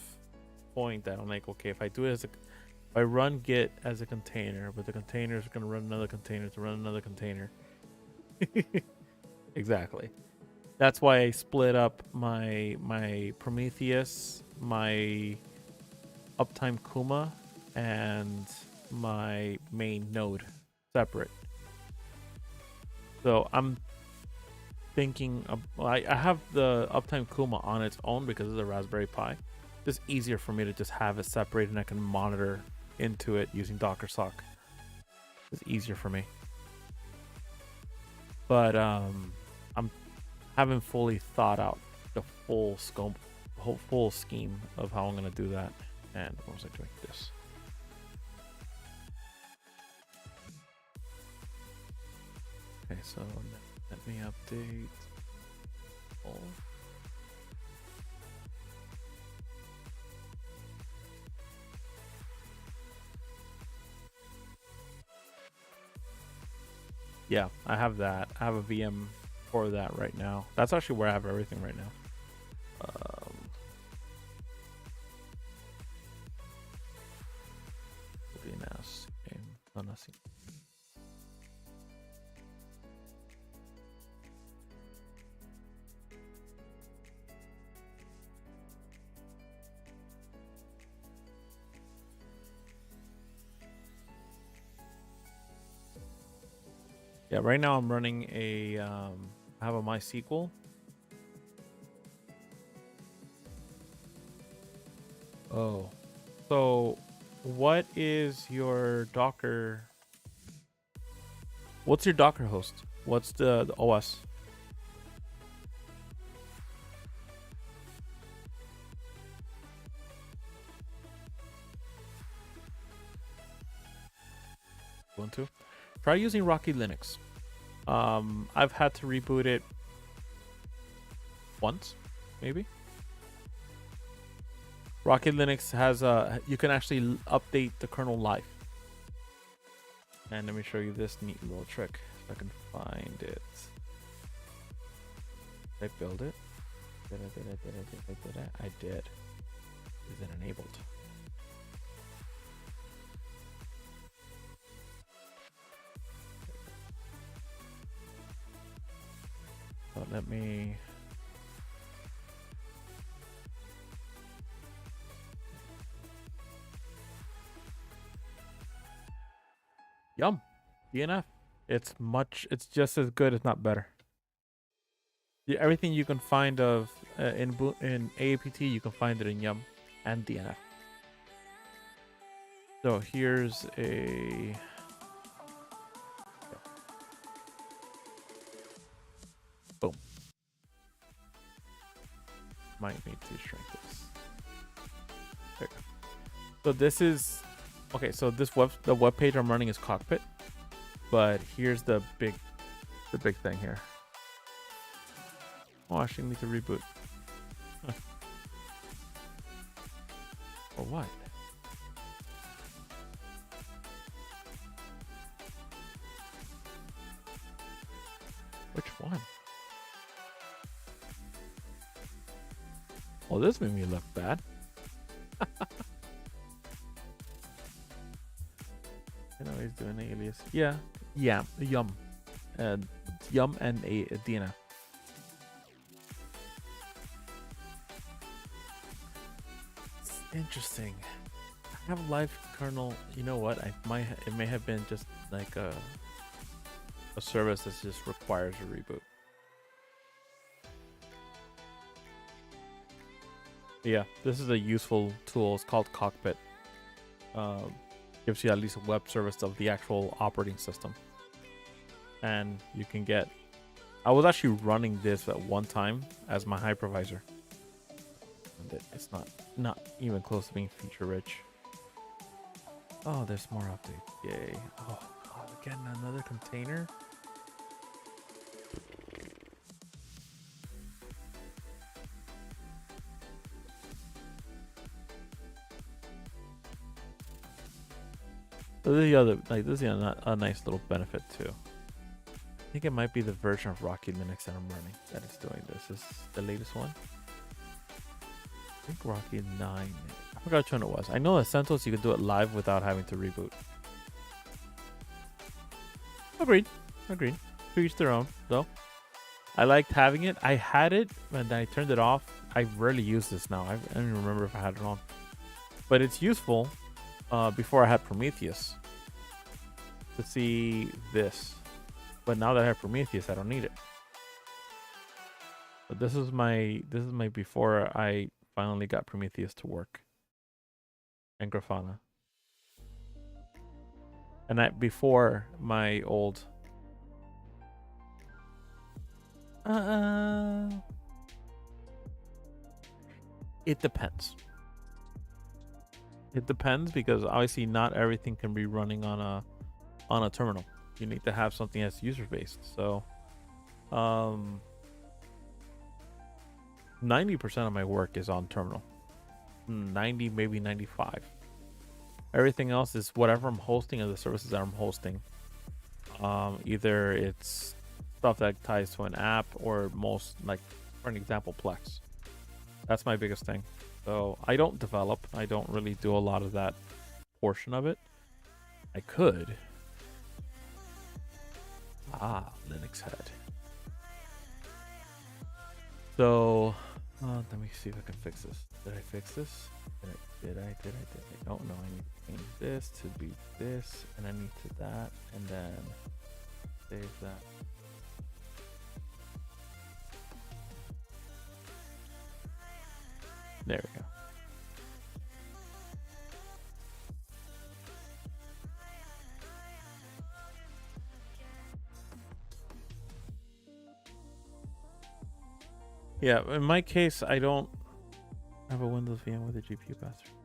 point that I'm like, okay, if I do it as a, if I run Git as a container, but the container is going to run another container to run another container. Exactly. That's why I split up my Prometheus, my Uptime Kuma, and my main node separate. So I'm thinking I have the Uptime Kuma on its own because it's a Raspberry Pi. It's easier for me to just have it separated and I can monitor into it using Docker Sock. It's easier for me. But I'm haven't fully thought out the full scope, whole full scheme of how I'm gonna do that. And what was I doing? This. Okay, so let me update. Oh. Yeah, I have that. I have a VM for that right now. That's actually where I have everything right now. Yeah, right now I'm running a I have a MySQL. Oh, so what is your Docker? What's your Docker host? What's the OS? Ubuntu. Try using Rocky Linux. I've had to reboot it once, maybe. Rocky Linux has you can actually update the kernel live. And let me show you this neat little trick if I can find it. Did I build it? I did. Is it enabled? So let me. Yum, DNF. It's just as good, if not better. Everything you can find of in AAPT, you can find it in Yum and DNF. So here's a. Boom. Might need to shrink this. There. So this is okay. So the web page I'm running is Cockpit, but here's the big thing here. Oh, I actually need to reboot. Huh. Or what? Which one? Well, this made me look bad. I know he's doing an alias. Yeah, Yum, Yum and a DNF. Interesting. I have live kernel. You know what? It may have been just like a service that just requires a reboot. Yeah, this is a useful tool. It's called Cockpit. Gives you at least a web service of the actual operating system, and you can get. I was actually running this at one time as my hypervisor. It's not even close to being feature rich. Oh, there's more updates. Yay. Oh, again, another container. So this is the other, like, this is a nice little benefit too. I think it might be the version of Rocky Linux that I'm running that is doing this. Is the latest one. I think Rocky 9. I forgot which one it was. I know that CentOS you could do it live without having to reboot. Agreed. Agreed. To each their own, though. I liked having it. I had it, and then I turned it off. I rarely use this now. I don't even remember if I had it on. But it's useful before I had Prometheus to see this. But now that I have Prometheus, I don't need it. But this is my before I finally got Prometheus to work. And Grafana. And that before my old it depends. It depends because obviously not everything can be running on a terminal. You need to have something that's user based. So 90% of my work is on terminal. 90, maybe 95. Everything else is whatever I'm hosting and the services that I'm hosting. Either it's stuff that ties to an app or most, like for an example, Plex. That's my biggest thing. So I don't develop. I don't really do a lot of that portion of it. I could. Linux head. So let me see if I can fix this. Did I fix this? Did I? I don't know. I need to change this to be this, and I need to that, and then save that. There we go. Yeah, in my case, I don't have a Windows VM with a GPU pass-through.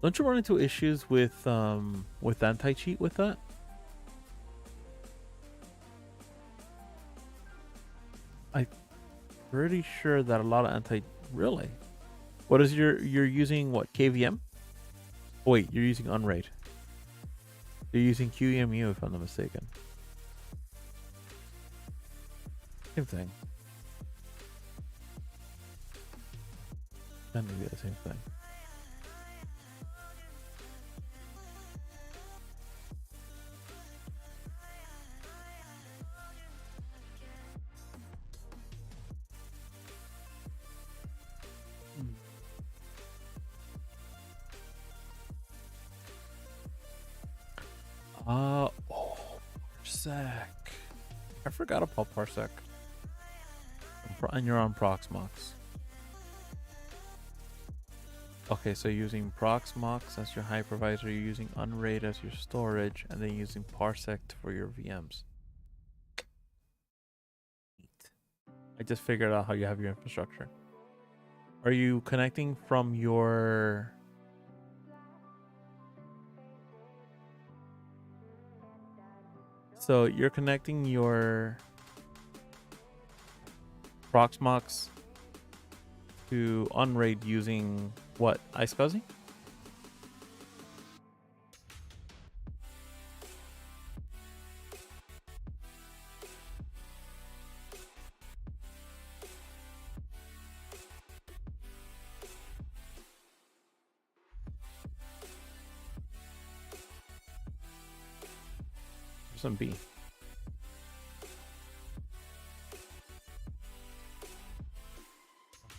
Don't you run into issues with anti-cheat with that? I'm pretty sure that a lot of really. What is you're using what, KVM? Oh, wait, you're using Unraid. You're using QEMU if I'm not mistaken. Same thing. That may be the same thing. Parsec. I forgot about Parsec. And you're on Proxmox. Okay, so using Proxmox as your hypervisor, you're using Unraid as your storage, and then using Parsec for your VMs. Neat. I just figured out how you have your infrastructure. Are you connecting from your... So you're connecting your Proxmox to Unraid using what? iSCSI? Some B.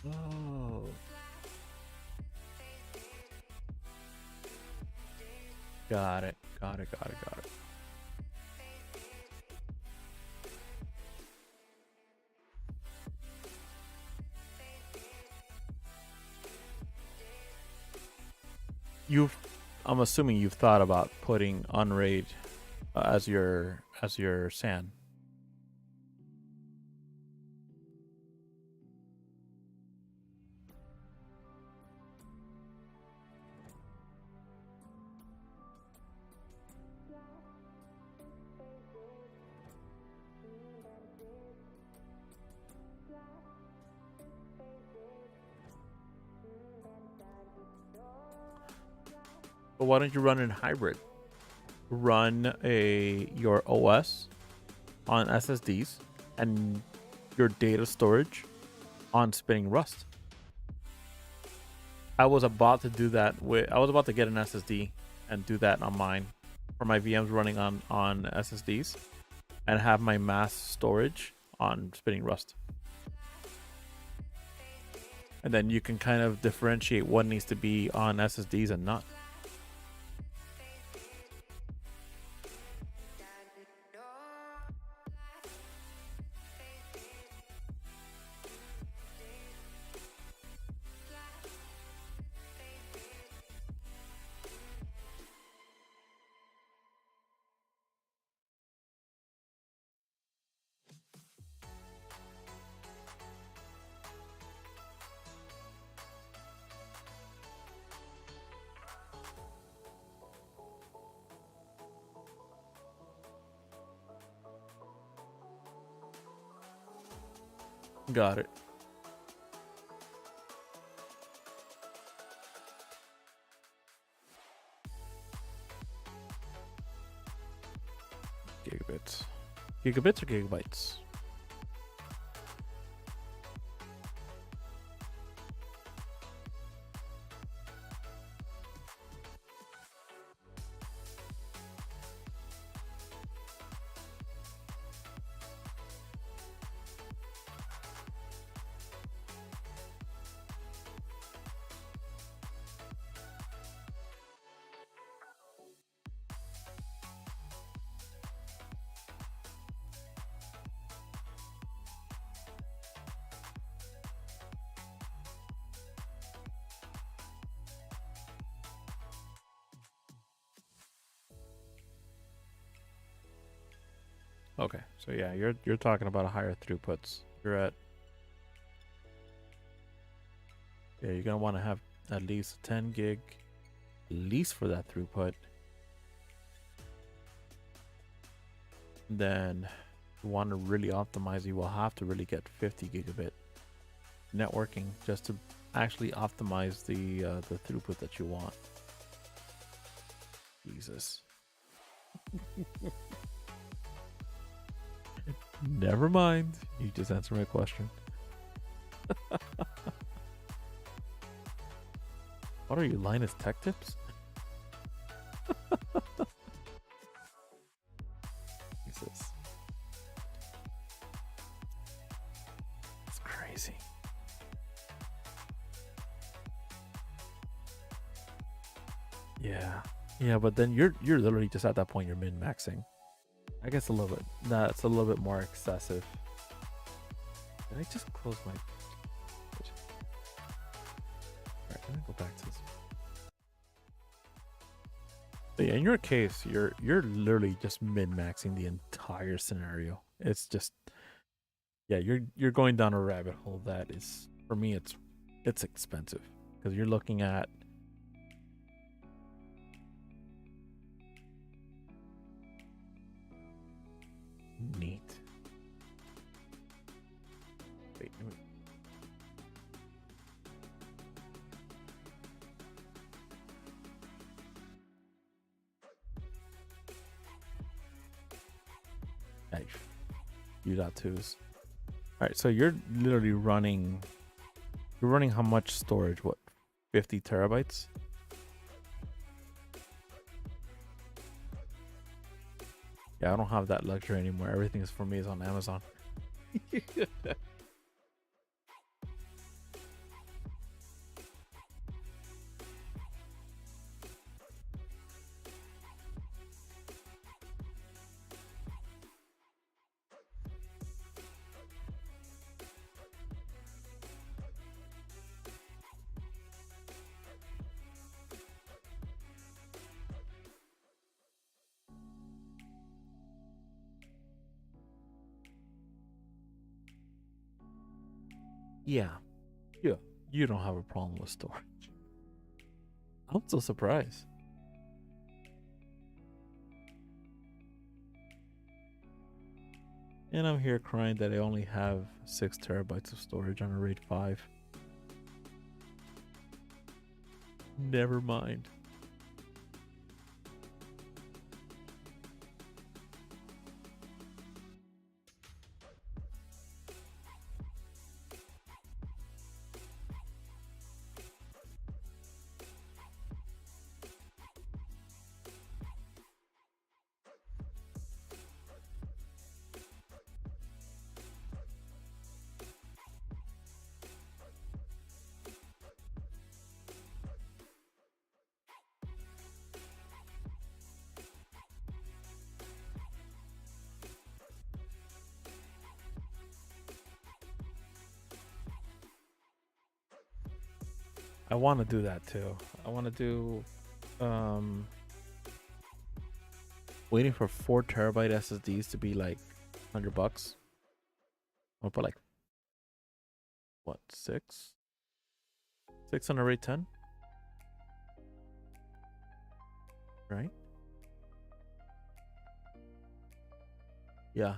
Oh. Got it. I'm assuming you've thought about putting Unraid as your SAN. But why don't you run in hybrid? Run your OS on SSDs and your data storage on spinning Rust. I was about to do that with. I was about to get an SSD and do that on mine for my VMs running on SSDs and have my mass storage on spinning Rust. And then you can kind of differentiate what needs to be on SSDs and not. Got it. Gigabits. Gigabits or gigabytes? Okay, so yeah, you're talking about a higher throughputs. You're at you're gonna want to have at least 10 gig, at least for that throughput. Then you want to really optimize, you will have to really get 50 gigabit networking just to actually optimize the throughput that you want. Jesus. Never mind. You just answered my question. What are you, Linus Tech Tips? Jesus. It's crazy. Yeah. Yeah, but then you're literally just at that point you're min-maxing. I guess a little bit. That's a little bit more excessive. Did I just close my... Alright, let me go back to this. But yeah, in your case, you're literally just min-maxing the entire scenario. It's just... Yeah, you're going down a rabbit hole that is... For me, it's expensive. Because you're looking at... Neat. Wait, let me... Nice. U.2s. Alright, so you're literally running... You're running how much storage? What? 50 terabytes? Yeah, I don't have that luxury anymore. Everything is for me is on Amazon. Yeah. You don't have a problem with storage. I'm so surprised. And I'm here crying that I only have 6 terabytes of storage on a RAID 5. Never mind. I want to do that too. I want to do um waiting for 4 terabyte SSDs to be like $100. I'll put like what, 6 on a rate 10, right? Yeah,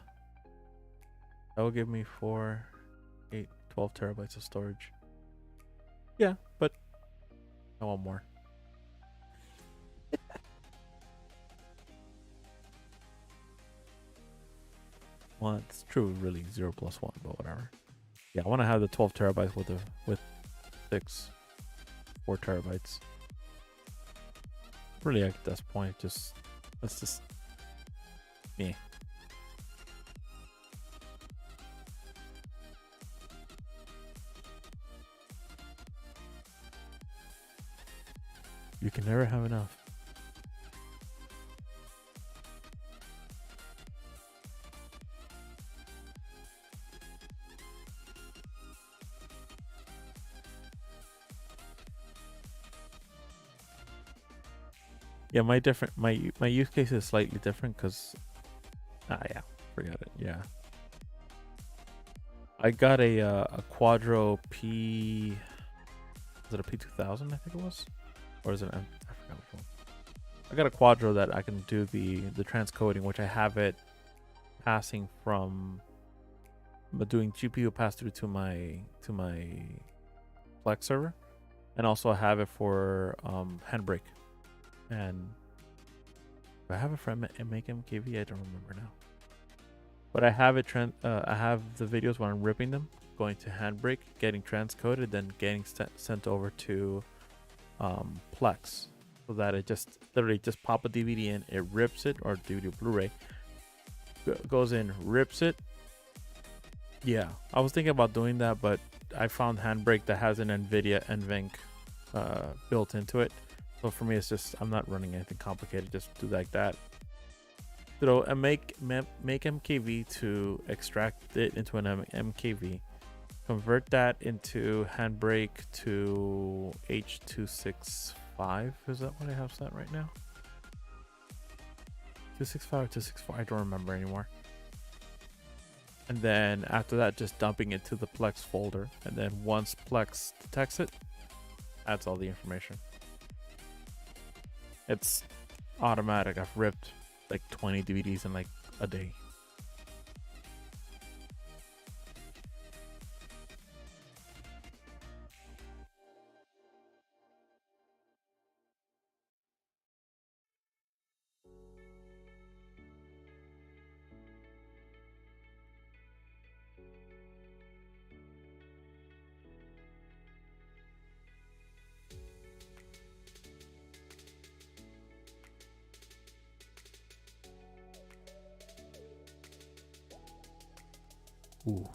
that will give me 4, 8, 12 terabytes of storage. Yeah, but I want more. Well, it's true, really 0 plus 1, but whatever. Yeah, I want to have the 12 terabytes with 6, 4 terabytes. Really, at this point, let's just me. You can never have enough. Yeah, my use case is slightly different because yeah, forget it. Yeah, I got a Quadro P. Is it a P2000? I think it was, or is it? I forgot which one. I got a Quadro that I can do the transcoding, which I have it passing from doing GPU pass through to my Flex server, and also I have it for Handbrake. And do I have it for Make MKV? I don't remember now. But I have it. I have the videos when I'm ripping them, going to Handbrake, getting transcoded, then getting sent over to Plex, so that it just literally just pop a DVD in, it rips it, or DVD Blu-ray goes in, rips it. Yeah, I was thinking about doing that, but I found Handbrake that has an NVIDIA NVENC built into it. So for me, it's just, I'm not running anything complicated. Just do like that. So I make MKV to extract it into an MKV, convert that into Handbrake to H.265. Is that what I have set right now? 265 or 264? I don't remember anymore. And then after that, just dumping it to the Plex folder. And then once Plex detects it, adds all the information. It's automatic. I've ripped like 20 DVDs in like a day. Ooh.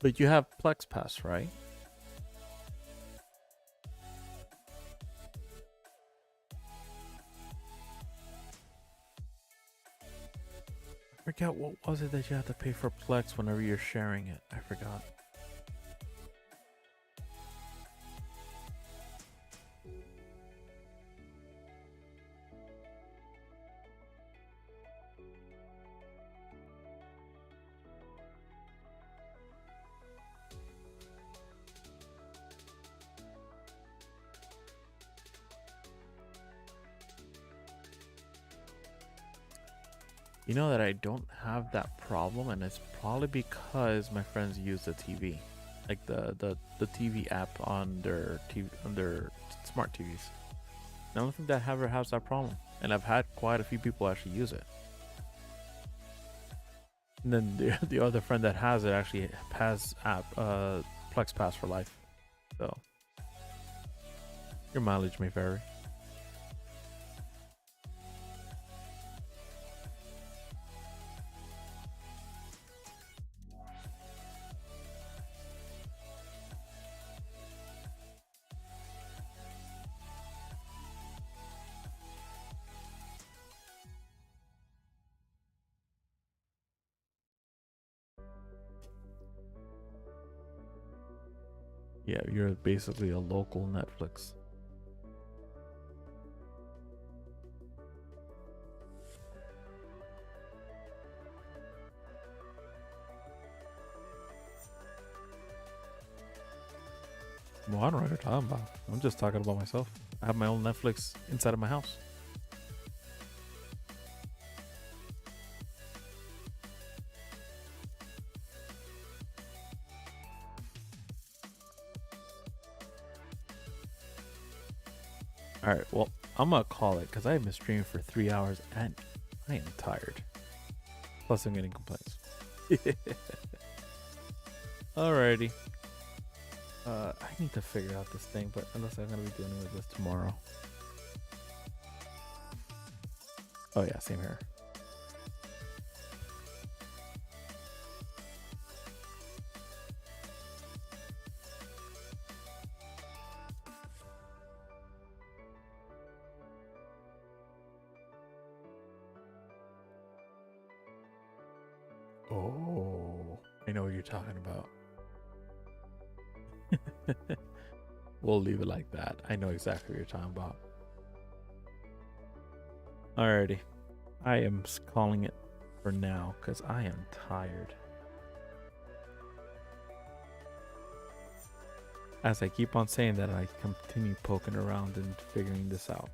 But you have Plex Pass, right? I forgot what was it that you have to pay for Plex whenever you're sharing it. I forgot. You know that I don't have that problem, and it's probably because my friends use the TV, like the TV app on their TV, on their smart TVs. I don't think that ever has that problem, and I've had quite a few people actually use it. And then the other friend that has it actually has app Plex Pass for life, so your mileage may vary. Yeah, you're basically a local Netflix. Well, I don't know what you're talking about. I'm just talking about myself. I have my own Netflix inside of my house. All right, well, I'm gonna call it because I have been streaming for 3 hours and I am tired. Plus, I'm getting complaints. Alrighty. I need to figure out this thing, but unless I'm gonna be dealing with this tomorrow. Oh yeah, same here. Oh, I know what you're talking about. We'll leave it like that. I know exactly what you're talking about. Alrighty. I am calling it for now because I am tired. As I keep on saying that, I continue poking around and figuring this out.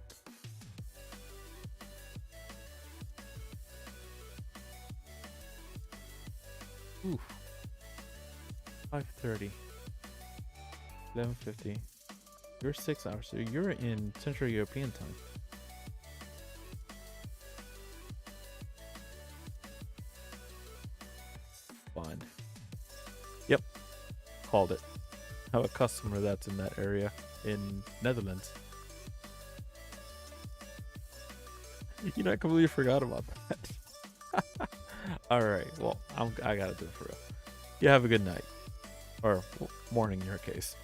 Oof. 5:30. 11:50. You're 6 hours, so you're in Central European time. Fine. Yep. Called it. I have a customer that's in that area in Netherlands. You know, I completely forgot about that. All right. Well, I gotta do it for real. You have a good night or morning in your case.